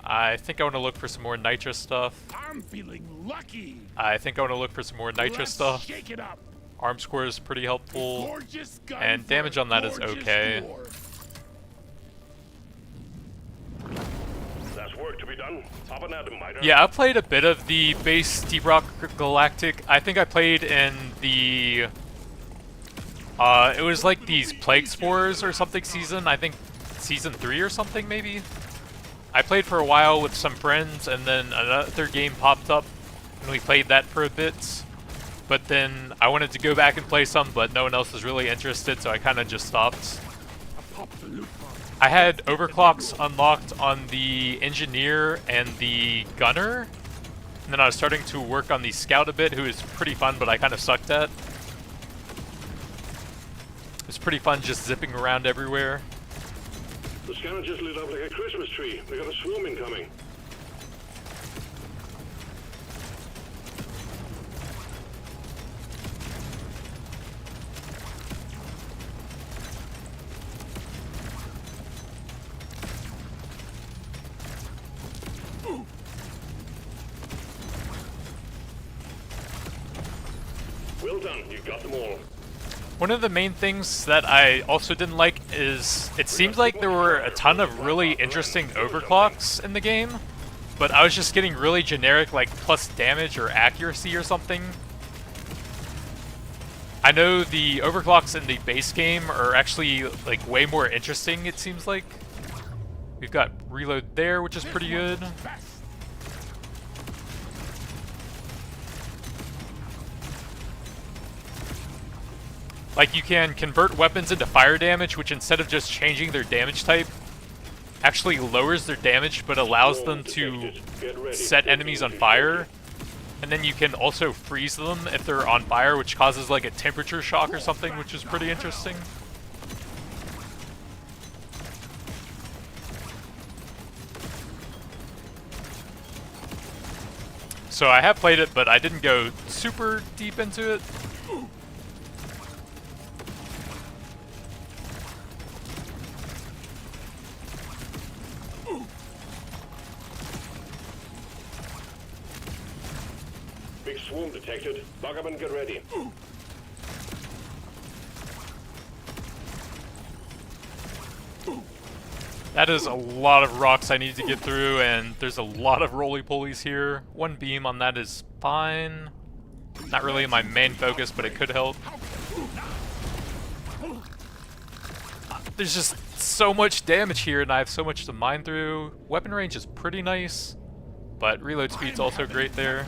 A: I think I want to look for some more nitro stuff.
D: I'm feeling lucky.
A: I think I want to look for some more nitro
D: Let's
A: stuff.
D: Shake it up.
A: Arm score is pretty helpful.
D: Gorgeous gun
A: and
D: for
A: damage
D: a
A: on that is
D: gorgeous
A: okay.
D: dwarf.
C: There's work to be done. Up and at 'em, miner.
A: Yeah, I played a bit of the base Deep Rock Galactic. I think I played in the... it was like these Plague Spores or something season. I think season 3 or something maybe? I played for a while with some friends, and then another game popped up, and we played that for a bit. But then I wanted to go back and play some, but no one else was really interested, so I kind of just stopped. I had overclocks unlocked on the engineer and the gunner, and then I was starting to work on the scout a bit, who is pretty fun, but I kind of sucked at. It's pretty fun just zipping around everywhere.
C: The scanner just lit up like a Christmas tree. We got a swarm incoming. Well done, you got them all.
A: One of the main things that I also didn't like is it seems like there were a ton of really interesting overclocks in the game, but I was just getting really generic, like plus damage or accuracy or something. I know the overclocks in the base game are actually like way more interesting, it seems like. We've got reload there, which is pretty good. Like, you can convert weapons into fire damage, which instead of just changing their damage type, actually lowers their damage, but allows them to set enemies on fire. And then you can also freeze them if they're on fire, which causes like a temperature shock or something, which is pretty interesting. So I have played it, but I didn't go super deep into it.
C: Big swarm detected. Bug up and get ready.
A: That is a lot of rocks I need to get through, and there's a lot of roly-polies here. One beam on that is fine. Not really my main focus, but it could help. There's just so much damage here, and I have so much to mine through. Weapon range is pretty nice, but reload speed's also great there.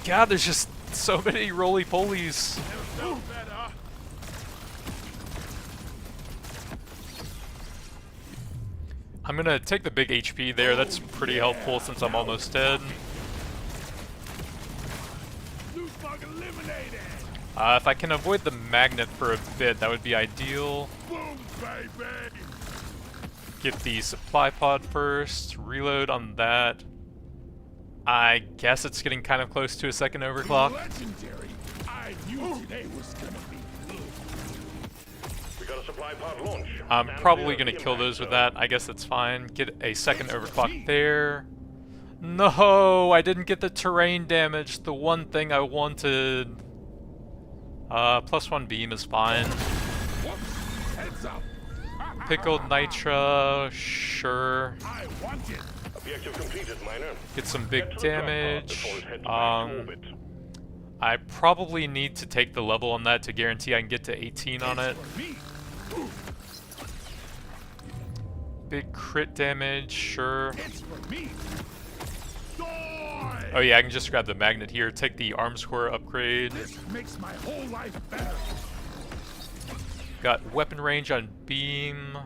A: God, there's just so many roly-polies. I'm gonna take the big HP there, that's pretty helpful since I'm almost dead. If I can avoid the magnet for a bit, that would be ideal. Get the supply pod first, reload on that. I guess it's getting kind of close to a second overclock.
C: We got a supply pod launch.
A: I'm probably gonna kill those with that. I guess that's fine. Get a second overclock there. No, I didn't get the terrain damage. The one thing I wanted. +1 beam is fine. Pickled nitra, sure.
C: Objective completed, miner.
A: Get some big damage. I probably need to take the level on that to guarantee I can get to 18 on it. Big crit damage, sure. Oh yeah, I can just grab the magnet here, take the arms core upgrade.
D: This makes my whole life better.
A: Got weapon range on beam.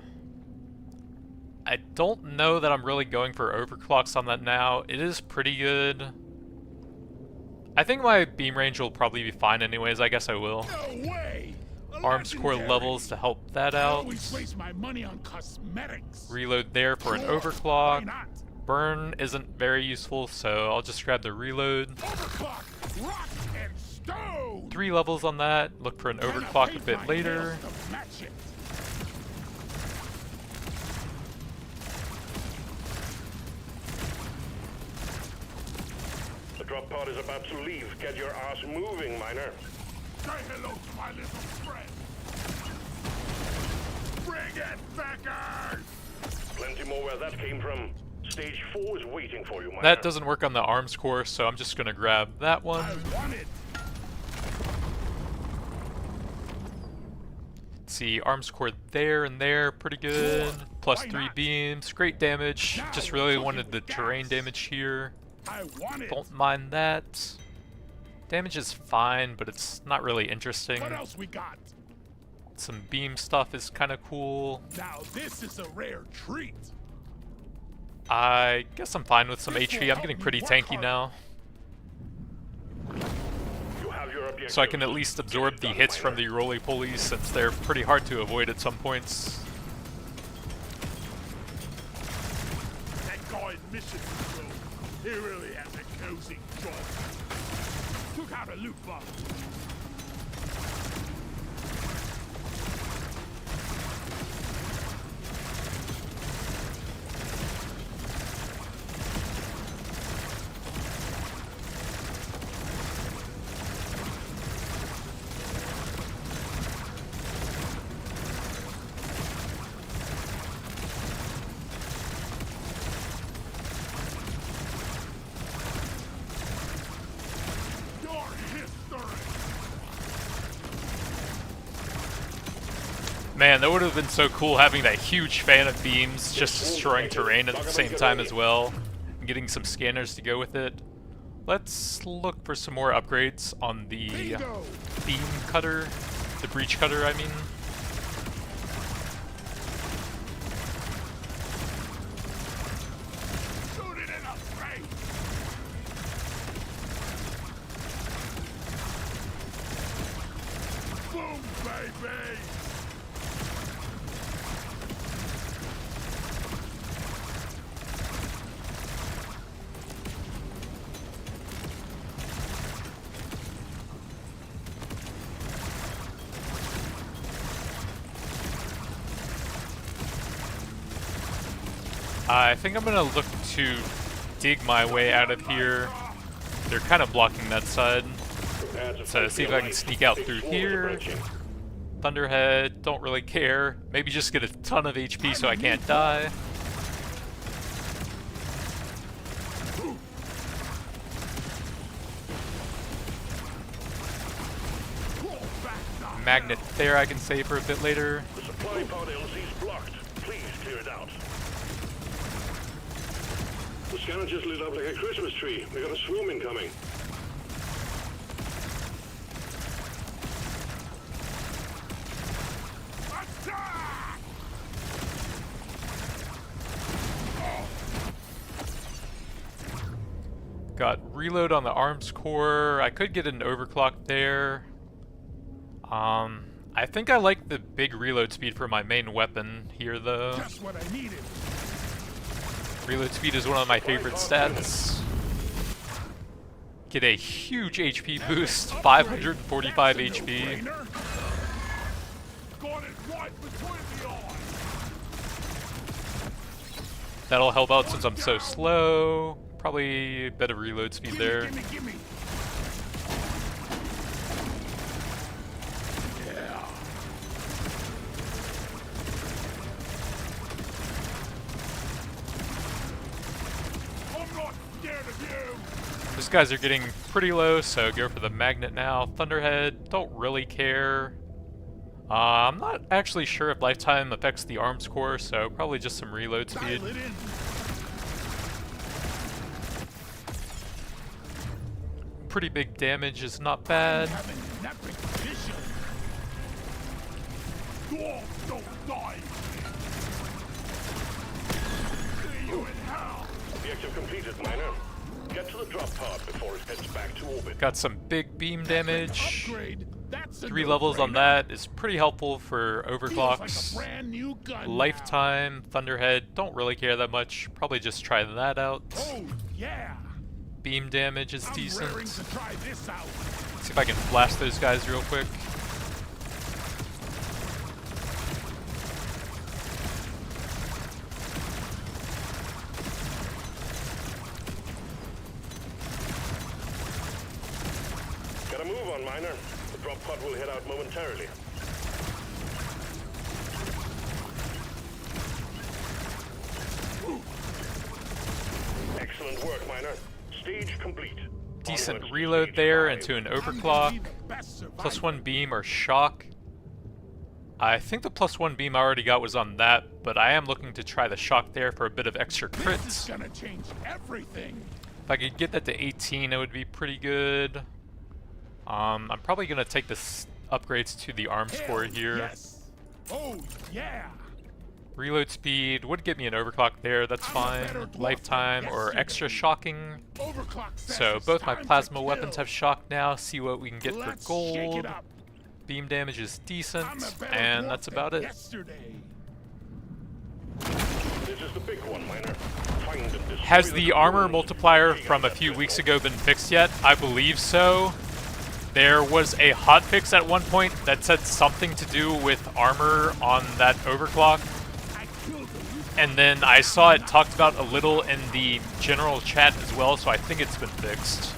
A: I don't know that I'm really going for overclocks on that now. It is pretty good. I think my beam range will probably be fine anyways, I guess I will.
D: No way.
A: Arms core levels to help that out.
D: Always waste my money on cosmetics.
A: Reload there for an overclock. Burn isn't very useful, so I'll just grab the reload.
D: Overclock, rock, and stone.
A: 3 levels on that. Look for an overclock a bit later.
C: The drop pod is about to leave. Get your ass moving, miner.
D: Say hello to my little friend. Bring it, Beckers!
C: Plenty more where that came from. Stage 4 is waiting for you, miner.
A: That doesn't work on the arms core, so I'm just gonna grab that one.
D: I want it.
A: Let's see, arms core there and there, pretty good. Plus 3 beams, great damage. Just really wanted the terrain damage here. Don't mind that. Damage is fine, but it's not really interesting.
D: What else we got?
A: Some beam stuff is kind of cool.
D: Now this is a rare treat.
A: I guess I'm fine with some HP. I'm getting pretty tanky now.
C: You have your objective.
A: So I can at least absorb the hits from the roly-polies since they're pretty hard to avoid at some points.
D: That guy in mission control, he really has a cozy job. Took out a loot box.
A: Man, that would have been so cool having that huge fan of beams just destroying terrain at the same time as well. And getting some scanners to go with it. Let's look for some more upgrades on the beam cutter. The breach cutter, I mean.
D: Shoot it in the face. Boom, baby.
A: I think I'm gonna look to dig my way out of here. They're kind of blocking that side. So see if I can sneak out through here. Thunderhead, don't really care. Maybe just get a ton of HP so I can't die. Magnet there I can save for a bit later.
C: The supply pod LZ is blocked. Please clear it out. The scanner just lit up like a Christmas tree. We got a swarm incoming.
D: Attack!
A: Got reload on the arms core. I could get an overclock there. I think I like the big reload speed for my main weapon here though.
D: Just what I needed.
A: Reload speed is one of my favorite stats. Get a huge HP boost, 545 HP.
D: Got it right between the eyes.
A: That'll help out since I'm so slow. Probably a bit of reload speed there.
D: Gimme, gimme. Yeah. I'm not scared of you.
A: These guys are getting pretty low, so go for the magnet now. Thunderhead, don't really care. I'm not actually sure if lifetime affects the arms core, so probably just some reload speed.
D: Dial it in.
A: Pretty big damage is not bad.
D: Having an epic vision. Dwarf don't die. See you in hell.
C: Objective completed, Miner. Get to the drop pod before it heads back to orbit.
A: Got some big beam damage.
D: Upgrade. That's a
A: 3 levels on
D: no-brainer.
A: that is pretty helpful for
D: Feels like a
A: overclocks.
D: brand new gun now.
A: Lifetime, Thunderhead, don't really care that much. Probably just try that out.
D: Oh yeah.
A: Beam damage is
D: I'm
A: decent.
D: raring to try this out.
A: See if I can blast those guys real quick.
C: Gotta move on, Miner. The drop pod will head out momentarily. Excellent work, Miner. Stage complete.
A: Decent
C: Onwards to
A: reload
C: stage
A: there
C: 5.
A: into an
D: I'm gonna
A: overclock.
D: be the best survivor.
A: Plus 1 beam or shock. I think the +1 beam I already got was on that, but I am looking to try the shock there for a bit of extra
D: This
A: crits.
D: is gonna change everything.
A: If I could get that to 18, it would be pretty good. I'm probably gonna take the upgrades to the arms for
D: Hell
A: here.
D: yes. Oh yeah.
A: Reload speed would get me an overclock there, that's
D: I'm a
A: fine.
D: better dwarf
A: Lifetime
D: than
A: or extra
D: yesterday.
A: shocking.
D: Overclock
A: So
D: says
A: both my
D: time to
A: plasma weapons
D: kill.
A: have shock now. See what we can get
D: Let's
A: for
D: shake
A: gold.
D: it up.
A: Beam damage is decent,
D: I'm a better
A: and
D: dwarf
A: that's
D: than
A: about it.
D: Yesterday.
C: This is the big one, Miner. Find and destroy
A: Has the armor
C: drones.
A: multiplier
C: Take
A: from
C: out
A: a few
C: that
A: weeks
C: dreadnought.
A: ago been fixed yet? I believe so. There was a hotfix at one point that said something to do with armor on that overclock,
D: I killed them.
A: and then I saw it talked about a little in the general chat as well, so I think it's been fixed.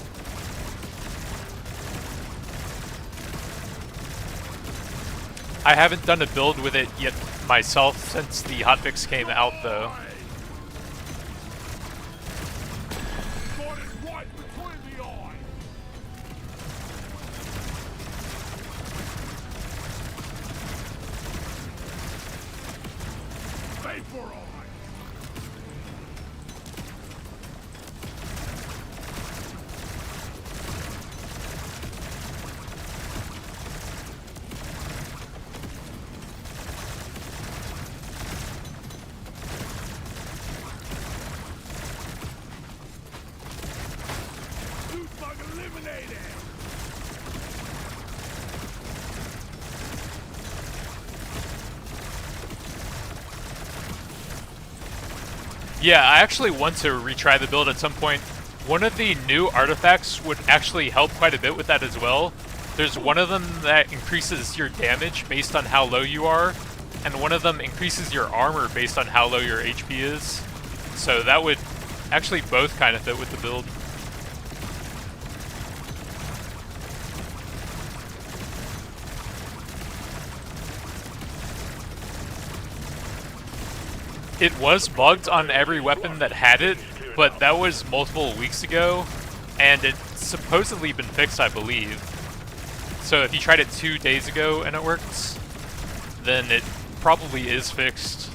A: I haven't done a build with it yet myself since the hotfix came out though.
D: Got it right between the eyes. Vaporize. Loot bug eliminated.
A: Yeah, I actually want to retry the build at some point. One of the new artifacts would actually help quite a bit with that as well. There's one of them that increases your damage based on how low you are, and one of them increases your armor based on how low your HP is. So that would actually both kind of fit with the build. It was bugged on every weapon that had it, but that was multiple weeks ago, and it's supposedly been fixed, I believe. So if you tried it 2 days ago and it works, then it probably is fixed.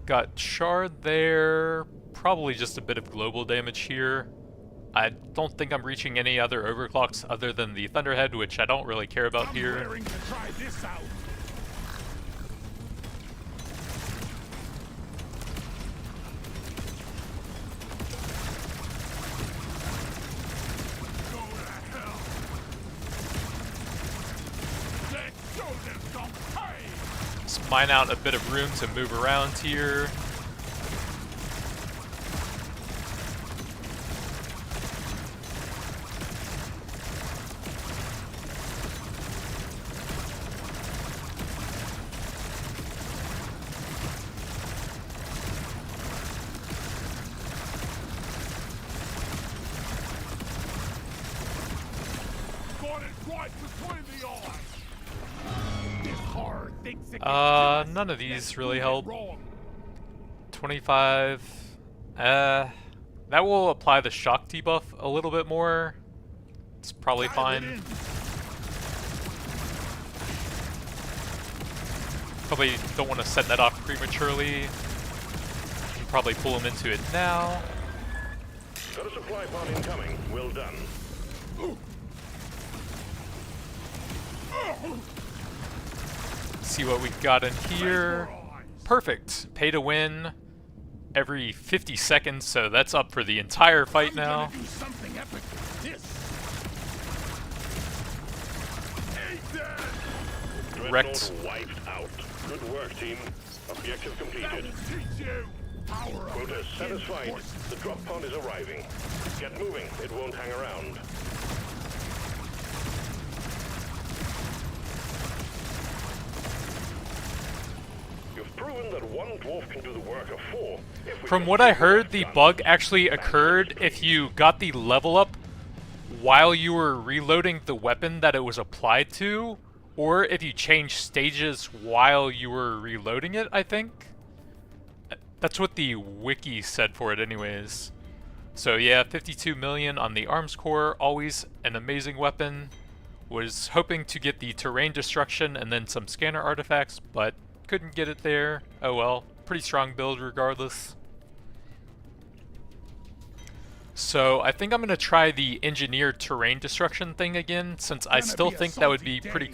A: Got shard there, probably just a bit of global damage here. I don't think I'm reaching any other overclocks other than the Thunderhead, which I don't really care about
D: I'm
A: here.
D: raring to try this out. Go to hell. Let's show them some pain.
A: Let's mine out a bit of room to move around here.
D: Got it right between the eyes. This horror thinks it can kill us.
A: None of these
D: That's
A: really
D: who
A: help.
D: went wrong.
A: 25. That will apply the shock debuff a little bit more. It's probably
D: Dial it
A: fine.
D: in.
A: Probably don't want to set that off prematurely. Can probably pull him into it now.
C: Got a supply pod incoming. Well done.
A: See what we got in here.
D: Vaporize.
A: Perfect. Pay to win every 50 seconds, so that's up for the entire fight
D: I'm
A: now.
D: gonna do something epic with this. Eat that.
A: Wrecked.
C: Dreadnought wiped out. Good work, team. Objective
D: That
C: completed.
D: will teach you. Power of
C: Quota
D: the
C: satisfied.
D: force.
C: The drop pod is arriving. Get moving. It won't hang around. You've proven proven that one dwarf can do the work of 4. If we
A: From
C: can
A: what I
C: figure
A: heard,
C: that
A: the
C: out.
A: bug actually occurred if you got the level up while you were reloading the weapon that it was applied to, or if you changed stages while you were reloading it, I think. That's what the wiki said for it anyways. So yeah, 52 million on the arms core, always an amazing weapon. Was hoping to get the terrain destruction and then some scanner artifacts, but couldn't get it there. Oh well, pretty strong build regardless. So I think I'm going to try the engineered terrain destruction thing again, since I still think that would be pretty